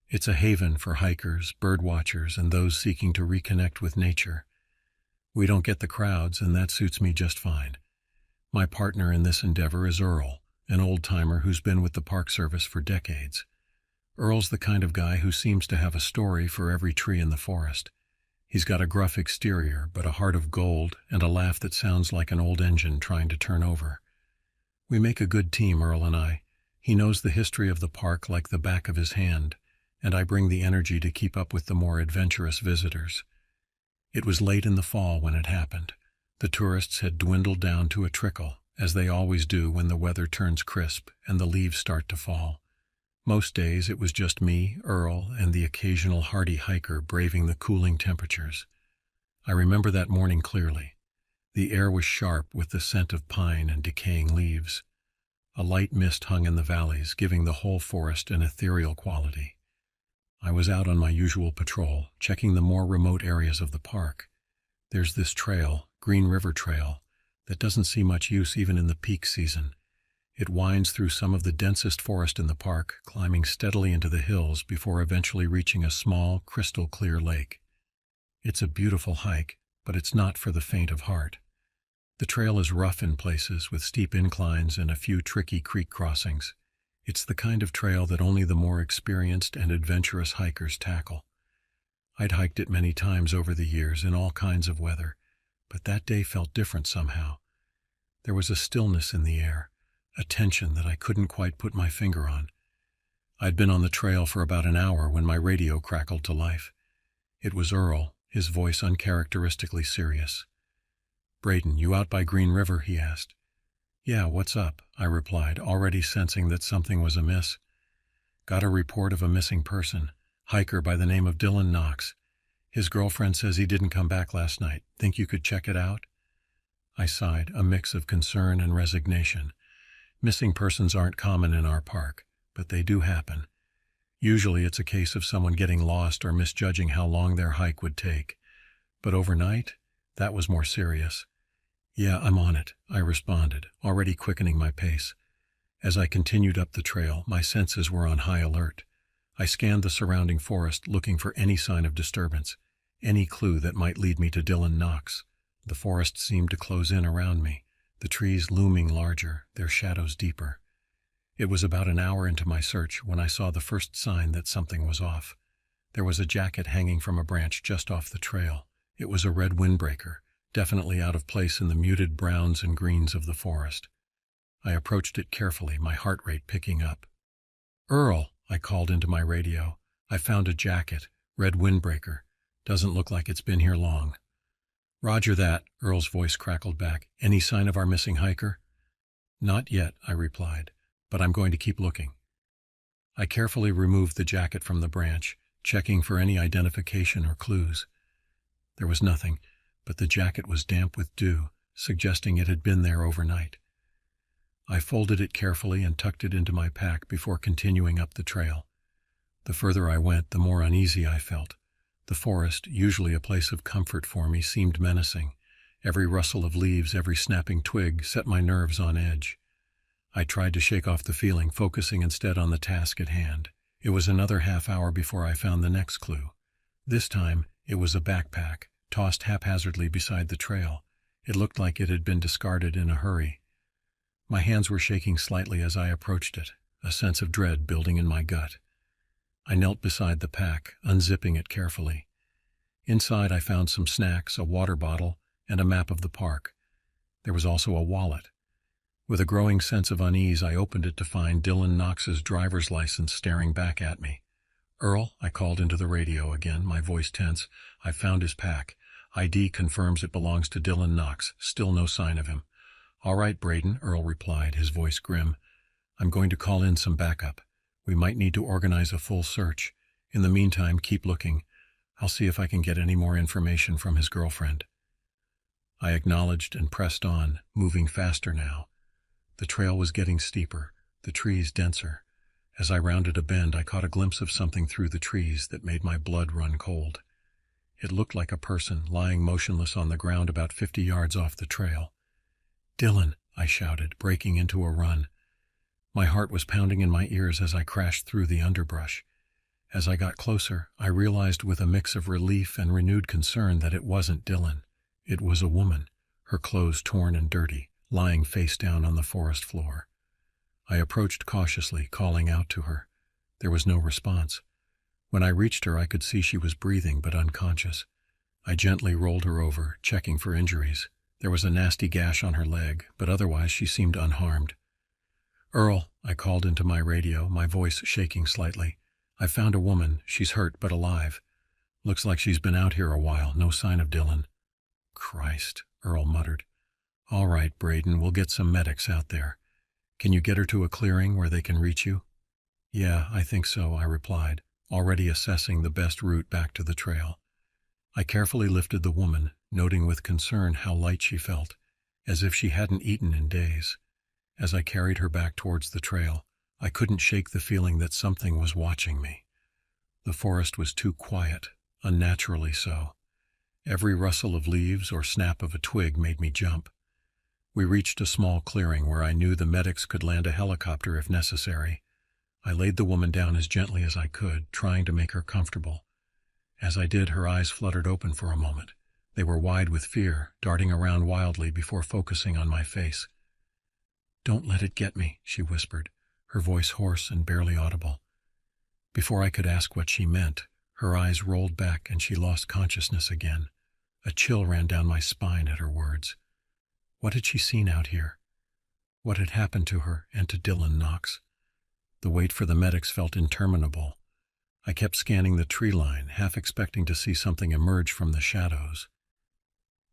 It's a haven for hikers, bird watchers, and those seeking to reconnect with nature. We don't get the crowds, and that suits me just fine. My partner in this endeavor is Earl, an old-timer who's been with the Park Service for decades. Earl's the kind of guy who seems to have a story for every tree in the forest. He's got a gruff exterior, but a heart of gold and a laugh that sounds like an old engine trying to turn over. We make a good team, Earl and I. He knows the history of the park like the back of his hand, and I bring the energy to keep up with the more adventurous visitors. It was late in the fall when it happened. The tourists had dwindled down to a trickle, as they always do when the weather turns crisp and the leaves start to fall. Most days it was just me, Earl, and the occasional hardy hiker braving the cooling temperatures. I remember that morning clearly. The air was sharp with the scent of pine and decaying leaves. A light mist hung in the valleys, giving the whole forest an ethereal quality. I was out on my usual patrol, checking the more remote areas of the park. There's this trail, Green River Trail, that doesn't see much use even in the peak season. It winds through some of the densest forest in the park, climbing steadily into the hills before eventually reaching a small, crystal-clear lake. It's a beautiful hike, but it's not for the faint of heart. The trail is rough in places with steep inclines and a few tricky creek crossings. It's the kind of trail that only the more experienced and adventurous hikers tackle. I'd hiked it many times over the years in all kinds of weather, but that day felt different somehow. There was a stillness in the air, a tension that I couldn't quite put my finger on. I'd been on the trail for about an hour when my radio crackled to life. It was Earl, his voice uncharacteristically serious. "Braden, you out by Green River?" he asked. "Yeah, what's up?" I replied, already sensing that something was amiss. "Got a report of a missing person, hiker by the name of Dylan Knox. His girlfriend says he didn't come back last night. Think you could check it out?" I sighed, a mix of concern and resignation. Missing persons aren't common in our park, but they do happen. Usually it's a case of someone getting lost or misjudging how long their hike would take. But overnight, that was more serious. "Yeah, I'm on it," I responded, already quickening my pace. As I continued up the trail, my senses were on high alert. I scanned the surrounding forest, looking for any sign of disturbance, any clue that might lead me to Dylan Knox. The forest seemed to close in around me, the trees looming larger, their shadows deeper. It was about an hour into my search when I saw the first sign that something was off. There was a jacket hanging from a branch just off the trail. It was a red windbreaker, definitely out of place in the muted browns and greens of the forest. I approached it carefully, my heart rate picking up. "Earl," I called into my radio. "I found a jacket, red windbreaker. Doesn't look like it's been here long." "Roger that," Earl's voice crackled back. "Any sign of our missing hiker?" "Not yet," I replied, "but I'm going to keep looking." I carefully removed the jacket from the branch, checking for any identification or clues. There was nothing, but the jacket was damp with dew, suggesting it had been there overnight. I folded it carefully and tucked it into my pack before continuing up the trail. The further I went, the more uneasy I felt. The forest, usually a place of comfort for me, seemed menacing. Every rustle of leaves, every snapping twig set my nerves on edge. I tried to shake off the feeling, focusing instead on the task at hand. It was another half-hour before I found the next clue. This time, it was a backpack, tossed haphazardly beside the trail. It looked like it had been discarded in a hurry. My hands were shaking slightly as I approached it, a sense of dread building in my gut. I knelt beside the pack, unzipping it carefully. Inside I found some snacks, a water bottle, and a map of the park. There was also a wallet. With a growing sense of unease, I opened it to find Dylan Knox's driver's license staring back at me. "Earl," I called into the radio again, my voice tense. "I found his pack. ID confirms it belongs to Dylan Knox. Still no sign of him." "All right, Braden," Earl replied, his voice grim. "I'm going to call in some backup. We might need to organize a full search. In the meantime, keep looking. I'll see if I can get any more information from his girlfriend." I acknowledged and pressed on, moving faster now. The trail was getting steeper, the trees denser. As I rounded a bend, I caught a glimpse of something through the trees that made my blood run cold. It looked like a person lying motionless on the ground about 50 yards off the trail. "Dylan," I shouted, breaking into a run. My heart was pounding in my ears as I crashed through the underbrush. As I got closer, I realized with a mix of relief and renewed concern that it wasn't Dylan. It was a woman, her clothes torn and dirty, lying face down on the forest floor. I approached cautiously, calling out to her. There was no response. When I reached her, I could see she was breathing but unconscious. I gently rolled her over, checking for injuries. There was a nasty gash on her leg, but otherwise she seemed unharmed. "Earl," I called into my radio, my voice shaking slightly. "I've found a woman. She's hurt but alive. Looks like she's been out here a while. No sign of Dylan." "Christ," Earl muttered. "All right, Braden, we'll get some medics out there. Can you get her to a clearing where they can reach you?" "Yeah, I think so," I replied, already assessing the best route back to the trail. I carefully lifted the woman, noting with concern how light she felt, as if she hadn't eaten in days. As I carried her back towards the trail, I couldn't shake the feeling that something was watching me. The forest was too quiet, unnaturally so. Every rustle of leaves or snap of a twig made me jump. We reached a small clearing where I knew the medics could land a helicopter if necessary. I laid the woman down as gently as I could, trying to make her comfortable. As I did, her eyes fluttered open for a moment. They were wide with fear, darting around wildly before focusing on my face. "Don't let it get me," she whispered, her voice hoarse and barely audible. Before I could ask what she meant, her eyes rolled back and she lost consciousness again. A chill ran down my spine at her words. What had she seen out here? What had happened to her and to Dylan Knox? The wait for the medics felt interminable. I kept scanning the tree line, half expecting to see something emerge from the shadows.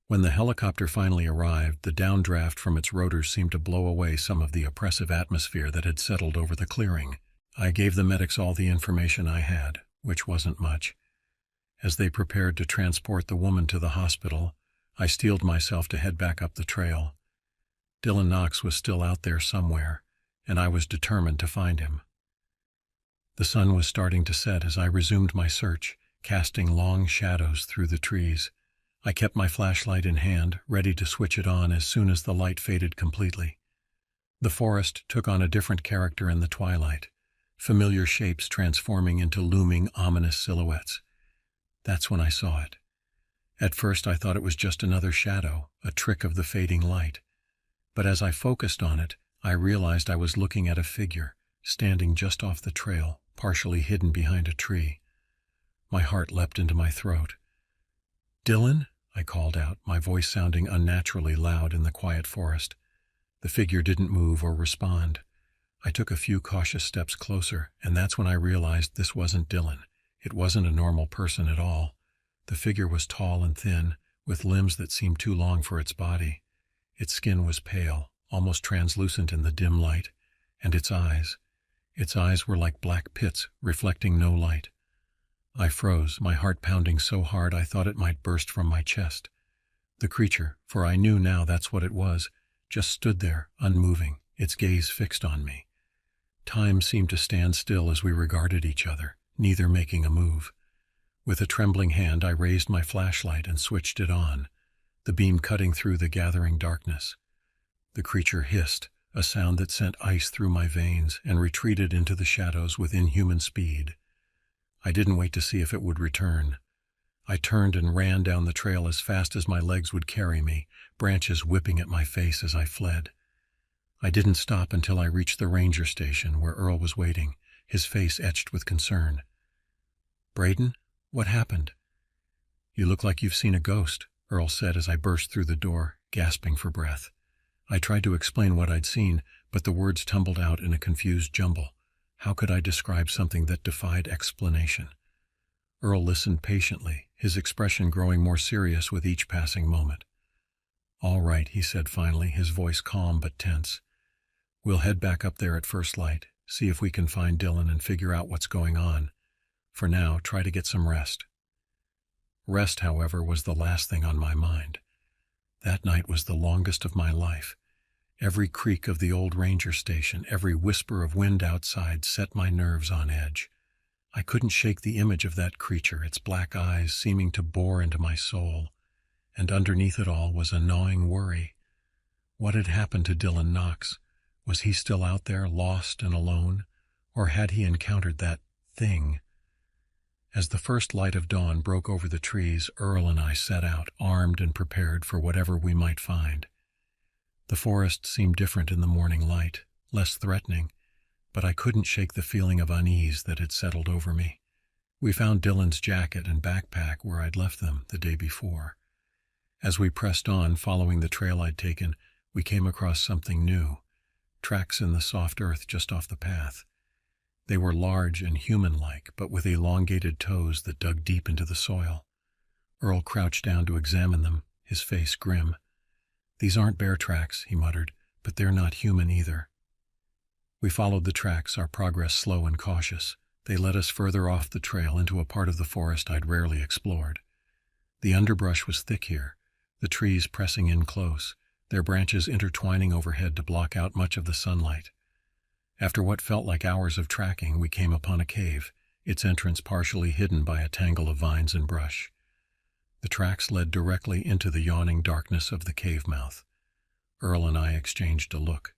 When the helicopter finally arrived, the downdraft from its rotors seemed to blow away some of the oppressive atmosphere that had settled over the clearing. I gave the medics all the information I had, which wasn't much. As they prepared to transport the woman to the hospital, I steeled myself to head back up the trail. Dylan Knox was still out there somewhere, and I was determined to find him. The sun was starting to set as I resumed my search, casting long shadows through the trees. I kept my flashlight in hand, ready to switch it on as soon as the light faded completely. The forest took on a different character in the twilight, familiar shapes transforming into looming, ominous silhouettes. That's when I saw it. At first I thought it was just another shadow, a trick of the fading light. But as I focused on it, I realized I was looking at a figure, standing just off the trail, partially hidden behind a tree. My heart leapt into my throat. "Dylan?" I called out, my voice sounding unnaturally loud in the quiet forest. The figure didn't move or respond. I took a few cautious steps closer, and that's when I realized this wasn't Dylan. It wasn't a normal person at all. The figure was tall and thin, with limbs that seemed too long for its body. Its skin was pale, almost translucent in the dim light, and its eyes were like black pits, reflecting no light. I froze, my heart pounding so hard I thought it might burst from my chest. The creature, for I knew now that's what it was, just stood there, unmoving, its gaze fixed on me. Time seemed to stand still as we regarded each other, neither making a move. With a trembling hand I raised my flashlight and switched it on, the beam cutting through the gathering darkness. The creature hissed, a sound that sent ice through my veins, and retreated into the shadows with inhuman speed. I didn't wait to see if it would return. I turned and ran down the trail as fast as my legs would carry me, branches whipping at my face as I fled. I didn't stop until I reached the ranger station where Earl was waiting, his face etched with concern. "Braden, what happened?" "You look like you've seen a ghost," Earl said as I burst through the door, gasping for breath. I tried to explain what I'd seen, but the words tumbled out in a confused jumble. How could I describe something that defied explanation? Earl listened patiently, his expression growing more serious with each passing moment. "All right," he said finally, his voice calm but tense. "We'll head back up there at first light, see if we can find Dylan and figure out what's going on. For now, try to get some rest." Rest, however, was the last thing on my mind. That night was the longest of my life. Every creak of the old ranger station, every whisper of wind outside set my nerves on edge. I couldn't shake the image of that creature, its black eyes seeming to bore into my soul. And underneath it all was a gnawing worry. What had happened to Dylan Knox? Was he still out there, lost and alone? Or had he encountered that thing? As the first light of dawn broke over the trees, Earl and I set out, armed and prepared for whatever we might find. The forest seemed different in the morning light, less threatening, but I couldn't shake the feeling of unease that had settled over me. We found Dylan's jacket and backpack where I'd left them the day before. As we pressed on, following the trail I'd taken, we came across something new, tracks in the soft earth just off the path. They were large and human-like, but with elongated toes that dug deep into the soil. Earl crouched down to examine them, his face grim. "These aren't bear tracks," he muttered, "but they're not human either." We followed the tracks, our progress slow and cautious. They led us further off the trail into a part of the forest I'd rarely explored. The underbrush was thick here, the trees pressing in close, their branches intertwining overhead to block out much of the sunlight. After what felt like hours of tracking, we came upon a cave, its entrance partially hidden by a tangle of vines and brush. The tracks led directly into the yawning darkness of the cave mouth. Earl and I exchanged a look.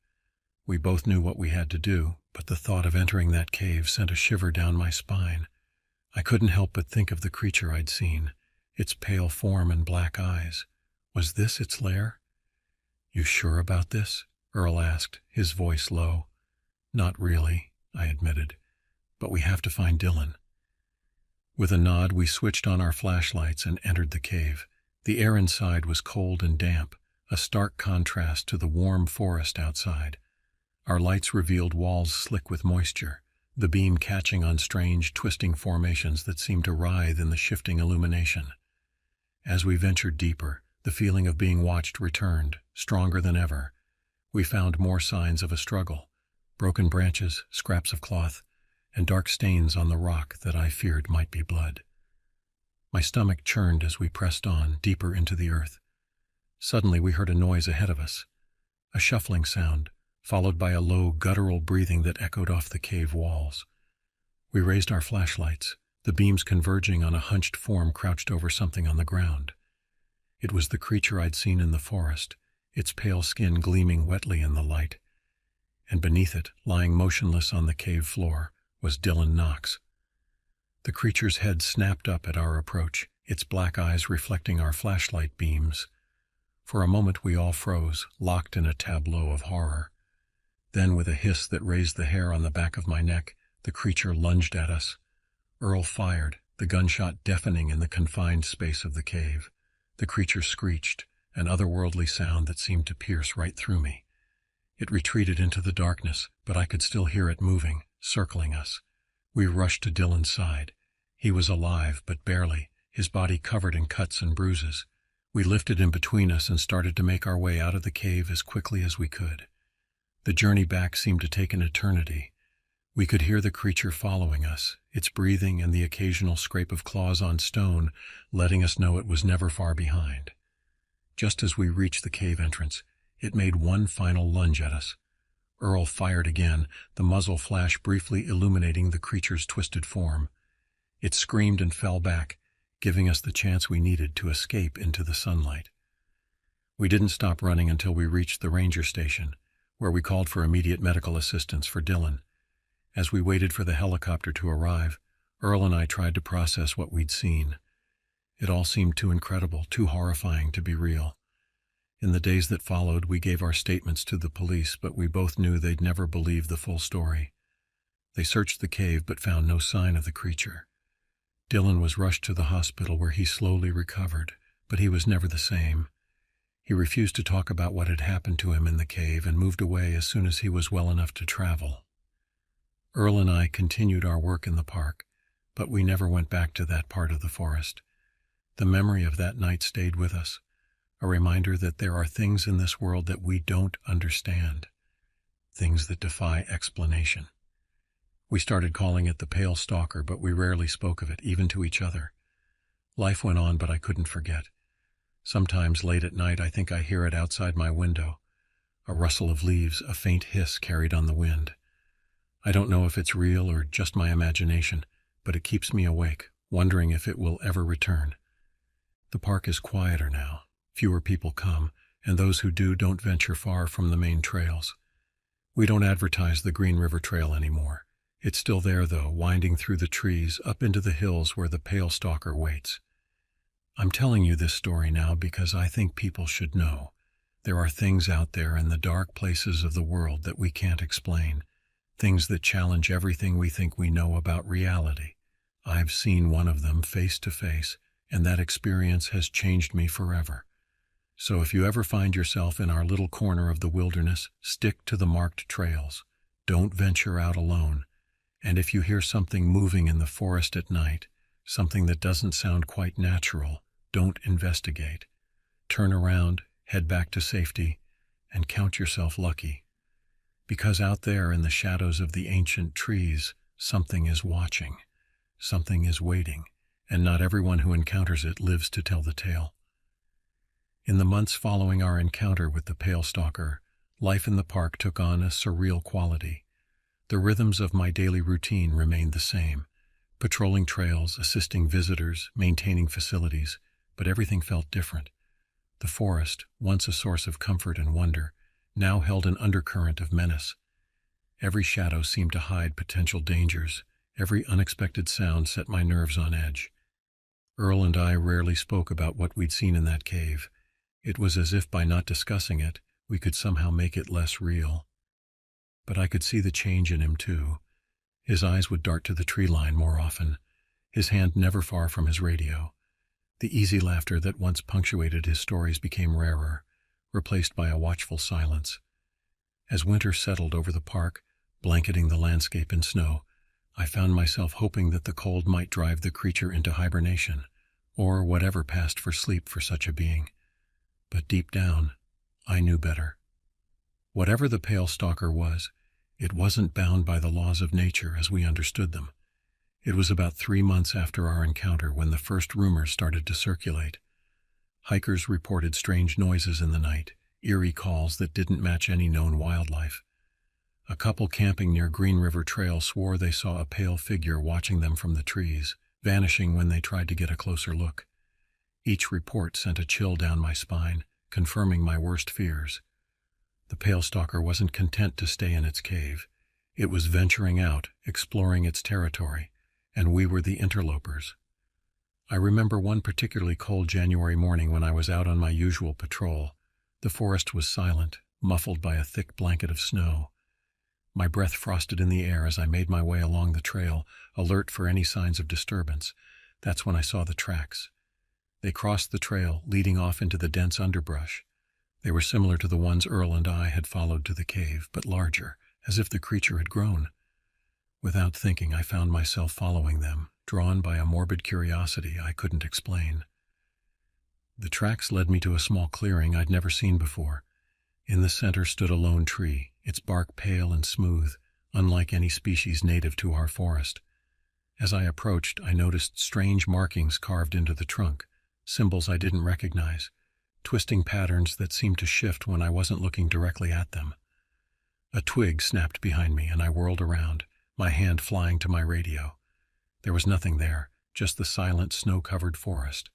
We both knew what we had to do, but the thought of entering that cave sent a shiver down my spine. I couldn't help but think of the creature I'd seen, its pale form and black eyes. Was this its lair? "You sure about this?" Earl asked, his voice low. "Not really," I admitted, "but we have to find Dylan." With a nod, we switched on our flashlights and entered the cave. The air inside was cold and damp, a stark contrast to the warm forest outside. Our lights revealed walls slick with moisture, the beam catching on strange, twisting formations that seemed to writhe in the shifting illumination. As we ventured deeper, the feeling of being watched returned, stronger than ever. We found more signs of a struggle. Broken branches, scraps of cloth, and dark stains on the rock that I feared might be blood. My stomach churned as we pressed on, deeper into the earth. Suddenly we heard a noise ahead of us, a shuffling sound, followed by a low, guttural breathing that echoed off the cave walls. We raised our flashlights, the beams converging on a hunched form crouched over something on the ground. It was the creature I'd seen in the forest, its pale skin gleaming wetly in the light. And beneath it, lying motionless on the cave floor, was Dylan Knox. The creature's head snapped up at our approach, its black eyes reflecting our flashlight beams. For a moment we all froze, locked in a tableau of horror. Then, with a hiss that raised the hair on the back of my neck, the creature lunged at us. Earl fired, the gunshot deafening in the confined space of the cave. The creature screeched, an otherworldly sound that seemed to pierce right through me. It retreated into the darkness, but I could still hear it moving, circling us. We rushed to Dylan's side. He was alive, but barely, his body covered in cuts and bruises. We lifted him between us and started to make our way out of the cave as quickly as we could. The journey back seemed to take an eternity. We could hear the creature following us, its breathing and the occasional scrape of claws on stone letting us know it was never far behind. Just as we reached the cave entrance, it made one final lunge at us. Earl fired again, the muzzle flash briefly illuminating the creature's twisted form. It screamed and fell back, giving us the chance we needed to escape into the sunlight. We didn't stop running until we reached the ranger station, where we called for immediate medical assistance for Dylan. As we waited for the helicopter to arrive, Earl and I tried to process what we'd seen. It all seemed too incredible, too horrifying to be real. In the days that followed, we gave our statements to the police, but we both knew they'd never believe the full story. They searched the cave but found no sign of the creature. Dylan was rushed to the hospital where he slowly recovered, but he was never the same. He refused to talk about what had happened to him in the cave and moved away as soon as he was well enough to travel. Earl and I continued our work in the park, but we never went back to that part of the forest. The memory of that night stayed with us, a reminder that there are things in this world that we don't understand, things that defy explanation. We started calling it the Pale Stalker, but we rarely spoke of it, even to each other. Life went on, but I couldn't forget. Sometimes late at night I think I hear it outside my window, a rustle of leaves, a faint hiss carried on the wind. I don't know if it's real or just my imagination, but it keeps me awake, wondering if it will ever return. The park is quieter now. Fewer people come, and those who do don't venture far from the main trails. We don't advertise the Green River Trail anymore. It's still there, though, winding through the trees up into the hills where the Pale Stalker waits. I'm telling you this story now because I think people should know. There are things out there in the dark places of the world that we can't explain, things that challenge everything we think we know about reality. I've seen one of them face to face, and that experience has changed me forever. So if you ever find yourself in our little corner of the wilderness, stick to the marked trails. Don't venture out alone. And if you hear something moving in the forest at night, something that doesn't sound quite natural, don't investigate. Turn around, head back to safety, and count yourself lucky. Because out there in the shadows of the ancient trees, something is watching, something is waiting, and not everyone who encounters it lives to tell the tale. In the months following our encounter with the Pale Stalker, life in the park took on a surreal quality. The rhythms of my daily routine remained the same, patrolling trails, assisting visitors, maintaining facilities, but everything felt different. The forest, once a source of comfort and wonder, now held an undercurrent of menace. Every shadow seemed to hide potential dangers. Every unexpected sound set my nerves on edge. Earl and I rarely spoke about what we'd seen in that cave. It was as if by not discussing it, we could somehow make it less real. But I could see the change in him, too. His eyes would dart to the tree line more often, his hand never far from his radio. The easy laughter that once punctuated his stories became rarer, replaced by a watchful silence. As winter settled over the park, blanketing the landscape in snow, I found myself hoping that the cold might drive the creature into hibernation, or whatever passed for sleep for such a being. But deep down, I knew better. Whatever the Pale Stalker was, it wasn't bound by the laws of nature as we understood them. It was about 3 months after our encounter when the first rumors started to circulate. Hikers reported strange noises in the night, eerie calls that didn't match any known wildlife. A couple camping near Green River Trail swore they saw a pale figure watching them from the trees, vanishing when they tried to get a closer look. Each report sent a chill down my spine, confirming my worst fears. The Pale Stalker wasn't content to stay in its cave. It was venturing out, exploring its territory, and we were the interlopers. I remember one particularly cold January morning when I was out on my usual patrol. The forest was silent, muffled by a thick blanket of snow. My breath frosted in the air as I made my way along the trail, alert for any signs of disturbance. That's when I saw the tracks. They crossed the trail, leading off into the dense underbrush. They were similar to the ones Earl and I had followed to the cave, but larger, as if the creature had grown. Without thinking, I found myself following them, drawn by a morbid curiosity I couldn't explain. The tracks led me to a small clearing I'd never seen before. In the center stood a lone tree, its bark pale and smooth, unlike any species native to our forest. As I approached, I noticed strange markings carved into the trunk, symbols I didn't recognize, twisting patterns that seemed to shift when I wasn't looking directly at them. A twig snapped behind me and I whirled around, my hand flying to my radio. There was nothing there, just the silent, snow-covered forest.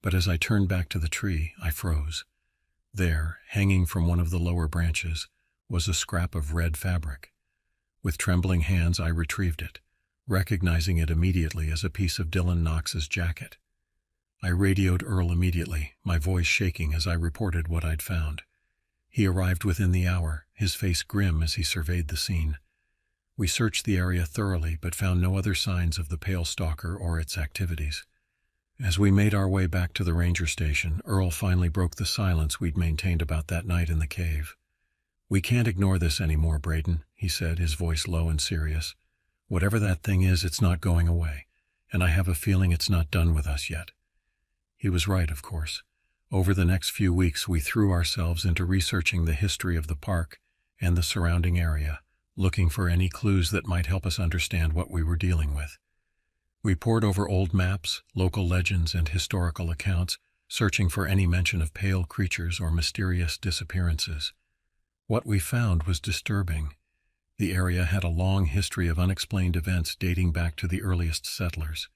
But as I turned back to the tree, I froze. There, hanging from one of the lower branches, was a scrap of red fabric. With trembling hands, I retrieved it, recognizing it immediately as a piece of Dylan Knox's jacket. I radioed Earl immediately, my voice shaking as I reported what I'd found. He arrived within the hour, his face grim as he surveyed the scene. We searched the area thoroughly but found no other signs of the pale stalker or its activities. As we made our way back to the ranger station, Earl finally broke the silence we'd maintained about that night in the cave. "We can't ignore this anymore, Braden," he said, his voice low and serious. "Whatever that thing is, it's not going away, and I have a feeling it's not done with us yet." He was right, of course. Over the next few weeks, we threw ourselves into researching the history of the park and the surrounding area, looking for any clues that might help us understand what we were dealing with. We pored over old maps, local legends, and historical accounts, searching for any mention of pale creatures or mysterious disappearances. What we found was disturbing. The area had a long history of unexplained events dating back to the earliest settlers.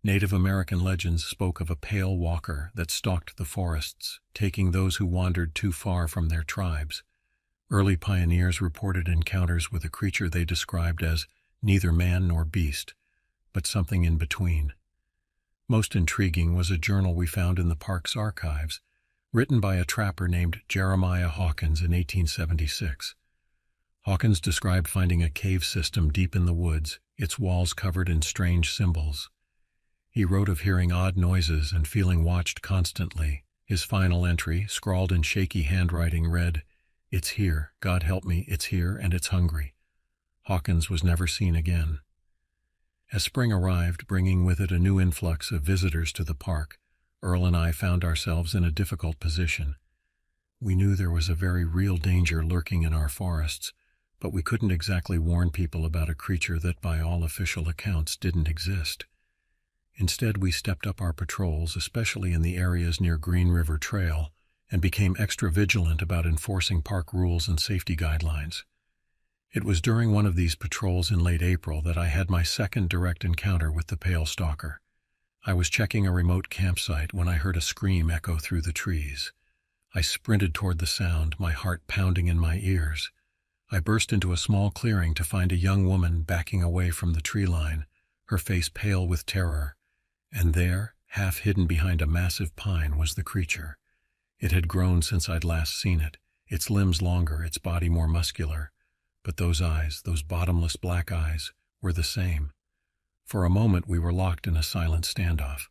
Native American legends spoke of a pale walker that stalked the forests, taking those who wandered too far from their tribes. Early pioneers reported encounters with a creature they described as neither man nor beast, but something in between. Most intriguing was a journal we found in the park's archives, written by a trapper named Jeremiah Hawkins in 1876. Hawkins described finding a cave system deep in the woods, its walls covered in strange symbols. He wrote of hearing odd noises and feeling watched constantly. His final entry, scrawled in shaky handwriting, read, "It's here, God help me, it's here and it's hungry." Hawkins was never seen again. As spring arrived, bringing with it a new influx of visitors to the park, Earl and I found ourselves in a difficult position. We knew there was a very real danger lurking in our forests, but we couldn't exactly warn people about a creature that by all official accounts didn't exist. Instead, we stepped up our patrols, especially in the areas near Green River Trail, and became extra vigilant about enforcing park rules and safety guidelines. It was during one of these patrols in late April that I had my second direct encounter with the pale stalker. I was checking a remote campsite when I heard a scream echo through the trees. I sprinted toward the sound, my heart pounding in my ears. I burst into a small clearing to find a young woman backing away from the tree line, her face pale with terror. And there, half hidden behind a massive pine, was the creature. It had grown since I'd last seen it, its limbs longer, its body more muscular. But those eyes, those bottomless black eyes, were the same. For a moment we were locked in a silent standoff.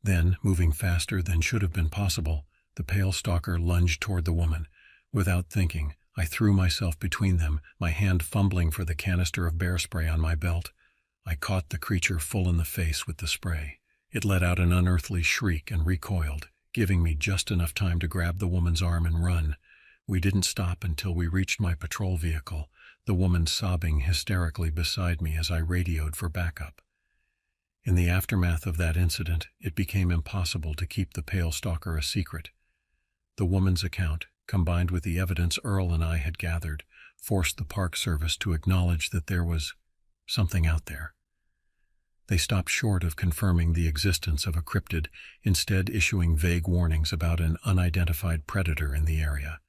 Then, moving faster than should have been possible, the pale stalker lunged toward the woman. Without thinking, I threw myself between them, my hand fumbling for the canister of bear spray on my belt. I caught the creature full in the face with the spray. It let out an unearthly shriek and recoiled, giving me just enough time to grab the woman's arm and run. We didn't stop until we reached my patrol vehicle, the woman sobbing hysterically beside me as I radioed for backup. In the aftermath of that incident, it became impossible to keep the pale stalker a secret. The woman's account, combined with the evidence Earl and I had gathered, forced the Park Service to acknowledge that there was something out there. They stopped short of confirming the existence of a cryptid, instead issuing vague warnings about an unidentified predator in the area.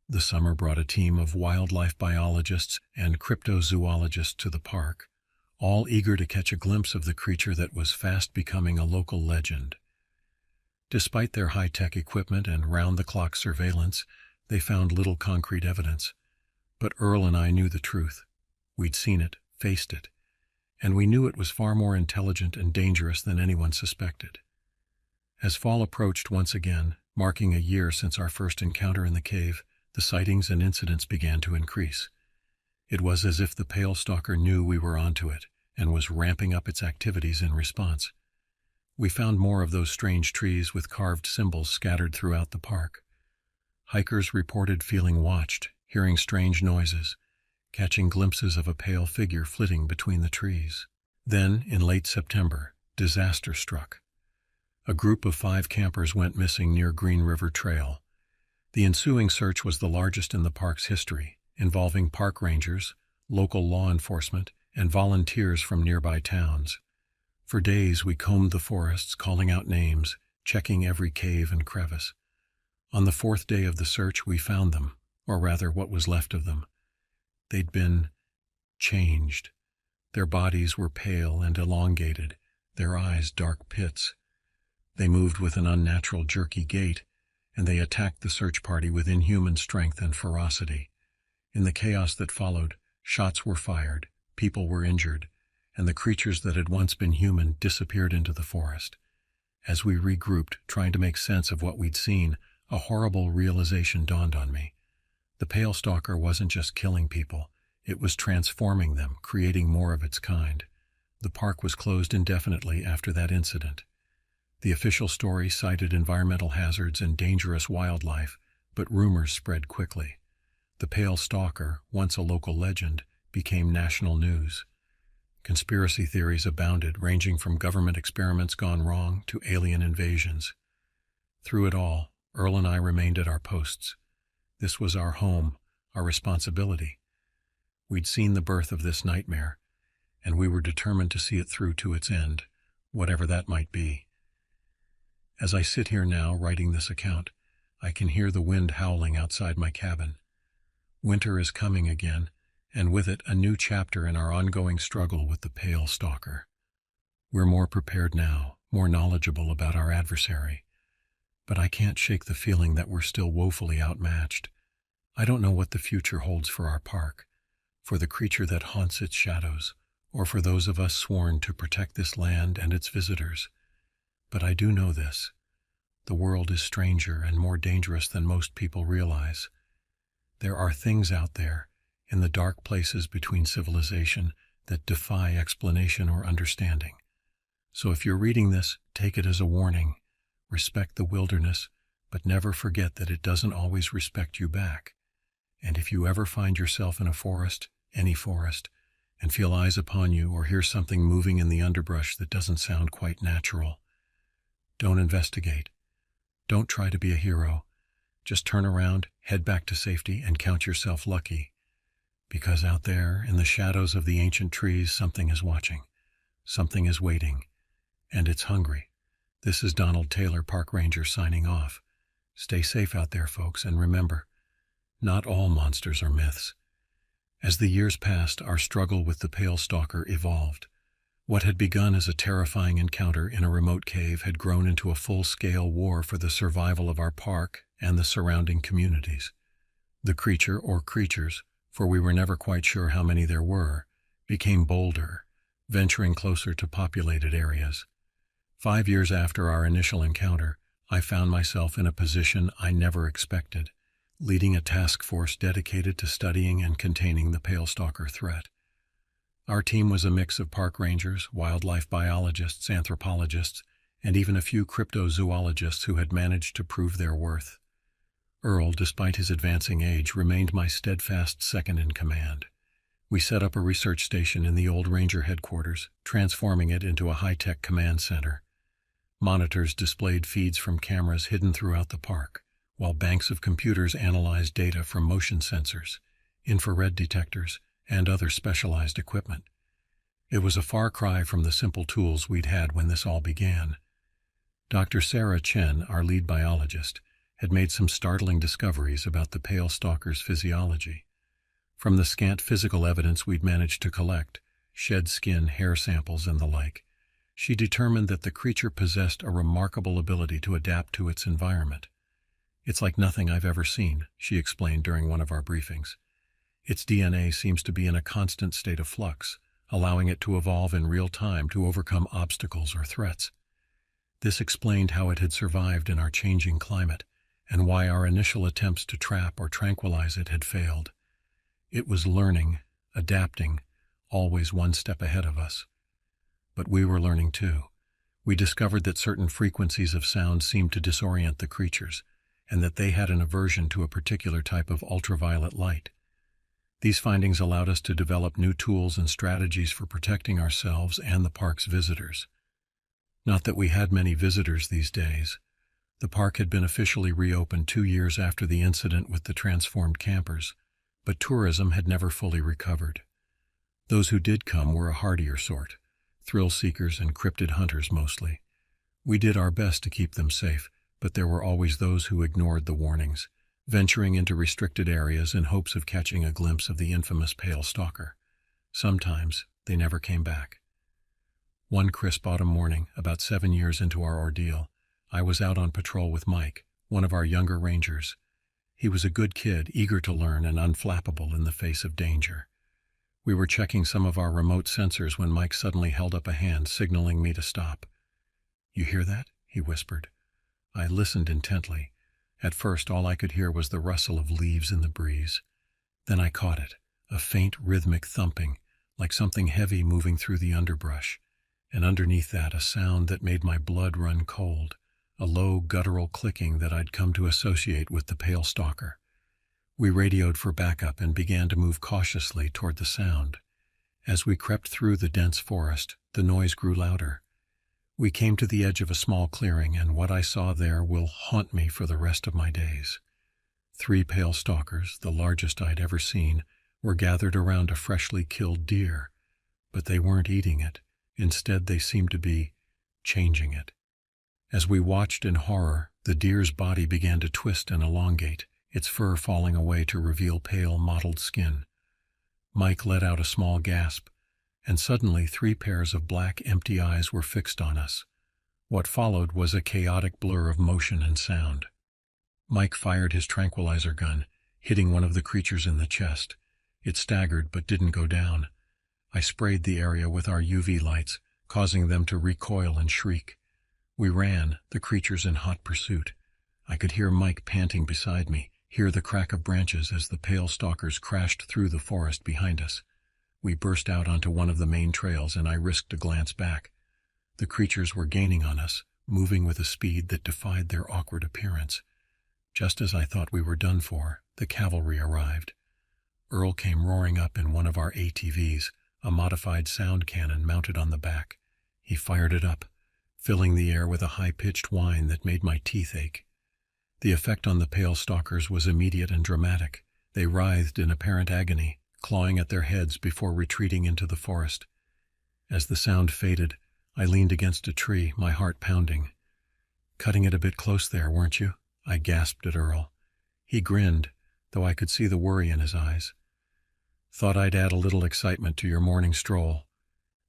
The summer brought a team of wildlife biologists and cryptozoologists to the park, all eager to catch a glimpse of the creature that was fast becoming a local legend. Despite their high-tech equipment and round-the-clock surveillance, they found little concrete evidence. But Earl and I knew the truth. We'd seen it, faced it, and we knew it was far more intelligent and dangerous than anyone suspected. As fall approached once again, marking a year since our first encounter in the cave, the sightings and incidents began to increase. It was as if the pale stalker knew we were onto it and was ramping up its activities in response. We found more of those strange trees with carved symbols scattered throughout the park. Hikers reported feeling watched, hearing strange noises, catching glimpses of a pale figure flitting between the trees. Then, in late September, disaster struck. A group of 5 campers went missing near Green River Trail. The ensuing search was the largest in the park's history, involving park rangers, local law enforcement, and volunteers from nearby towns. For days we combed the forests, calling out names, checking every cave and crevice. On the 4th day of the search we found them, or rather what was left of them. They'd been changed. Their bodies were pale and elongated, their eyes dark pits. They moved with an unnatural jerky gait, and they attacked the search party with inhuman strength and ferocity. In the chaos that followed, shots were fired, people were injured, and the creatures that had once been human disappeared into the forest. As we regrouped, trying to make sense of what we'd seen, a horrible realization dawned on me. The pale stalker wasn't just killing people, it was transforming them, creating more of its kind. The park was closed indefinitely after that incident. The official story cited environmental hazards and dangerous wildlife, but rumors spread quickly. The pale stalker, once a local legend, became national news. Conspiracy theories abounded, ranging from government experiments gone wrong to alien invasions. Through it all, Earl and I remained at our posts. This was our home, our responsibility. We'd seen the birth of this nightmare, and we were determined to see it through to its end, whatever that might be. As I sit here now writing this account, I can hear the wind howling outside my cabin. Winter is coming again, and with it a new chapter in our ongoing struggle with the pale stalker. We're more prepared now, more knowledgeable about our adversary. But I can't shake the feeling that we're still woefully outmatched. I don't know what the future holds for our park, for the creature that haunts its shadows, or for those of us sworn to protect this land and its visitors. But I do know this: the world is stranger and more dangerous than most people realize. There are things out there, in the dark places between civilization, that defy explanation or understanding. So if you're reading this, take it as a warning. Respect the wilderness, but never forget that it doesn't always respect you back. And if you ever find yourself in a forest, any forest, and feel eyes upon you or hear something moving in the underbrush that doesn't sound quite natural, don't investigate. Don't try to be a hero. Just turn around, head back to safety, and count yourself lucky. Because out there, in the shadows of the ancient trees, something is watching. Something is waiting. And it's hungry. This is Donald Taylor, Park Ranger, signing off. Stay safe out there, folks, and remember, not all monsters are myths. As the years passed, our struggle with the pale stalker evolved. What had begun as a terrifying encounter in a remote cave had grown into a full-scale war for the survival of our park and the surrounding communities. The creature, or creatures, for we were never quite sure how many there were, became bolder, venturing closer to populated areas. 5 years after our initial encounter, I found myself in a position I never expected, leading a task force dedicated to studying and containing the pale stalker threat. Our team was a mix of park rangers, wildlife biologists, anthropologists, and even a few cryptozoologists who had managed to prove their worth. Earl, despite his advancing age, remained my steadfast second-in-command. We set up a research station in the old ranger headquarters, transforming it into a high-tech command center. Monitors displayed feeds from cameras hidden throughout the park, while banks of computers analyzed data from motion sensors, infrared detectors, and other specialized equipment. It was a far cry from the simple tools we'd had when this all began. Dr. Sarah Chen, our lead biologist, had made some startling discoveries about the pale stalker's physiology. From the scant physical evidence we'd managed to collect, shed skin, hair samples, and the like, she determined that the creature possessed a remarkable ability to adapt to its environment. "It's like nothing I've ever seen," she explained during one of our briefings. "Its DNA seems to be in a constant state of flux, allowing it to evolve in real time to overcome obstacles or threats. This explained how it had survived in our changing climate, and why our initial attempts to trap or tranquilize it had failed. It was learning, adapting, always one step ahead of us. But we were learning too. We discovered that certain frequencies of sound seemed to disorient the creatures, and that they had an aversion to a particular type of ultraviolet light. These findings allowed us to develop new tools and strategies for protecting ourselves and the park's visitors. Not that we had many visitors these days. The park had been officially reopened 2 years after the incident with the transformed campers, but tourism had never fully recovered. Those who did come were a hardier sort, thrill seekers and cryptid hunters mostly. We did our best to keep them safe, but there were always those who ignored the warnings, venturing into restricted areas in hopes of catching a glimpse of the infamous pale stalker. Sometimes they never came back. One crisp autumn morning, about 7 years into our ordeal, I was out on patrol with Mike, one of our younger rangers. He was a good kid, eager to learn and unflappable in the face of danger. We were checking some of our remote sensors when Mike suddenly held up a hand, signaling me to stop. "You hear that?" he whispered. I listened intently. At first, all I could hear was the rustle of leaves in the breeze. Then I caught it, a faint rhythmic thumping, like something heavy moving through the underbrush, and underneath that a sound that made my blood run cold, a low guttural clicking that I'd come to associate with the pale stalker. We radioed for backup and began to move cautiously toward the sound. As we crept through the dense forest, the noise grew louder. We came to the edge of a small clearing, and what I saw there will haunt me for the rest of my days. 3 pale stalkers, the largest I'd ever seen, were gathered around a freshly killed deer, but they weren't eating it. Instead, they seemed to be changing it. As we watched in horror, the deer's body began to twist and elongate, its fur falling away to reveal pale, mottled skin. Mike let out a small gasp, and suddenly 3 pairs of black, empty eyes were fixed on us. What followed was a chaotic blur of motion and sound. Mike fired his tranquilizer gun, hitting one of the creatures in the chest. It staggered but didn't go down. I sprayed the area with our UV lights, causing them to recoil and shriek. We ran, the creatures in hot pursuit. I could hear Mike panting beside me, hear the crack of branches as the pale stalkers crashed through the forest behind us. We burst out onto one of the main trails, and I risked a glance back. The creatures were gaining on us, moving with a speed that defied their awkward appearance. Just as I thought we were done for, the cavalry arrived. Earl came roaring up in one of our ATVs, a modified sound cannon mounted on the back. He fired it up, filling the air with a high-pitched whine that made my teeth ache. The effect on the pale stalkers was immediate and dramatic. They writhed in apparent agony, clawing at their heads before retreating into the forest. As the sound faded, I leaned against a tree, my heart pounding. "Cutting it a bit close there, weren't you?" I gasped at Earl. He grinned, though I could see the worry in his eyes. "Thought I'd add a little excitement to your morning stroll."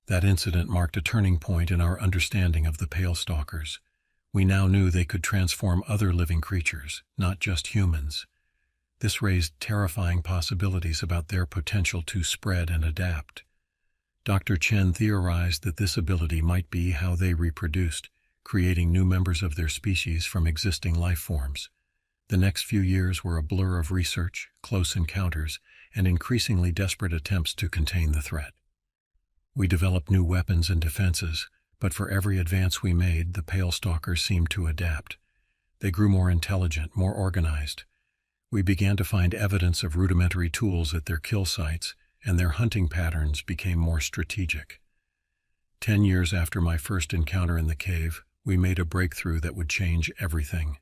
That incident marked a turning point in our understanding of the pale stalkers. We now knew they could transform other living creatures, not just humans. This raised terrifying possibilities about their potential to spread and adapt. Dr. Chen theorized that this ability might be how they reproduced, creating new members of their species from existing life forms. The next few years were a blur of research, close encounters, and increasingly desperate attempts to contain the threat. We developed new weapons and defenses, but for every advance we made, the pale stalkers seemed to adapt. They grew more intelligent, more organized. We began to find evidence of rudimentary tools at their kill sites, and their hunting patterns became more strategic. 10 years after my first encounter in the cave, we made a breakthrough that would change everything.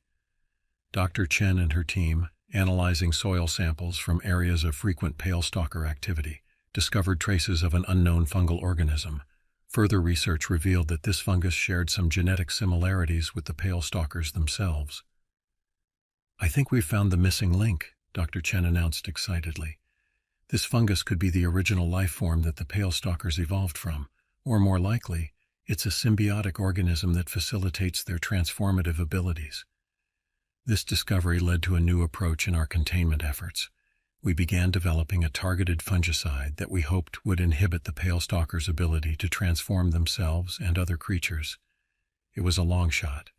Dr. Chen and her team, analyzing soil samples from areas of frequent pale stalker activity, discovered traces of an unknown fungal organism. Further research revealed that this fungus shared some genetic similarities with the pale stalkers themselves. "I think we've found the missing link," Dr. Chen announced excitedly. "This fungus could be the original life form that the pale stalkers evolved from, or more likely, it's a symbiotic organism that facilitates their transformative abilities." This discovery led to a new approach in our containment efforts. We began developing a targeted fungicide that we hoped would inhibit the pale stalkers' ability to transform themselves and other creatures. It was a long shot,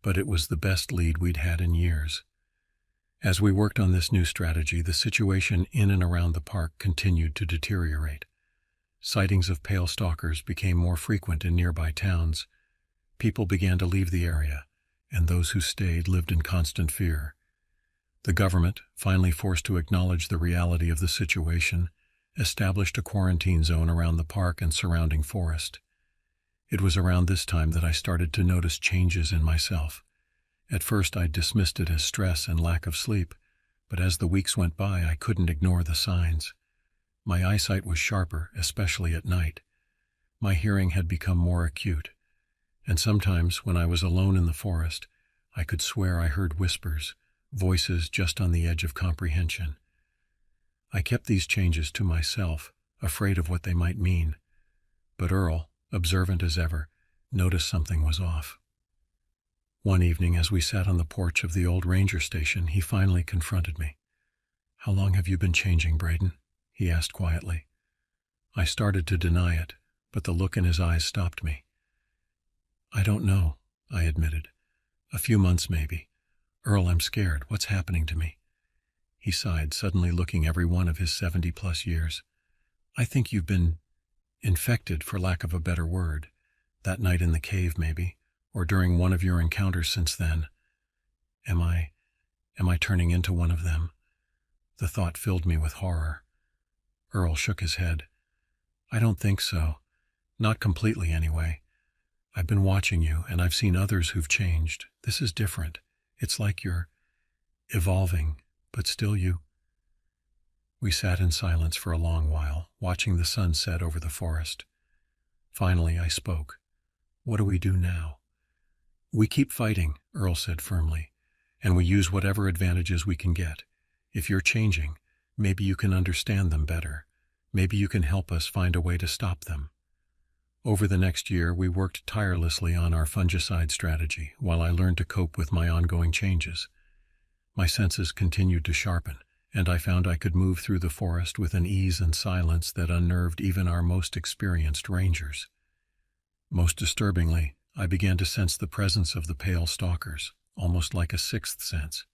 but it was the best lead we'd had in years. As we worked on this new strategy, the situation in and around the park continued to deteriorate. Sightings of pale stalkers became more frequent in nearby towns. People began to leave the area, and those who stayed lived in constant fear. The government, finally forced to acknowledge the reality of the situation, established a quarantine zone around the park and surrounding forest. It was around this time that I started to notice changes in myself. At first I dismissed it as stress and lack of sleep, but as the weeks went by I couldn't ignore the signs. My eyesight was sharper, especially at night. My hearing had become more acute, and sometimes when I was alone in the forest, I could swear I heard whispers, voices just on the edge of comprehension. I kept these changes to myself, afraid of what they might mean, but Earl, observant as ever, noticed something was off. One evening, as we sat on the porch of the old ranger station, he finally confronted me. "How long have you been changing, Braden?" he asked quietly. I started to deny it, but the look in his eyes stopped me. "I don't know," I admitted. "A few months, maybe. Earl, I'm scared. What's happening to me?" He sighed, suddenly looking every one of his 70-plus years. "I think you've been infected, for lack of a better word. That night in the cave, maybe, or during one of your encounters since then. Am I turning into one of them?" The thought filled me with horror. Earl shook his head. "I don't think so. Not completely, anyway. I've been watching you, and I've seen others who've changed. This is different. It's like you're evolving, but still you." We sat in silence for a long while, watching the sun set over the forest. Finally, I spoke. "What do we do now?" "We keep fighting," Earl said firmly, "and we use whatever advantages we can get. If you're changing, maybe you can understand them better. Maybe you can help us find a way to stop them." Over the next year, we worked tirelessly on our fungicide strategy, while I learned to cope with my ongoing changes. My senses continued to sharpen, and I found I could move through the forest with an ease and silence that unnerved even our most experienced rangers. Most disturbingly, I began to sense the presence of the pale stalkers, almost like a sixth sense.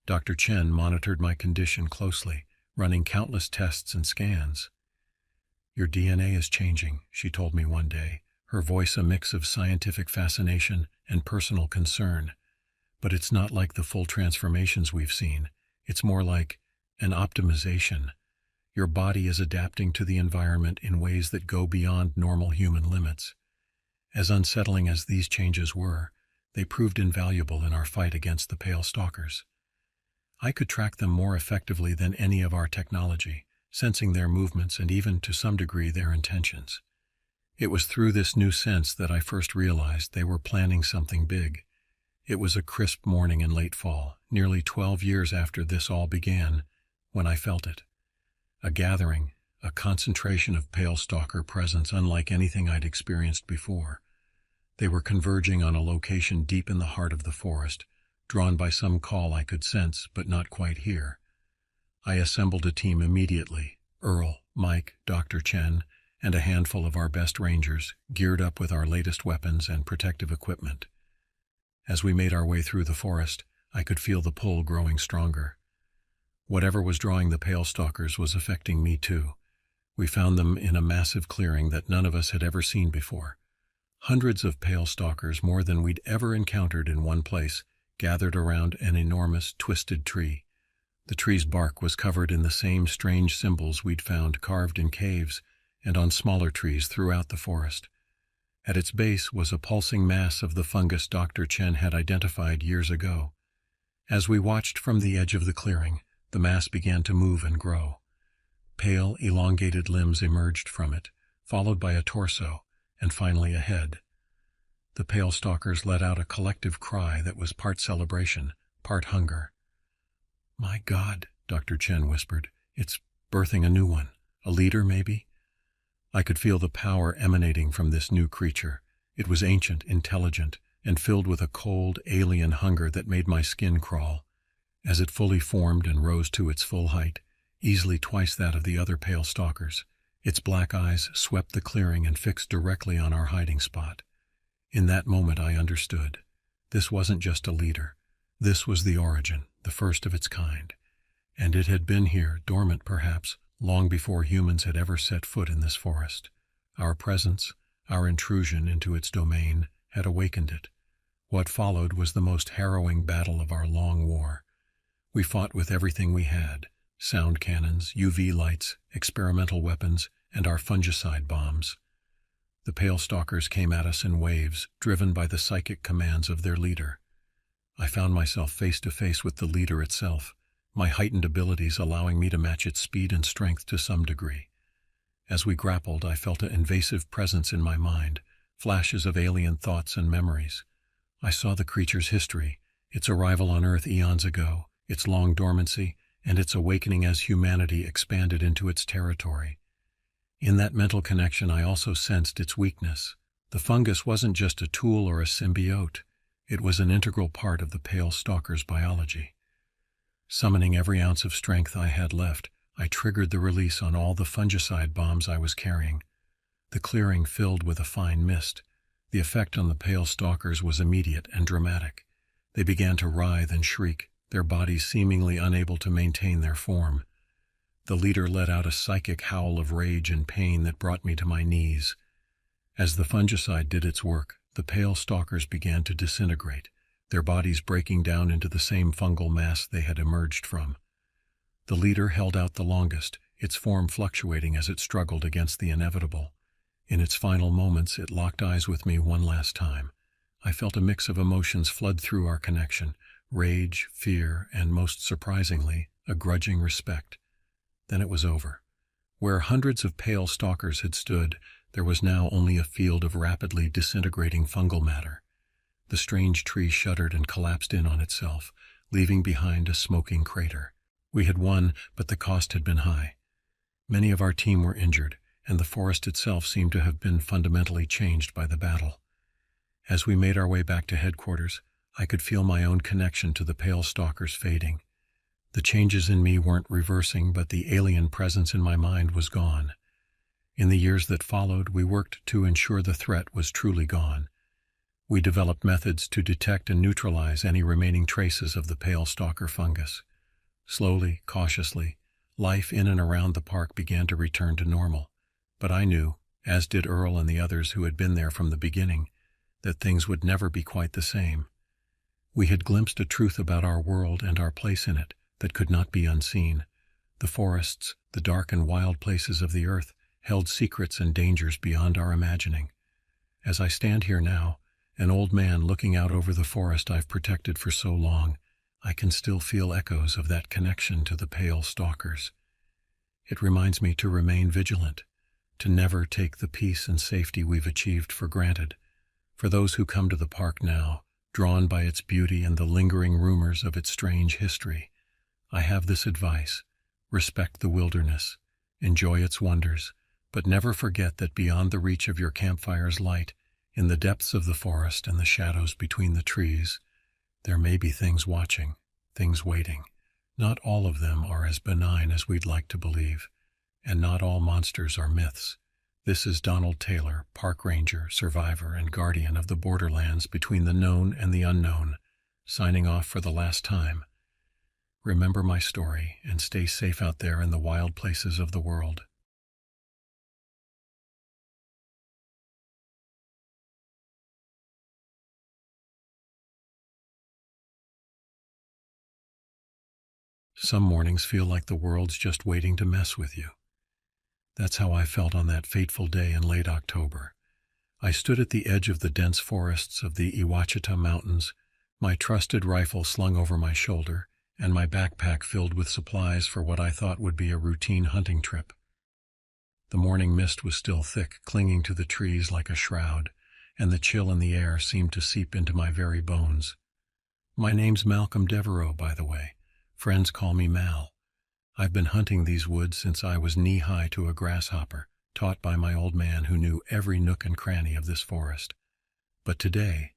Dr. Chen monitored my condition closely, running countless tests and scans. "Your DNA is changing," she told me one day, her voice a mix of scientific fascination and personal concern. "But it's not like the full transformations we've seen. It's more like an optimization. Your body is adapting to the environment in ways that go beyond normal human limits." As unsettling as these changes were, they proved invaluable in our fight against the pale stalkers. I could track them more effectively than any of our technology, sensing their movements and even, to some degree, their intentions. It was through this new sense that I first realized they were planning something big. It was a crisp morning in late fall, nearly 12 years after this all began, when I felt it. A gathering, a concentration of pale stalker presence unlike anything I'd experienced before. They were converging on a location deep in the heart of the forest, drawn by some call I could sense but not quite hear. I assembled a team immediately: Earl, Mike, Dr. Chen, and a handful of our best rangers, geared up with our latest weapons and protective equipment. As we made our way through the forest, I could feel the pull growing stronger. Whatever was drawing the pale stalkers was affecting me too. We found them in a massive clearing that none of us had ever seen before. Hundreds of pale stalkers, more than we'd ever encountered in one place, gathered around an enormous, twisted tree. The tree's bark was covered in the same strange symbols we'd found carved in caves and on smaller trees throughout the forest. At its base was a pulsing mass of the fungus Dr. Chen had identified years ago. As we watched from the edge of the clearing, the mass began to move and grow. Pale, elongated limbs emerged from it, followed by a torso, and finally a head. The pale stalkers let out a collective cry that was part celebration, part hunger. "My God," Dr. Chen whispered, "it's birthing a new one. A leader, maybe?" I could feel the power emanating from this new creature. It was ancient, intelligent, and filled with a cold, alien hunger that made my skin crawl. As it fully formed and rose to its full height, easily twice that of the other pale stalkers, its black eyes swept the clearing and fixed directly on our hiding spot. In that moment I understood. This wasn't just a leader. This was the origin, the first of its kind. And it had been here, dormant perhaps, long before humans had ever set foot in this forest. Our presence, our intrusion into its domain, had awakened it. What followed was the most harrowing battle of our long war. We fought with everything we had: sound cannons, UV lights, experimental weapons, and our fungicide bombs. The Pale Stalkers came at us in waves, driven by the psychic commands of their leader. I found myself face to face with the leader itself, my heightened abilities allowing me to match its speed and strength to some degree. As we grappled, I felt an invasive presence in my mind, flashes of alien thoughts and memories. I saw the creature's history, its arrival on Earth eons ago, its long dormancy, and its awakening as humanity expanded into its territory. In that mental connection, I also sensed its weakness. The fungus wasn't just a tool or a symbiote. It was an integral part of the Pale Stalker's biology. Summoning every ounce of strength I had left, I triggered the release on all the fungicide bombs I was carrying. The clearing filled with a fine mist. The effect on the Pale Stalkers was immediate and dramatic. They began to writhe and shriek, their bodies seemingly unable to maintain their form. The leader let out a psychic howl of rage and pain that brought me to my knees. As the fungicide did its work, the Pale Stalkers began to disintegrate, their bodies breaking down into the same fungal mass they had emerged from. The leader held out the longest, its form fluctuating as it struggled against the inevitable. In its final moments, it locked eyes with me one last time. I felt a mix of emotions flood through our connection: rage, fear, and most surprisingly, a grudging respect. Then it was over. Where hundreds of Pale Stalkers had stood, there was now only a field of rapidly disintegrating fungal matter. The strange tree shuddered and collapsed in on itself, leaving behind a smoking crater. We had won, but the cost had been high. Many of our team were injured, and the forest itself seemed to have been fundamentally changed by the battle. As we made our way back to headquarters, I could feel my own connection to the Pale Stalkers fading. The changes in me weren't reversing, but the alien presence in my mind was gone. In the years that followed, we worked to ensure the threat was truly gone. We developed methods to detect and neutralize any remaining traces of the Pale Stalker fungus. Slowly, cautiously, life in and around the park began to return to normal. But I knew, as did Earl and the others who had been there from the beginning, that things would never be quite the same. We had glimpsed a truth about our world and our place in it that could not be unseen. The forests, the dark and wild places of the earth, held secrets and dangers beyond our imagining. As I stand here now, an old man looking out over the forest I've protected for so long, I can still feel echoes of that connection to the Pale Stalkers. It reminds me to remain vigilant, to never take the peace and safety we've achieved for granted. For those who come to the park now, drawn by its beauty and the lingering rumors of its strange history, I have this advice: respect the wilderness, enjoy its wonders, but never forget that beyond the reach of your campfire's light, in the depths of the forest and the shadows between the trees, there may be things watching, things waiting. Not all of them are as benign as we'd like to believe, and not all monsters are myths. This is Donald Taylor, park ranger, survivor, and guardian of the borderlands between the known and the unknown, signing off for the last time. Remember my story and stay safe out there in the wild places of the world. Some mornings feel like the world's just waiting to mess with you. That's how I felt on that fateful day in late October. I stood at the edge of the dense forests of the Iwachita Mountains, my trusted rifle slung over my shoulder, and my backpack filled with supplies for what I thought would be a routine hunting trip. The morning mist was still thick, clinging to the trees like a shroud, and the chill in the air seemed to seep into my very bones. My name's Malcolm Devereaux, by the way. Friends call me Mal. I've been hunting these woods since I was knee-high to a grasshopper, taught by my old man who knew every nook and cranny of this forest. But today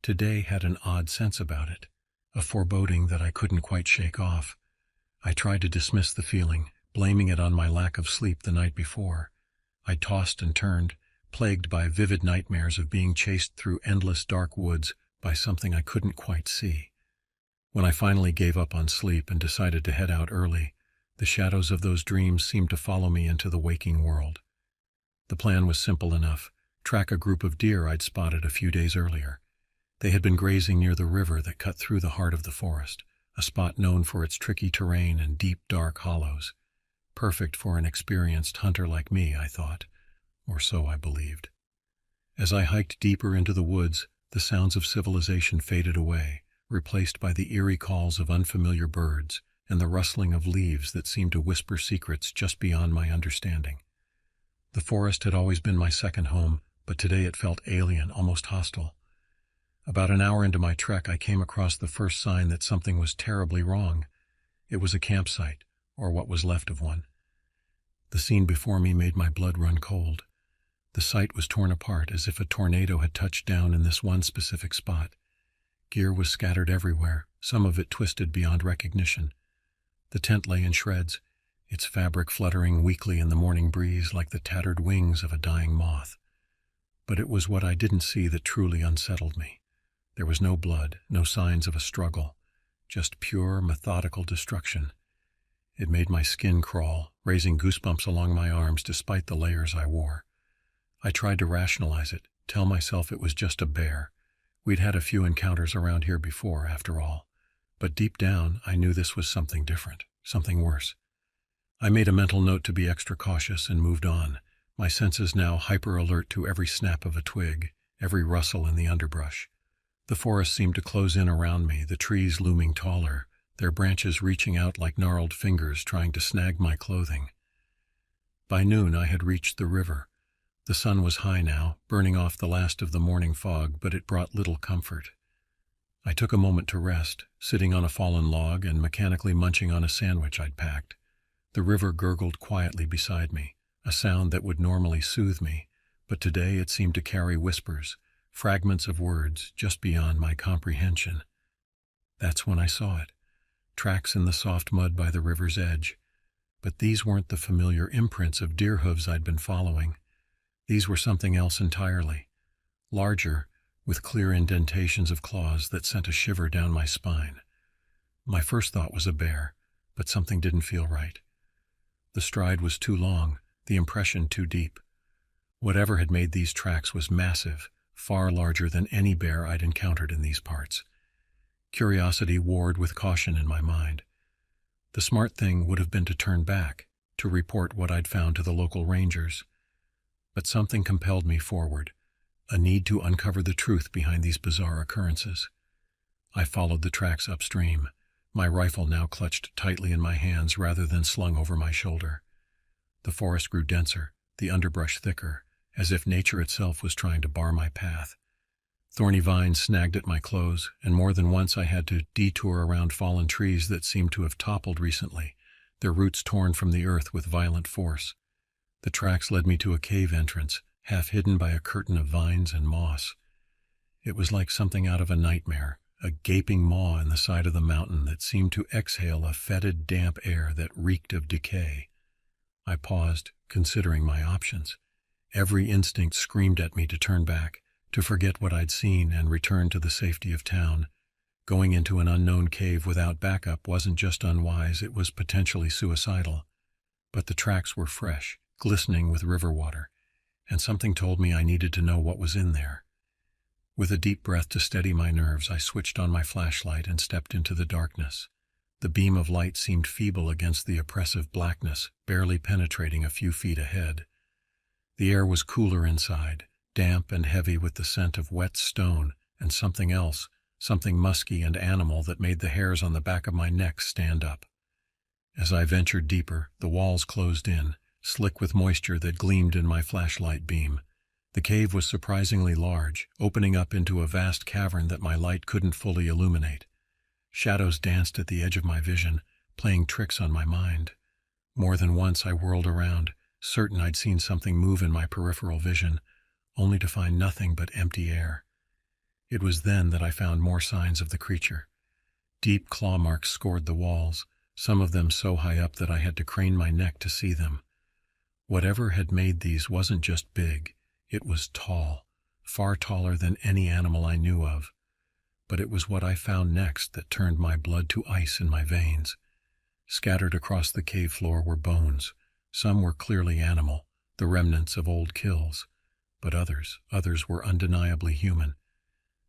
had an odd sense about it, a foreboding that I couldn't quite shake off. I tried to dismiss the feeling, blaming it on my lack of sleep the night before. I tossed and turned, plagued by vivid nightmares of being chased through endless dark woods by something I couldn't quite see. When I finally gave up on sleep and decided to head out early, the shadows of those dreams seemed to follow me into the waking world. The plan was simple enough: track a group of deer I'd spotted a few days earlier. They had been grazing near the river that cut through the heart of the forest, a spot known for its tricky terrain and deep, dark hollows. Perfect for an experienced hunter like me, I thought, or so I believed. As I hiked deeper into the woods, the sounds of civilization faded away, replaced by the eerie calls of unfamiliar birds and the rustling of leaves that seemed to whisper secrets just beyond my understanding. The forest had always been my second home, but today it felt alien, almost hostile. About an hour into my trek, I came across the first sign that something was terribly wrong. It was a campsite, or what was left of one. The scene before me made my blood run cold. The site was torn apart as if a tornado had touched down in this one specific spot. Gear was scattered everywhere, some of it twisted beyond recognition. The tent lay in shreds, its fabric fluttering weakly in the morning breeze like the tattered wings of a dying moth. But it was what I didn't see that truly unsettled me. There was no blood, no signs of a struggle, just pure, methodical destruction. It made my skin crawl, raising goosebumps along my arms despite the layers I wore. I tried to rationalize it, tell myself it was just a bear. We'd had a few encounters around here before, after all. But deep down, I knew this was something different, something worse. I made a mental note to be extra cautious and moved on, my senses now hyper-alert to every snap of a twig, every rustle in the underbrush. The forest seemed to close in around me, the trees looming taller, their branches reaching out like gnarled fingers trying to snag my clothing. By noon I had reached the river. The sun was high now, burning off the last of the morning fog, but it brought little comfort. I took a moment to rest, sitting on a fallen log and mechanically munching on a sandwich I'd packed. The river gurgled quietly beside me, a sound that would normally soothe me, but today it seemed to carry whispers, fragments of words just beyond my comprehension. That's when I saw it. Tracks in the soft mud by the river's edge. But these weren't the familiar imprints of deer hooves I'd been following. These were something else entirely. Larger, with clear indentations of claws that sent a shiver down my spine. My first thought was a bear, but something didn't feel right. The stride was too long, the impression too deep. Whatever had made these tracks was massive, far larger than any bear I'd encountered in these parts. Curiosity warred with caution in my mind. The smart thing would have been to turn back, to report what I'd found to the local rangers. But something compelled me forward, a need to uncover the truth behind these bizarre occurrences. I followed the tracks upstream, my rifle now clutched tightly in my hands rather than slung over my shoulder. The forest grew denser, the underbrush thicker, as if nature itself was trying to bar my path. Thorny vines snagged at my clothes, and more than once I had to detour around fallen trees that seemed to have toppled recently, their roots torn from the earth with violent force. The tracks led me to a cave entrance, half hidden by a curtain of vines and moss. It was like something out of a nightmare, a gaping maw in the side of the mountain that seemed to exhale a fetid, damp air that reeked of decay. I paused, considering my options. Every instinct screamed at me to turn back, to forget what I'd seen and return to the safety of town. Going into an unknown cave without backup wasn't just unwise, it was potentially suicidal. But the tracks were fresh, glistening with river water, and something told me I needed to know what was in there. With a deep breath to steady my nerves, I switched on my flashlight and stepped into the darkness. The beam of light seemed feeble against the oppressive blackness, barely penetrating a few feet ahead. The air was cooler inside, damp and heavy with the scent of wet stone and something else, something musky and animal that made the hairs on the back of my neck stand up. As I ventured deeper, the walls closed in, slick with moisture that gleamed in my flashlight beam. The cave was surprisingly large, opening up into a vast cavern that my light couldn't fully illuminate. Shadows danced at the edge of my vision, playing tricks on my mind. More than once I whirled around, certain I'd seen something move in my peripheral vision, only to find nothing but empty air. It was then that I found more signs of the creature. Deep claw marks scored the walls, some of them so high up that I had to crane my neck to see them. Whatever had made these wasn't just big, It was tall, far taller than any animal I knew of. But it was what I found next that turned my blood to ice in my veins. Scattered across the cave floor were bones. Some were clearly animal, the remnants of old kills. But others were undeniably human.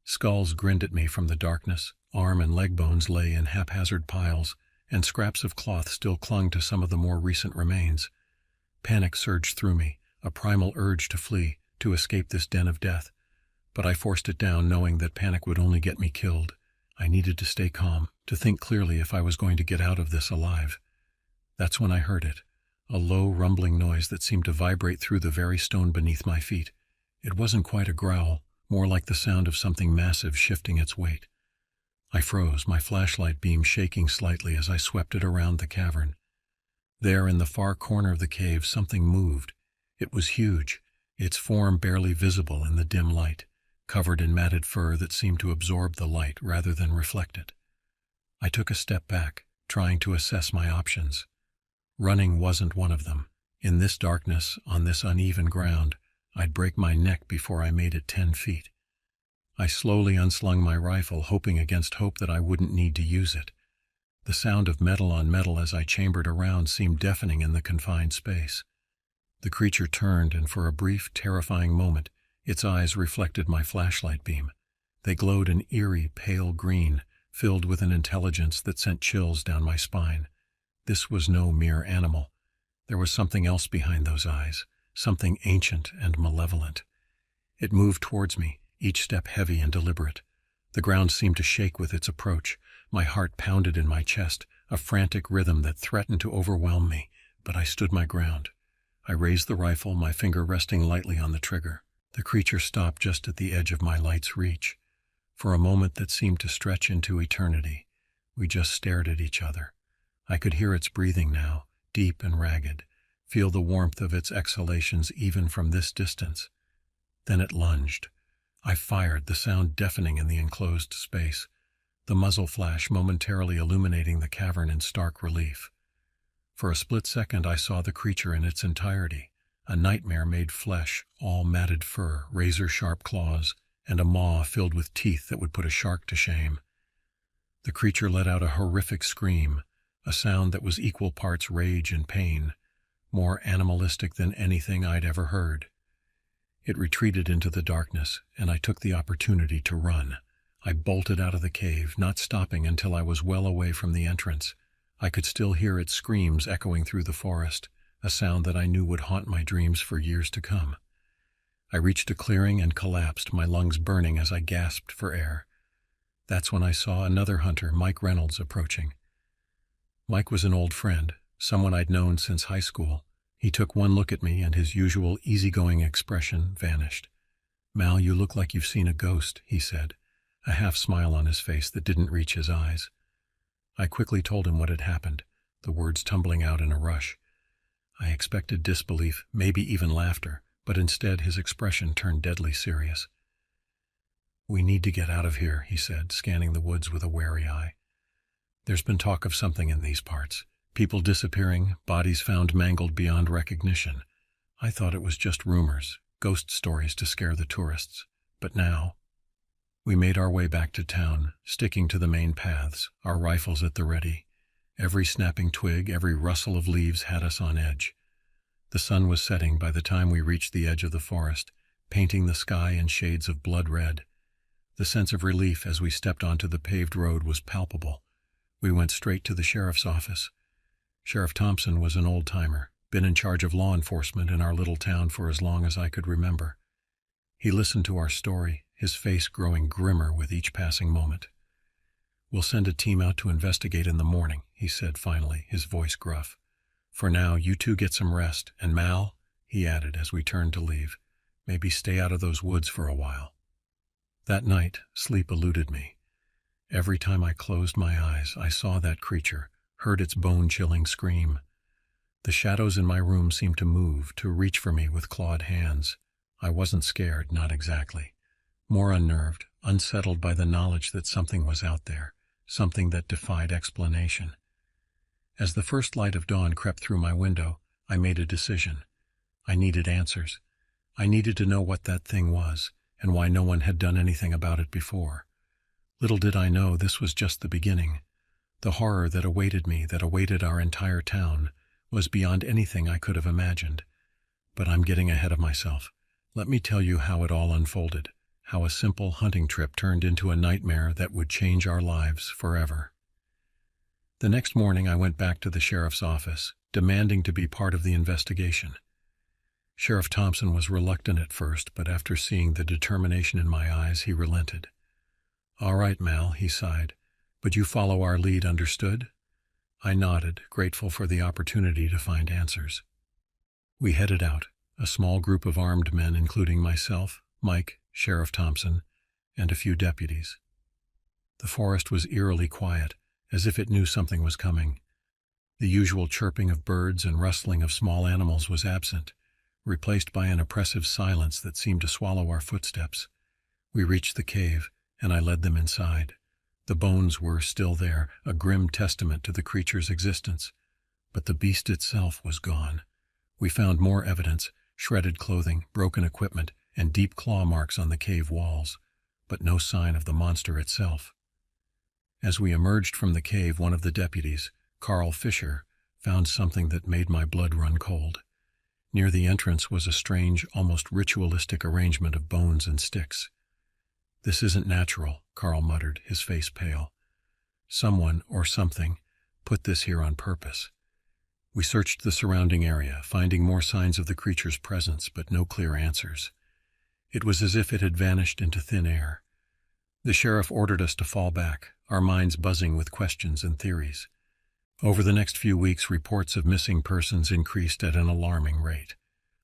Skulls grinned at me from the darkness, arm and leg bones lay in haphazard piles, and scraps of cloth still clung to some of the more recent remains. Panic surged through me, a primal urge to flee, to escape this den of death. But I forced it down, knowing that panic would only get me killed. I needed to stay calm, to think clearly if I was going to get out of this alive. That's when I heard it, a low, rumbling noise that seemed to vibrate through the very stone beneath my feet. It wasn't quite a growl, more like the sound of something massive shifting its weight. I froze, my flashlight beam shaking slightly as I swept it around the cavern. There, in the far corner of the cave, something moved. It was huge, its form barely visible in the dim light, covered in matted fur that seemed to absorb the light rather than reflect it. I took a step back, trying to assess my options. Running wasn't one of them. In this darkness, on this uneven ground, I'd break my neck before I made it 10 feet. I slowly unslung my rifle, hoping against hope that I wouldn't need to use it. The sound of metal on metal as I chambered around seemed deafening in the confined space. The creature turned, and for a brief, terrifying moment, its eyes reflected my flashlight beam. They glowed an eerie, pale green, filled with an intelligence that sent chills down my spine. This was no mere animal. There was something else behind those eyes, something ancient and malevolent. It moved towards me, each step heavy and deliberate. The ground seemed to shake with its approach. My heart pounded in my chest, a frantic rhythm that threatened to overwhelm me, but I stood my ground. I raised the rifle, my finger resting lightly on the trigger. The creature stopped just at the edge of my light's reach. For a moment that seemed to stretch into eternity, we just stared at each other. I could hear its breathing now, deep and ragged, feel the warmth of its exhalations even from this distance. Then it lunged. I fired, the sound deafening in the enclosed space, the muzzle flash momentarily illuminating the cavern in stark relief. For a split second I saw the creature in its entirety, a nightmare-made flesh, all matted fur, razor-sharp claws, and a maw filled with teeth that would put a shark to shame. The creature let out a horrific scream, a sound that was equal parts rage and pain, more animalistic than anything I'd ever heard. It retreated into the darkness, and I took the opportunity to run. I bolted out of the cave, not stopping until I was well away from the entrance. I could still hear its screams echoing through the forest, a sound that I knew would haunt my dreams for years to come. I reached a clearing and collapsed, my lungs burning as I gasped for air. That's when I saw another hunter, Mike Reynolds, approaching. Mike was an old friend, someone I'd known since high school. He took one look at me, and his usual easygoing expression vanished. "Mal, you look like you've seen a ghost," he said, a half-smile on his face that didn't reach his eyes. I quickly told him what had happened, the words tumbling out in a rush. I expected disbelief, maybe even laughter, but instead his expression turned deadly serious. "We need to get out of here," he said, scanning the woods with a wary eye. "There's been talk of something in these parts. People disappearing, bodies found mangled beyond recognition. I thought it was just rumors, ghost stories to scare the tourists. But now..." We made our way back to town, sticking to the main paths, our rifles at the ready. Every snapping twig, every rustle of leaves had us on edge. The sun was setting by the time we reached the edge of the forest, painting the sky in shades of blood red. The sense of relief as we stepped onto the paved road was palpable. We went straight to the sheriff's office. Sheriff Thompson was an old-timer, been in charge of law enforcement in our little town for as long as I could remember. He listened to our story, his face growing grimmer with each passing moment. "We'll send a team out to investigate in the morning," he said finally, his voice gruff. "For now, you two get some rest, and Mal," he added as we turned to leave, "maybe stay out of those woods for a while." That night, sleep eluded me. Every time I closed my eyes, I saw that creature, heard its bone-chilling scream. The shadows in my room seemed to move, to reach for me with clawed hands. I wasn't scared, not exactly. More unnerved, unsettled by the knowledge that something was out there, something that defied explanation. As the first light of dawn crept through my window, I made a decision. I needed answers. I needed to know what that thing was, and why no one had done anything about it before. Little did I know this was just the beginning. The horror that awaited me, that awaited our entire town, was beyond anything I could have imagined. But I'm getting ahead of myself. Let me tell you how it all unfolded, how a simple hunting trip turned into a nightmare that would change our lives forever. The next morning I went back to the sheriff's office, demanding to be part of the investigation. Sheriff Thompson was reluctant at first, but after seeing the determination in my eyes, he relented. "All right, Mal," he sighed, "but you follow our lead, understood?" I nodded, grateful for the opportunity to find answers. We headed out, a small group of armed men including myself, Mike, Sheriff Thompson, and a few deputies. The forest was eerily quiet, as if it knew something was coming. The usual chirping of birds and rustling of small animals was absent, replaced by an oppressive silence that seemed to swallow our footsteps. We reached the cave, and I led them inside. The bones were still there, a grim testament to the creature's existence, but the beast itself was gone. We found more evidence, shredded clothing, broken equipment, and deep claw marks on the cave walls, but no sign of the monster itself. As we emerged from the cave, one of the deputies, Carl Fisher, found something that made my blood run cold. Near the entrance was a strange, almost ritualistic arrangement of bones and sticks. "This isn't natural," Carl muttered, his face pale. "Someone, or something, put this here on purpose." We searched the surrounding area, finding more signs of the creature's presence, but no clear answers. It was as if it had vanished into thin air. The sheriff ordered us to fall back, our minds buzzing with questions and theories. Over the next few weeks, reports of missing persons increased at an alarming rate.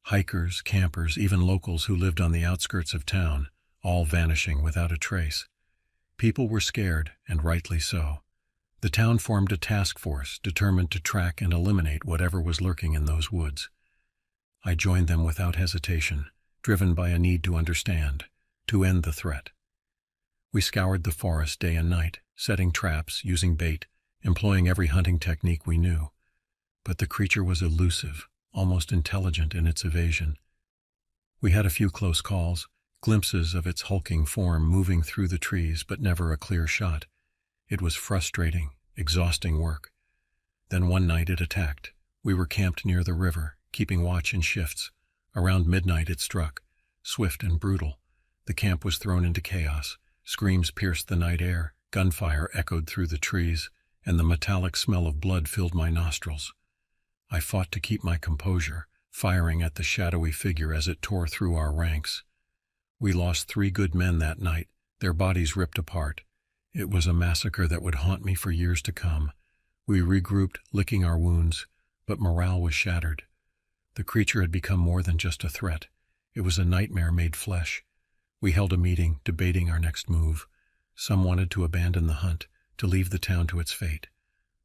Hikers, campers, even locals who lived on the outskirts of town, all vanishing without a trace. People were scared, and rightly so. The town formed a task force determined to track and eliminate whatever was lurking in those woods. I joined them without hesitation, driven by a need to understand, to end the threat. We scoured the forest day and night, setting traps, using bait, employing every hunting technique we knew. But the creature was elusive, almost intelligent in its evasion. We had a few close calls, glimpses of its hulking form moving through the trees, but never a clear shot. It was frustrating, exhausting work. Then one night it attacked. We were camped near the river, keeping watch in shifts. Around midnight it struck, swift and brutal. The camp was thrown into chaos. Screams pierced the night air, gunfire echoed through the trees, and the metallic smell of blood filled my nostrils. I fought to keep my composure, firing at the shadowy figure as it tore through our ranks. We lost 3 good men that night, their bodies ripped apart. It was a massacre that would haunt me for years to come. We regrouped, licking our wounds, but morale was shattered. The creature had become more than just a threat. It was a nightmare made flesh. We held a meeting, debating our next move. Some wanted to abandon the hunt, to leave the town to its fate.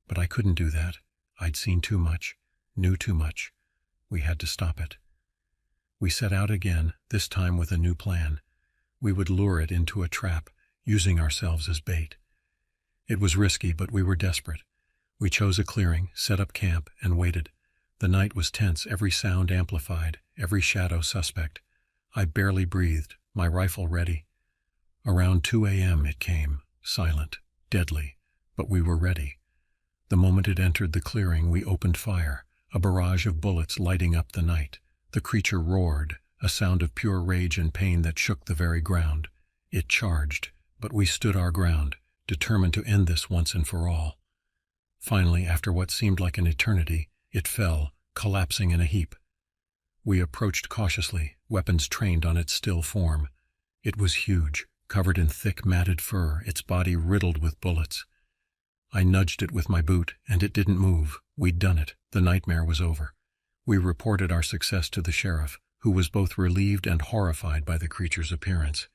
But I couldn't do that. I'd seen too much, knew too much. We had to stop it. We set out again, this time with a new plan. We would lure it into a trap, using ourselves as bait. It was risky, but we were desperate. We chose a clearing, set up camp, and waited. The night was tense, every sound amplified, every shadow suspect. I barely breathed, my rifle ready. Around 2 a.m. it came, silent, deadly, but we were ready. The moment it entered the clearing, we opened fire, a barrage of bullets lighting up the night. The creature roared, a sound of pure rage and pain that shook the very ground. It charged, but we stood our ground, determined to end this once and for all. Finally, after what seemed like an eternity, it fell, collapsing in a heap. We approached cautiously, weapons trained on its still form. It was huge, covered in thick matted fur, its body riddled with bullets. I nudged it with my boot, and it didn't move. We'd done it. The nightmare was over. We reported our success to the sheriff, who was both relieved and horrified by the creature's appearance.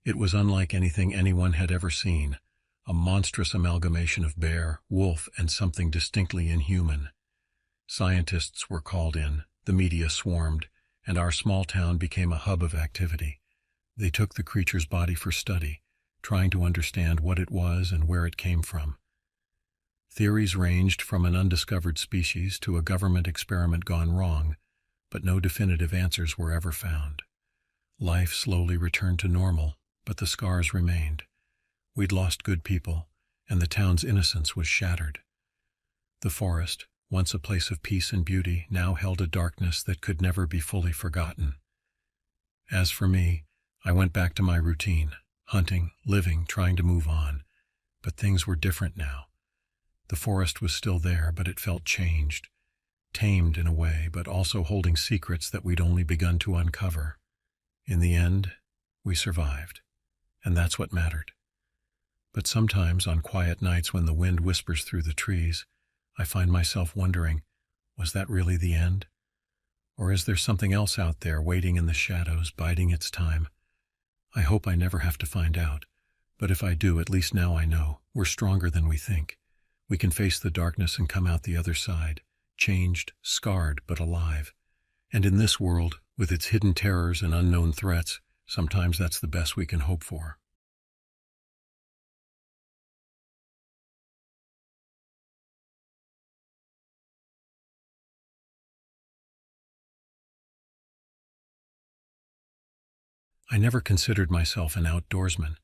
It was unlike anything anyone had ever seen, a monstrous amalgamation of bear, wolf, and something distinctly inhuman. Scientists were called in, the media swarmed, and our small town became a hub of activity. They took the creature's body for study, trying to understand what it was and where it came from. Theories ranged from an undiscovered species to a government experiment gone wrong, but no definitive answers were ever found. Life slowly returned to normal, but the scars remained. We'd lost good people, and the town's innocence was shattered. The forest, once a place of peace and beauty, now held a darkness that could never be fully forgotten. As for me, I went back to my routine, hunting, living, trying to move on. But things were different now. The forest was still there, but it felt changed, tamed in a way, but also holding secrets that we'd only begun to uncover. In the end, we survived, and that's what mattered. But sometimes, on quiet nights when the wind whispers through the trees, I find myself wondering, was that really the end? Or is there something else out there waiting in the shadows, biding its time? I hope I never have to find out, but if I do, at least now I know we're stronger than we think. We can face the darkness and come out the other side, changed, scarred, but alive. And in this world, with its hidden terrors and unknown threats, sometimes that's the best we can hope for. I never considered myself an outdoorsman.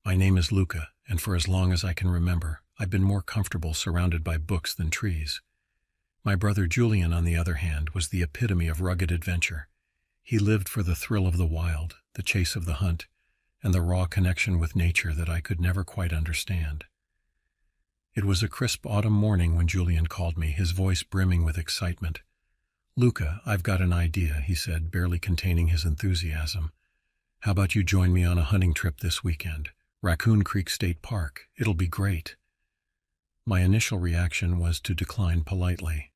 My name is Luca, and for as long as I can remember, I've been more comfortable surrounded by books than trees. My brother Julian, on the other hand, was the epitome of rugged adventure. He lived for the thrill of the wild, the chase of the hunt, and the raw connection with nature that I could never quite understand. It was a crisp autumn morning when Julian called me, his voice brimming with excitement. "Luca, I've got an idea," he said, barely containing his enthusiasm. "How about you join me on a hunting trip this weekend? Raccoon Creek State Park. It'll be great." My initial reaction was to decline politely.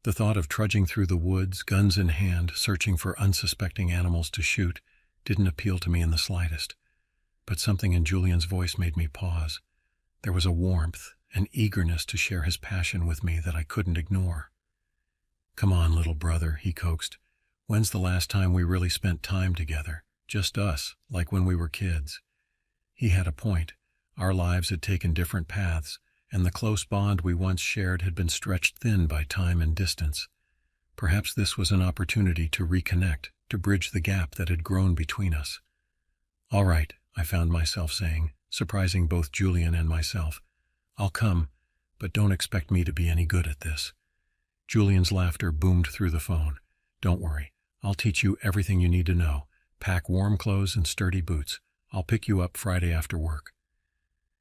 The thought of trudging through the woods, guns in hand, searching for unsuspecting animals to shoot, didn't appeal to me in the slightest. But something in Julian's voice made me pause. There was a warmth, an eagerness to share his passion with me that I couldn't ignore. "Come on, little brother," he coaxed. "When's the last time we really spent time together? Just us, like when we were kids." He had a point. Our lives had taken different paths, and the close bond we once shared had been stretched thin by time and distance. Perhaps this was an opportunity to reconnect, to bridge the gap that had grown between us. "All right," I found myself saying, surprising both Julian and myself. "I'll come, but don't expect me to be any good at this." Julian's laughter boomed through the phone. "Don't worry, I'll teach you everything you need to know. Pack warm clothes and sturdy boots. I'll pick you up Friday after work."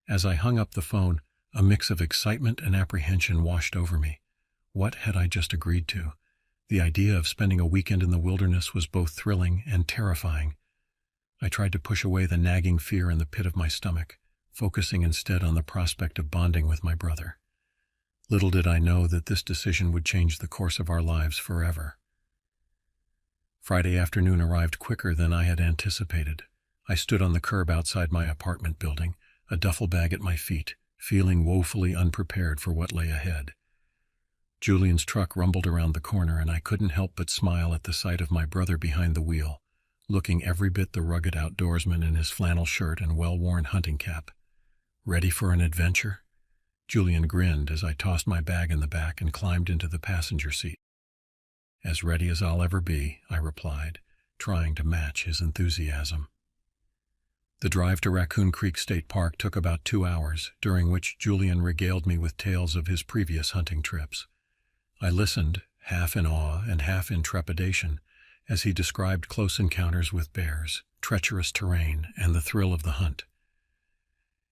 As I hung up the phone, a mix of excitement and apprehension washed over me. What had I just agreed to? The idea of spending a weekend in the wilderness was both thrilling and terrifying. I tried to push away the nagging fear in the pit of my stomach, focusing instead on the prospect of bonding with my brother. Little did I know that this decision would change the course of our lives forever. Friday afternoon arrived quicker than I had anticipated. I stood on the curb outside my apartment building, a duffel bag at my feet, feeling woefully unprepared for what lay ahead. Julian's truck rumbled around the corner, and I couldn't help but smile at the sight of my brother behind the wheel, looking every bit the rugged outdoorsman in his flannel shirt and well-worn hunting cap. "Ready for an adventure?" Julian grinned as I tossed my bag in the back and climbed into the passenger seat. "As ready as I'll ever be," I replied, trying to match his enthusiasm. The drive to Raccoon Creek State Park took about 2 hours, during which Julian regaled me with tales of his previous hunting trips. I listened, half in awe and half in trepidation, as he described close encounters with bears, treacherous terrain, and the thrill of the hunt.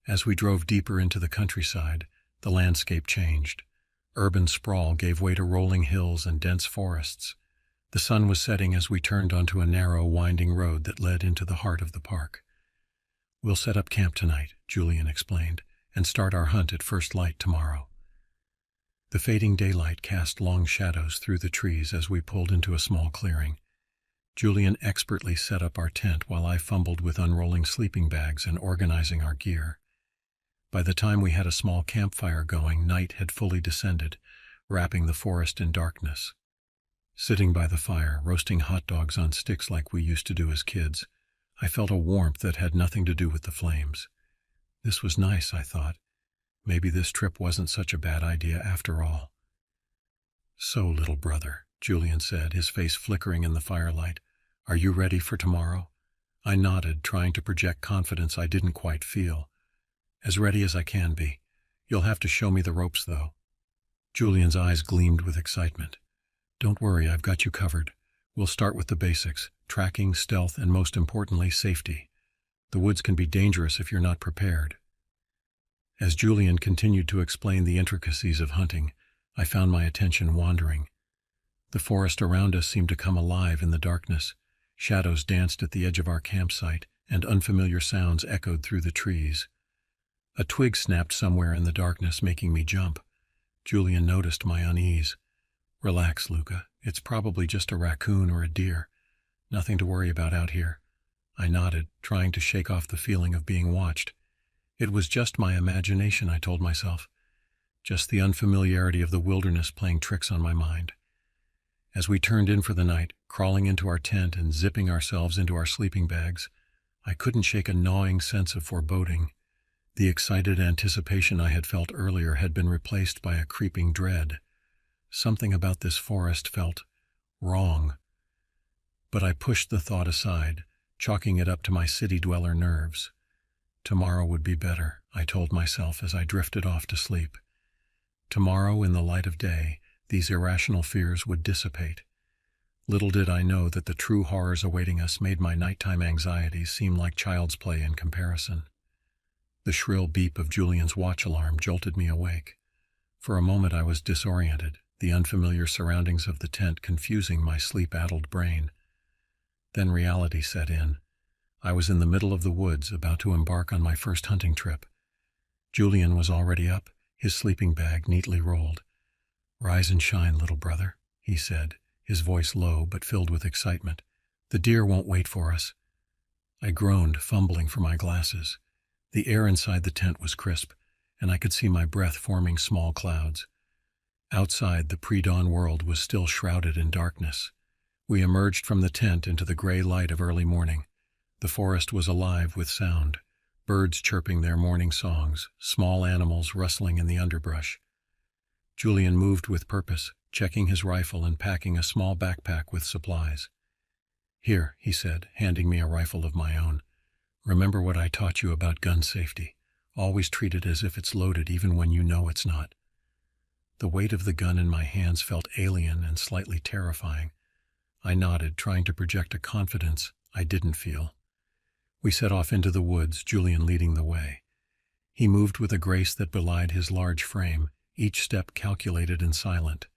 As we drove deeper into the countryside, the landscape changed. Urban sprawl gave way to rolling hills and dense forests. The sun was setting as we turned onto a narrow, winding road that led into the heart of the park. "We'll set up camp tonight," Julian explained, "and start our hunt at first light tomorrow." The fading daylight cast long shadows through the trees as we pulled into a small clearing. Julian expertly set up our tent while I fumbled with unrolling sleeping bags and organizing our gear. By the time we had a small campfire going, night had fully descended, wrapping the forest in darkness. Sitting by the fire, roasting hot dogs on sticks like we used to do as kids, I felt a warmth that had nothing to do with the flames. This was nice, I thought. Maybe this trip wasn't such a bad idea after all. "So, little brother," Julian said, his face flickering in the firelight, "are you ready for tomorrow? I nodded, trying to project confidence I didn't quite feel. As ready as I can be. You'll have to show me the ropes, though. Julian's eyes gleamed with excitement. Don't worry, I've got you covered. We'll start with the basics: tracking, stealth, and most importantly, safety. The woods can be dangerous if you're not prepared. As Julian continued to explain the intricacies of hunting, I found my attention wandering. The forest around us seemed to come alive in the darkness. Shadows danced at the edge of our campsite, and unfamiliar sounds echoed through the trees. A twig snapped somewhere in the darkness, making me jump. Julian noticed my unease. Relax, Luca. It's probably just a raccoon or a deer. Nothing to worry about out here. I nodded, trying to shake off the feeling of being watched. It was just my imagination, I told myself. Just the unfamiliarity of the wilderness playing tricks on my mind. As we turned in for the night, crawling into our tent and zipping ourselves into our sleeping bags, I couldn't shake a gnawing sense of foreboding. The excited anticipation I had felt earlier had been replaced by a creeping dread. Something about this forest felt wrong. But I pushed the thought aside, chalking it up to my city-dweller nerves. Tomorrow would be better, I told myself as I drifted off to sleep. Tomorrow, in the light of day, these irrational fears would dissipate. Little did I know that the true horrors awaiting us made my nighttime anxieties seem like child's play in comparison. The shrill beep of Julian's watch alarm jolted me awake. For a moment I was disoriented, the unfamiliar surroundings of the tent confusing my sleep-addled brain. Then reality set in. I was in the middle of the woods, about to embark on my first hunting trip. Julian was already up, his sleeping bag neatly rolled. "Rise and shine, little brother," he said, his voice low but filled with excitement. "The deer won't wait for us." I groaned, fumbling for my glasses. The air inside the tent was crisp, and I could see my breath forming small clouds. Outside, the pre-dawn world was still shrouded in darkness. We emerged from the tent into the gray light of early morning. The forest was alive with sound, birds chirping their morning songs, small animals rustling in the underbrush. Julian moved with purpose, checking his rifle and packing a small backpack with supplies. "Here," he said, handing me a rifle of my own. "Remember what I taught you about gun safety. Always treat it as if it's loaded even when you know it's not." The weight of the gun in my hands felt alien and slightly terrifying. I nodded, trying to project a confidence I didn't feel. We set off into the woods, Julian leading the way. He moved with a grace that belied his large frame, each step calculated and silent.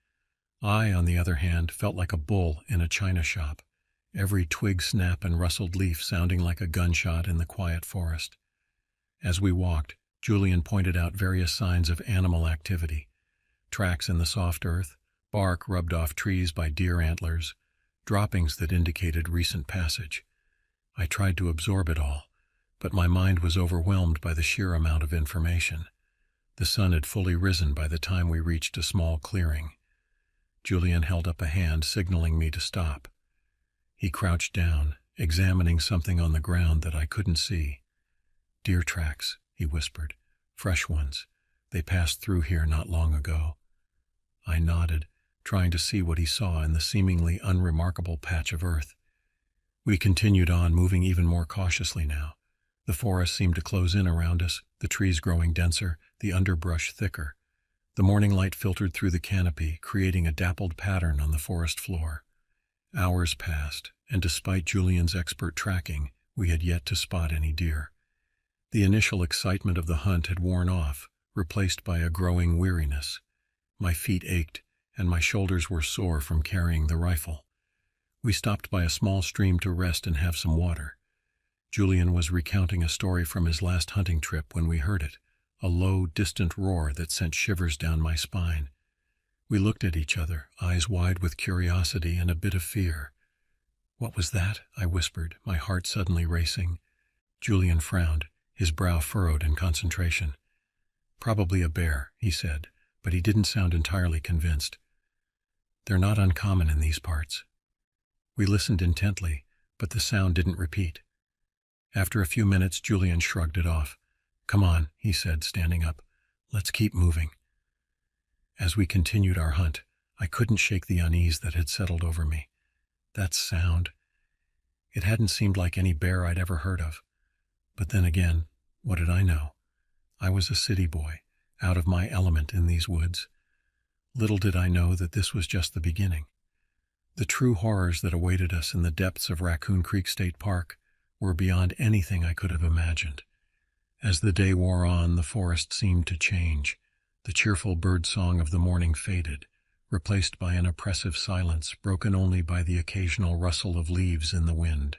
I, on the other hand, felt like a bull in a china shop, every twig snap and rustled leaf sounding like a gunshot in the quiet forest. As we walked, Julian pointed out various signs of animal activity: tracks in the soft earth, bark rubbed off trees by deer antlers, droppings that indicated recent passage. I tried to absorb it all, but my mind was overwhelmed by the sheer amount of information. The sun had fully risen by the time we reached a small clearing. Julian held up a hand, signaling me to stop. He crouched down, examining something on the ground that I couldn't see. "Deer tracks," he whispered. "Fresh ones. They passed through here not long ago." I nodded, trying to see what he saw in the seemingly unremarkable patch of earth. We continued on, moving even more cautiously now. The forest seemed to close in around us, the trees growing denser, the underbrush thicker. The morning light filtered through the canopy, creating a dappled pattern on the forest floor. Hours passed, and despite Julian's expert tracking, we had yet to spot any deer. The initial excitement of the hunt had worn off, replaced by a growing weariness. My feet ached, and my shoulders were sore from carrying the rifle. We stopped by a small stream to rest and have some water. Julian was recounting a story from his last hunting trip when we heard it, a low, distant roar that sent shivers down my spine. We looked at each other, eyes wide with curiosity and a bit of fear. "What was that?" I whispered, my heart suddenly racing. Julian frowned, his brow furrowed in concentration. "Probably a bear," he said, but he didn't sound entirely convinced. "They're not uncommon in these parts." We listened intently, but the sound didn't repeat. After a few minutes, Julian shrugged it off. "Come on," he said, standing up. "Let's keep moving." As we continued our hunt, I couldn't shake the unease that had settled over me. That sound. It hadn't seemed like any bear I'd ever heard of. But then again, what did I know? I was a city boy, out of my element in these woods. Little did I know that this was just the beginning. The true horrors that awaited us in the depths of Raccoon Creek State Park were beyond anything I could have imagined. As the day wore on, the forest seemed to change. The cheerful bird song of the morning faded, replaced by an oppressive silence broken only by the occasional rustle of leaves in the wind.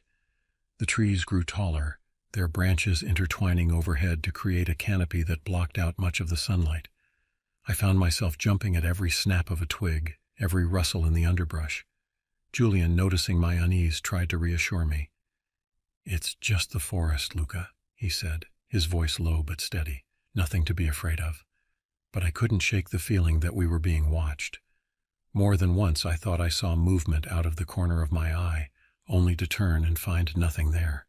The trees grew taller, their branches intertwining overhead to create a canopy that blocked out much of the sunlight. I found myself jumping at every snap of a twig, every rustle in the underbrush. Julian, noticing my unease, tried to reassure me. "It's just the forest, Luca," he said, his voice low but steady. "Nothing to be afraid of." But I couldn't shake the feeling that we were being watched. More than once I thought I saw movement out of the corner of my eye, only to turn and find nothing there.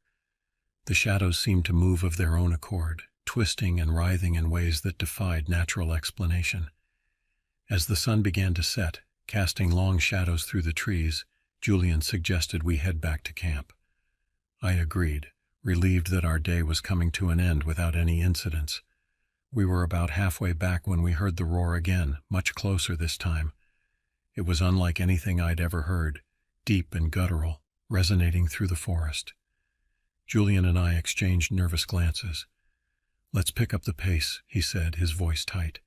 The shadows seemed to move of their own accord, twisting and writhing in ways that defied natural explanation. As the sun began to set, casting long shadows through the trees, Julian suggested we head back to camp. I agreed, relieved that our day was coming to an end without any incidents. We were about halfway back when we heard the roar again, much closer this time. It was unlike anything I'd ever heard, deep and guttural, resonating through the forest. Julian and I exchanged nervous glances. "Let's pick up the pace," he said, his voice tight.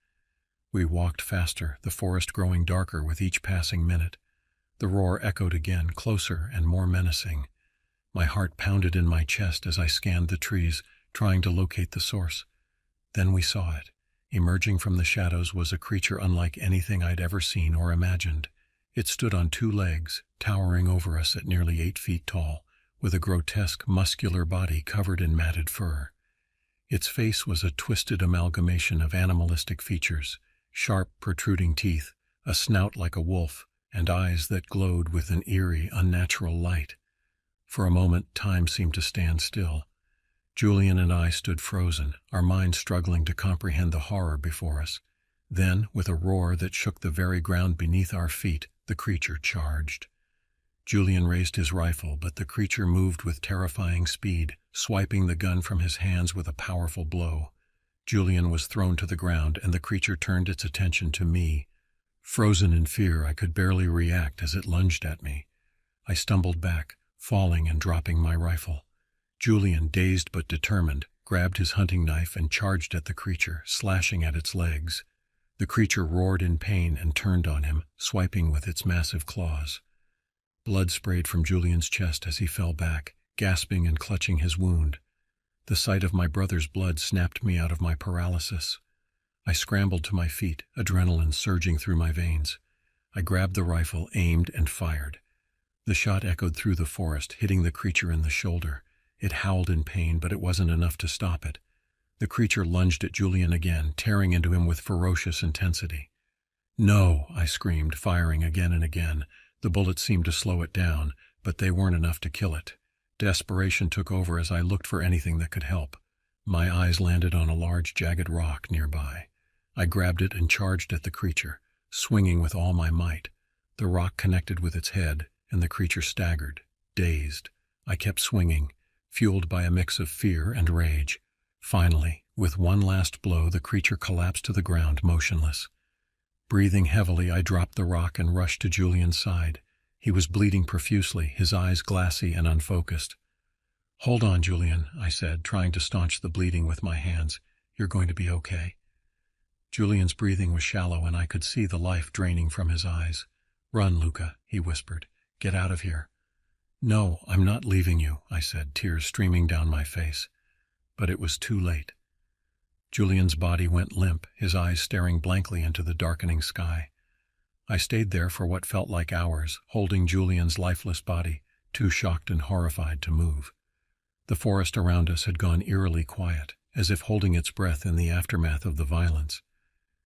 We walked faster, the forest growing darker with each passing minute. The roar echoed again, closer and more menacing. My heart pounded in my chest as I scanned the trees, trying to locate the source. Then we saw it. Emerging from the shadows was a creature unlike anything I'd ever seen or imagined. It stood on two legs, towering over us at nearly 8 feet tall, with a grotesque, muscular body covered in matted fur. Its face was a twisted amalgamation of animalistic features, sharp, protruding teeth, a snout like a wolf, and eyes that glowed with an eerie, unnatural light. For a moment, time seemed to stand still. Julian and I stood frozen, our minds struggling to comprehend the horror before us. Then, with a roar that shook the very ground beneath our feet, the creature charged. Julian raised his rifle, but the creature moved with terrifying speed, swiping the gun from his hands with a powerful blow. Julian was thrown to the ground, and the creature turned its attention to me. Frozen in fear, I could barely react as it lunged at me. I stumbled back, falling and dropping my rifle. Julian, dazed but determined, grabbed his hunting knife and charged at the creature, slashing at its legs. The creature roared in pain and turned on him, swiping with its massive claws. Blood sprayed from Julian's chest as he fell back, gasping and clutching his wound. The sight of my brother's blood snapped me out of my paralysis. I scrambled to my feet, adrenaline surging through my veins. I grabbed the rifle, aimed, and fired. The shot echoed through the forest, hitting the creature in the shoulder. It howled in pain, but it wasn't enough to stop it. The creature lunged at Julian again, tearing into him with ferocious intensity. "No!" I screamed, firing again and again. The bullets seemed to slow it down, but they weren't enough to kill it. Desperation took over as I looked for anything that could help. My eyes landed on a large, jagged rock nearby. I grabbed it and charged at the creature, swinging with all my might. The rock connected with its head, and the creature staggered, dazed. I kept swinging, fueled by a mix of fear and rage. Finally, with one last blow, the creature collapsed to the ground, motionless. Breathing heavily, I dropped the rock and rushed to Julian's side. He was bleeding profusely, his eyes glassy and unfocused. "Hold on, Julian," I said, trying to staunch the bleeding with my hands. "You're going to be okay." Julian's breathing was shallow, and I could see the life draining from his eyes. "Run, Luca," he whispered. "Get out of here." "No, I'm not leaving you," I said, tears streaming down my face. But it was too late. Julian's body went limp, his eyes staring blankly into the darkening sky. I stayed there for what felt like hours, holding Julian's lifeless body, too shocked and horrified to move. The forest around us had gone eerily quiet, as if holding its breath in the aftermath of the violence.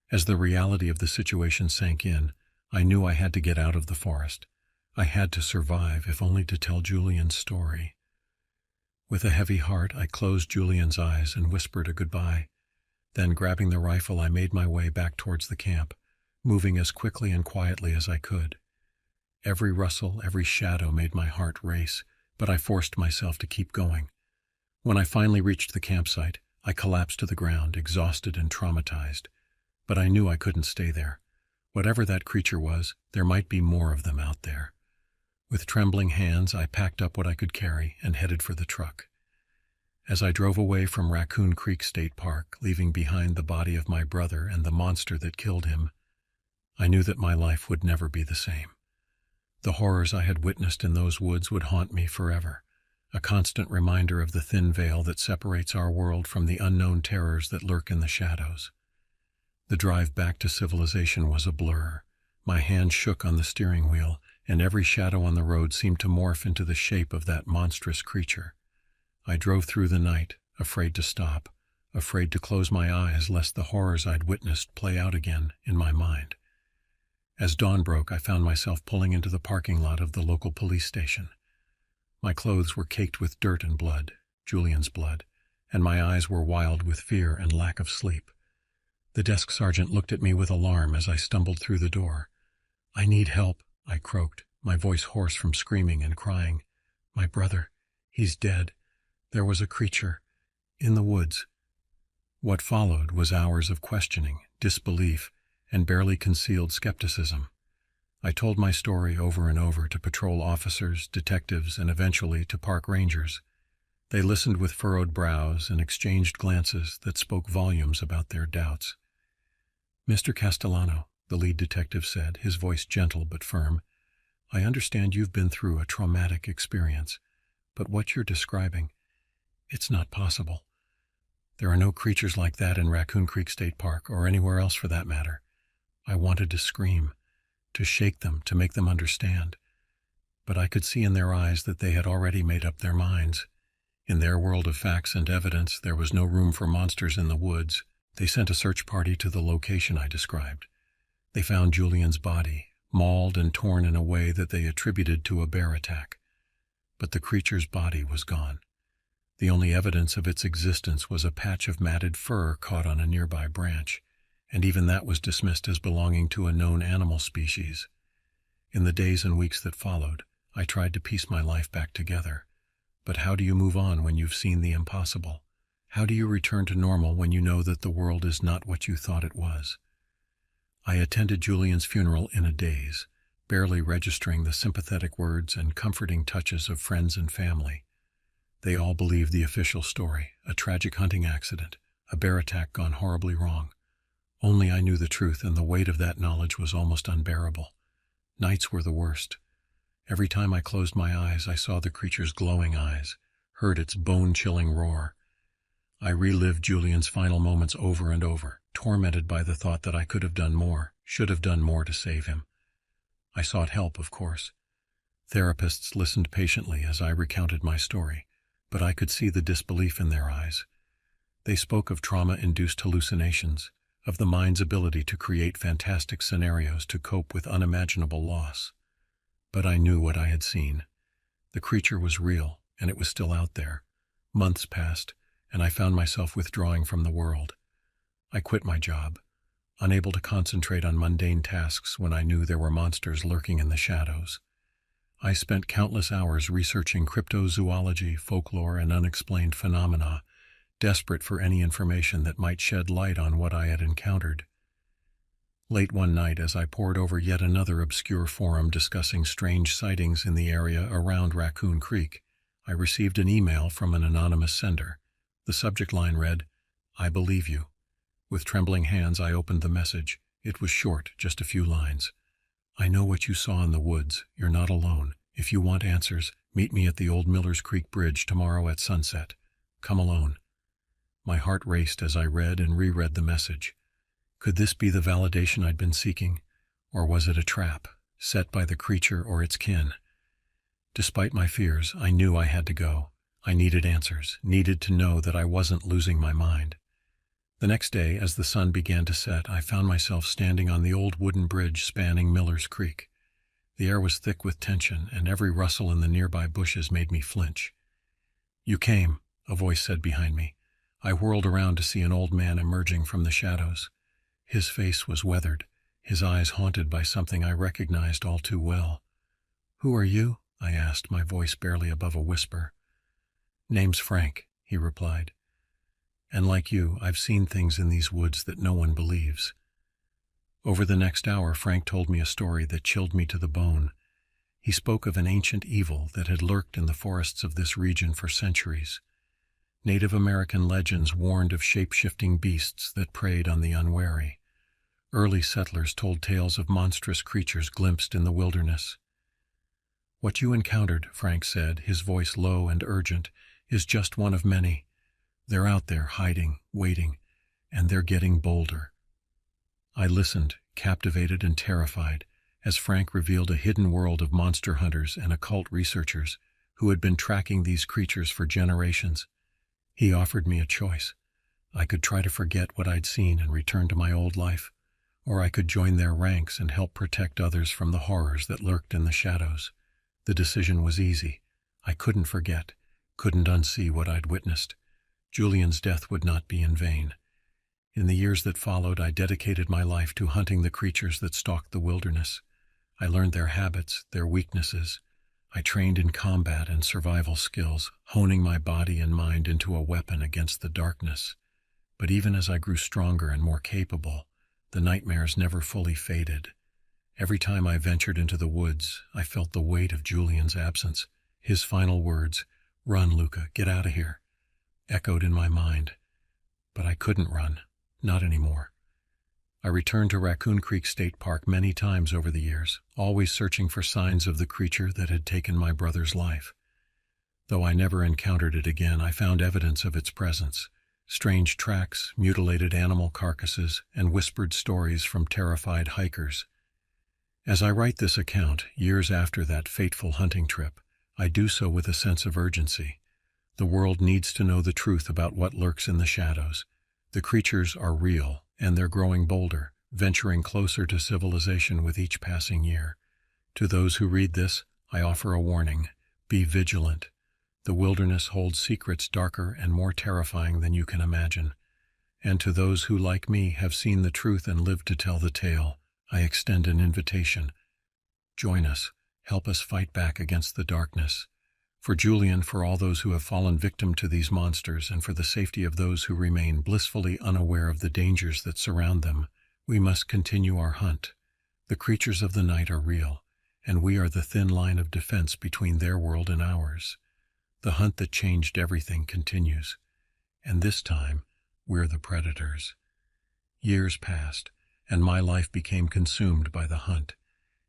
As the reality of the situation sank in, I knew I had to get out of the forest. I had to survive, if only to tell Julian's story. With a heavy heart, I closed Julian's eyes and whispered a goodbye. Then, grabbing the rifle, I made my way back towards the camp, moving as quickly and quietly as I could. Every rustle, every shadow made my heart race, but I forced myself to keep going. When I finally reached the campsite, I collapsed to the ground, exhausted and traumatized. But I knew I couldn't stay there. Whatever that creature was, there might be more of them out there. With trembling hands, I packed up what I could carry and headed for the truck. As I drove away from Raccoon Creek State Park, leaving behind the body of my brother and the monster that killed him, I knew that my life would never be the same. The horrors I had witnessed in those woods would haunt me forever, a constant reminder of the thin veil that separates our world from the unknown terrors that lurk in the shadows. The drive back to civilization was a blur. My hand shook on the steering wheel, and every shadow on the road seemed to morph into the shape of that monstrous creature. I drove through the night, afraid to stop, afraid to close my eyes lest the horrors I'd witnessed play out again in my mind. As dawn broke, I found myself pulling into the parking lot of the local police station. My clothes were caked with dirt and blood, Julian's blood, and my eyes were wild with fear and lack of sleep. The desk sergeant looked at me with alarm as I stumbled through the door. "I need help," I croaked, my voice hoarse from screaming and crying. "My brother, he's dead. There was a creature in the woods." What followed was hours of questioning, disbelief, and barely concealed skepticism. I told my story over and over to patrol officers, detectives, and eventually to park rangers. They listened with furrowed brows and exchanged glances that spoke volumes about their doubts. "Mr. Castellano," the lead detective said, his voice gentle but firm, "I understand you've been through a traumatic experience, but what you're describing, it's not possible. There are no creatures like that in Raccoon Creek State Park, or anywhere else for that matter." I wanted to scream, to shake them, to make them understand. But I could see in their eyes that they had already made up their minds. In their world of facts and evidence, there was no room for monsters in the woods. They sent a search party to the location I described. They found Julian's body, mauled and torn in a way that they attributed to a bear attack. But the creature's body was gone. The only evidence of its existence was a patch of matted fur caught on a nearby branch, and even that was dismissed as belonging to a known animal species. In the days and weeks that followed, I tried to piece my life back together. But how do you move on when you've seen the impossible? How do you return to normal when you know that the world is not what you thought it was? I attended Julian's funeral in a daze, barely registering the sympathetic words and comforting touches of friends and family. They all believed the official story, a tragic hunting accident, a bear attack gone horribly wrong. Only I knew the truth, and the weight of that knowledge was almost unbearable. Nights were the worst. Every time I closed my eyes, I saw the creature's glowing eyes, heard its bone-chilling roar. I relived Julian's final moments over and over, tormented by the thought that I could have done more, should have done more to save him. I sought help, of course. Therapists listened patiently as I recounted my story, but I could see the disbelief in their eyes. They spoke of trauma-induced hallucinations, of the mind's ability to create fantastic scenarios to cope with unimaginable loss. But I knew what I had seen. The creature was real, and it was still out there. Months passed, and I found myself withdrawing from the world. I quit my job, unable to concentrate on mundane tasks when I knew there were monsters lurking in the shadows. I spent countless hours researching cryptozoology, folklore, and unexplained phenomena, desperate for any information that might shed light on what I had encountered. Late one night, as I pored over yet another obscure forum discussing strange sightings in the area around Raccoon Creek, I received an email from an anonymous sender. The subject line read, "I believe you." With trembling hands, I opened the message. It was short, just a few lines. "I know what you saw in the woods. You're not alone. If you want answers, meet me at the old Millers Creek Bridge tomorrow at sunset. Come alone." My heart raced as I read and reread the message. Could this be the validation I'd been seeking? Or was it a trap, set by the creature or its kin? Despite my fears, I knew I had to go. I needed answers, needed to know that I wasn't losing my mind. The next day, as the sun began to set, I found myself standing on the old wooden bridge spanning Millers Creek. The air was thick with tension, and every rustle in the nearby bushes made me flinch. "You came," a voice said behind me. I whirled around to see an old man emerging from the shadows. His face was weathered, his eyes haunted by something I recognized all too well. "Who are you?" I asked, my voice barely above a whisper. "Name's Frank," he replied. "And like you, I've seen things in these woods that no one believes." Over the next hour, Frank told me a story that chilled me to the bone. He spoke of an ancient evil that had lurked in the forests of this region for centuries. Native American legends warned of shape-shifting beasts that preyed on the unwary. Early settlers told tales of monstrous creatures glimpsed in the wilderness. "What you encountered," Frank said, his voice low and urgent, "is just one of many. They're out there, hiding, waiting, and they're getting bolder." I listened, captivated and terrified, as Frank revealed a hidden world of monster hunters and occult researchers who had been tracking these creatures for generations. He offered me a choice. I could try to forget what I'd seen and return to my old life, or I could join their ranks and help protect others from the horrors that lurked in the shadows. The decision was easy. I couldn't forget, couldn't unsee what I'd witnessed. Julian's death would not be in vain. In the years that followed, I dedicated my life to hunting the creatures that stalked the wilderness. I learned their habits, their weaknesses. I trained in combat and survival skills, honing my body and mind into a weapon against the darkness. But even as I grew stronger and more capable, the nightmares never fully faded. Every time I ventured into the woods, I felt the weight of Julian's absence. His final words, "Run, Luca, get out of here," echoed in my mind. But I couldn't run, not anymore. I returned to Raccoon Creek State Park many times over the years, always searching for signs of the creature that had taken my brother's life. Though I never encountered it again, I found evidence of its presence. Strange tracks, mutilated animal carcasses, and whispered stories from terrified hikers. As I write this account, years after that fateful hunting trip, I do so with a sense of urgency. The world needs to know the truth about what lurks in the shadows. The creatures are real, and they're growing bolder, venturing closer to civilization with each passing year. To those who read this, I offer a warning. Be vigilant. The wilderness holds secrets darker and more terrifying than you can imagine. And to those who, like me, have seen the truth and lived to tell the tale, I extend an invitation. Join us. Help us fight back against the darkness. For Julian, for all those who have fallen victim to these monsters, and for the safety of those who remain blissfully unaware of the dangers that surround them, we must continue our hunt. The creatures of the night are real, and we are the thin line of defense between their world and ours. The hunt that changed everything continues, and this time, we're the predators. Years passed, and my life became consumed by the hunt.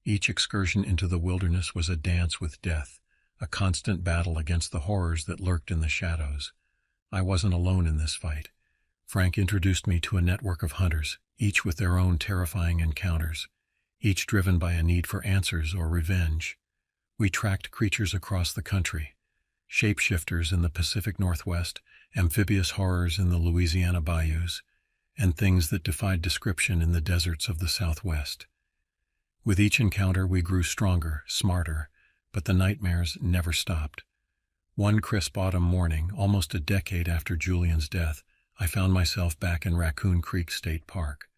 Each excursion into the wilderness was a dance with death, a constant battle against the horrors that lurked in the shadows. I wasn't alone in this fight. Frank introduced me to a network of hunters, each with their own terrifying encounters, each driven by a need for answers or revenge. We tracked creatures across the country, shapeshifters in the Pacific Northwest, amphibious horrors in the Louisiana bayous, and things that defied description in the deserts of the Southwest. With each encounter, we grew stronger, smarter, but the nightmares never stopped. One crisp autumn morning, almost a decade after Julian's death, I found myself back in Raccoon Creek State Park.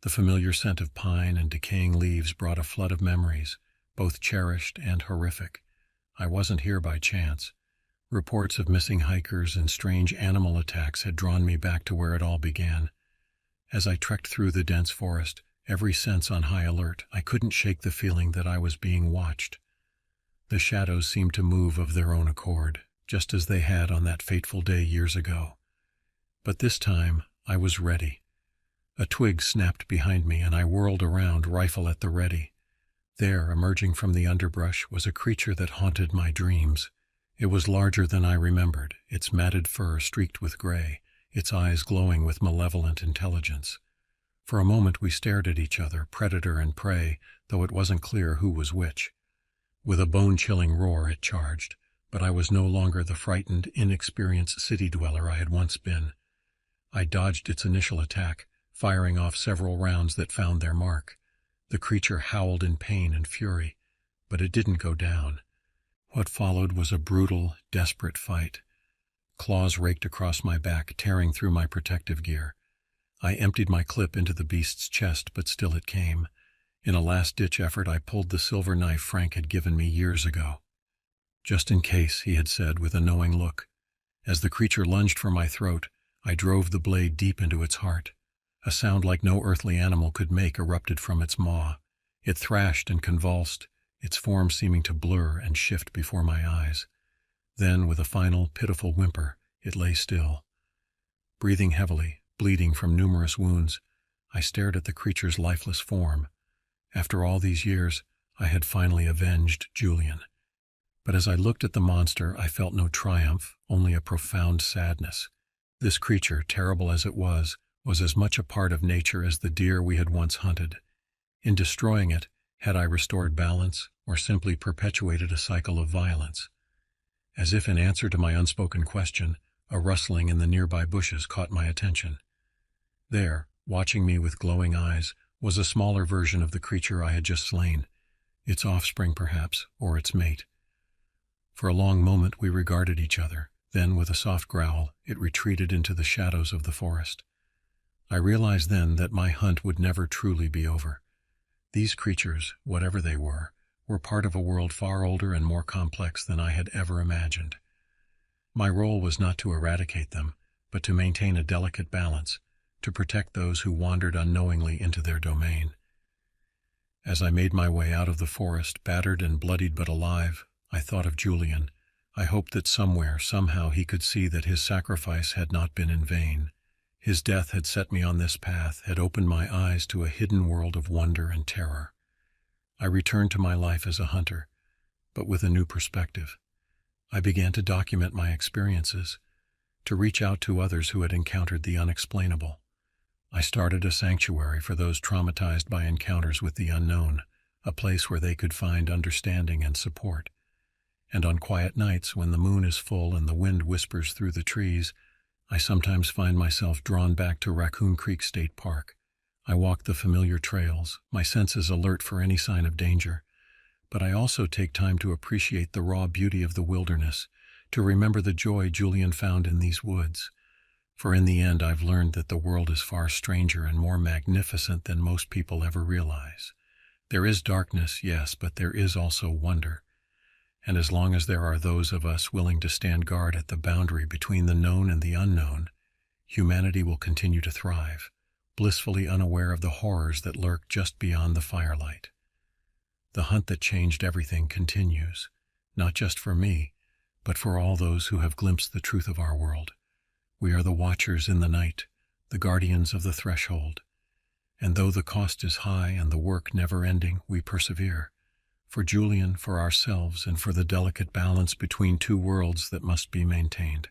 The familiar scent of pine and decaying leaves brought a flood of memories, both cherished and horrific. I wasn't here by chance. Reports of missing hikers and strange animal attacks had drawn me back to where it all began. As I trekked through the dense forest, every sense on high alert, I couldn't shake the feeling that I was being watched. The shadows seemed to move of their own accord, just as they had on that fateful day years ago. But this time, I was ready. A twig snapped behind me, and I whirled around, rifle at the ready. There, emerging from the underbrush, was a creature that haunted my dreams. It was larger than I remembered, its matted fur streaked with gray, its eyes glowing with malevolent intelligence. For a moment we stared at each other, predator and prey, though it wasn't clear who was which. With a bone-chilling roar it charged, but I was no longer the frightened, inexperienced city dweller I had once been. I dodged its initial attack, firing off several rounds that found their mark. The creature howled in pain and fury, but it didn't go down. What followed was a brutal, desperate fight. Claws raked across my back, tearing through my protective gear. I emptied my clip into the beast's chest, but still it came. In a last-ditch effort, I pulled the silver knife Frank had given me years ago. "Just in case," he had said with a knowing look. As the creature lunged for my throat, I drove the blade deep into its heart. A sound like no earthly animal could make erupted from its maw. It thrashed and convulsed, its form seeming to blur and shift before my eyes. Then, with a final, pitiful whimper, it lay still. Breathing heavily, bleeding from numerous wounds, I stared at the creature's lifeless form. After all these years, I had finally avenged Julian. But as I looked at the monster, I felt no triumph, only a profound sadness. This creature, terrible as it was as much a part of nature as the deer we had once hunted. In destroying it, had I restored balance, or simply perpetuated a cycle of violence? As if in answer to my unspoken question, a rustling in the nearby bushes caught my attention. There, watching me with glowing eyes, was a smaller version of the creature I had just slain. Its offspring, perhaps, or its mate. For a long moment we regarded each other. Then, with a soft growl, it retreated into the shadows of the forest. I realized then that my hunt would never truly be over. These creatures, whatever they were part of a world far older and more complex than I had ever imagined. My role was not to eradicate them, but to maintain a delicate balance, to protect those who wandered unknowingly into their domain. As I made my way out of the forest, battered and bloodied but alive, I thought of Julian. I hoped that somewhere, somehow, he could see that his sacrifice had not been in vain. His death had set me on this path, had opened my eyes to a hidden world of wonder and terror. I returned to my life as a hunter, but with a new perspective. I began to document my experiences, to reach out to others who had encountered the unexplainable. I started a sanctuary for those traumatized by encounters with the unknown, a place where they could find understanding and support. And on quiet nights, when the moon is full and the wind whispers through the trees, I sometimes find myself drawn back to Raccoon Creek State Park. I walk the familiar trails, my senses alert for any sign of danger. But I also take time to appreciate the raw beauty of the wilderness, to remember the joy Julian found in these woods. For in the end, I've learned that the world is far stranger and more magnificent than most people ever realize. There is darkness, yes, but there is also wonder. And as long as there are those of us willing to stand guard at the boundary between the known and the unknown, humanity will continue to thrive, blissfully unaware of the horrors that lurk just beyond the firelight. The hunt that changed everything continues, not just for me, but for all those who have glimpsed the truth of our world. We are the watchers in the night, the guardians of the threshold. And though the cost is high and the work never-ending, we persevere. For Julian, for ourselves, and for the delicate balance between two worlds that must be maintained.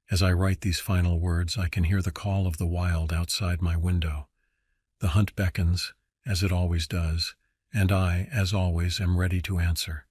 As I write these final words, I can hear the call of the wild outside my window. The hunt beckons, as it always does, and I, as always, am ready to answer.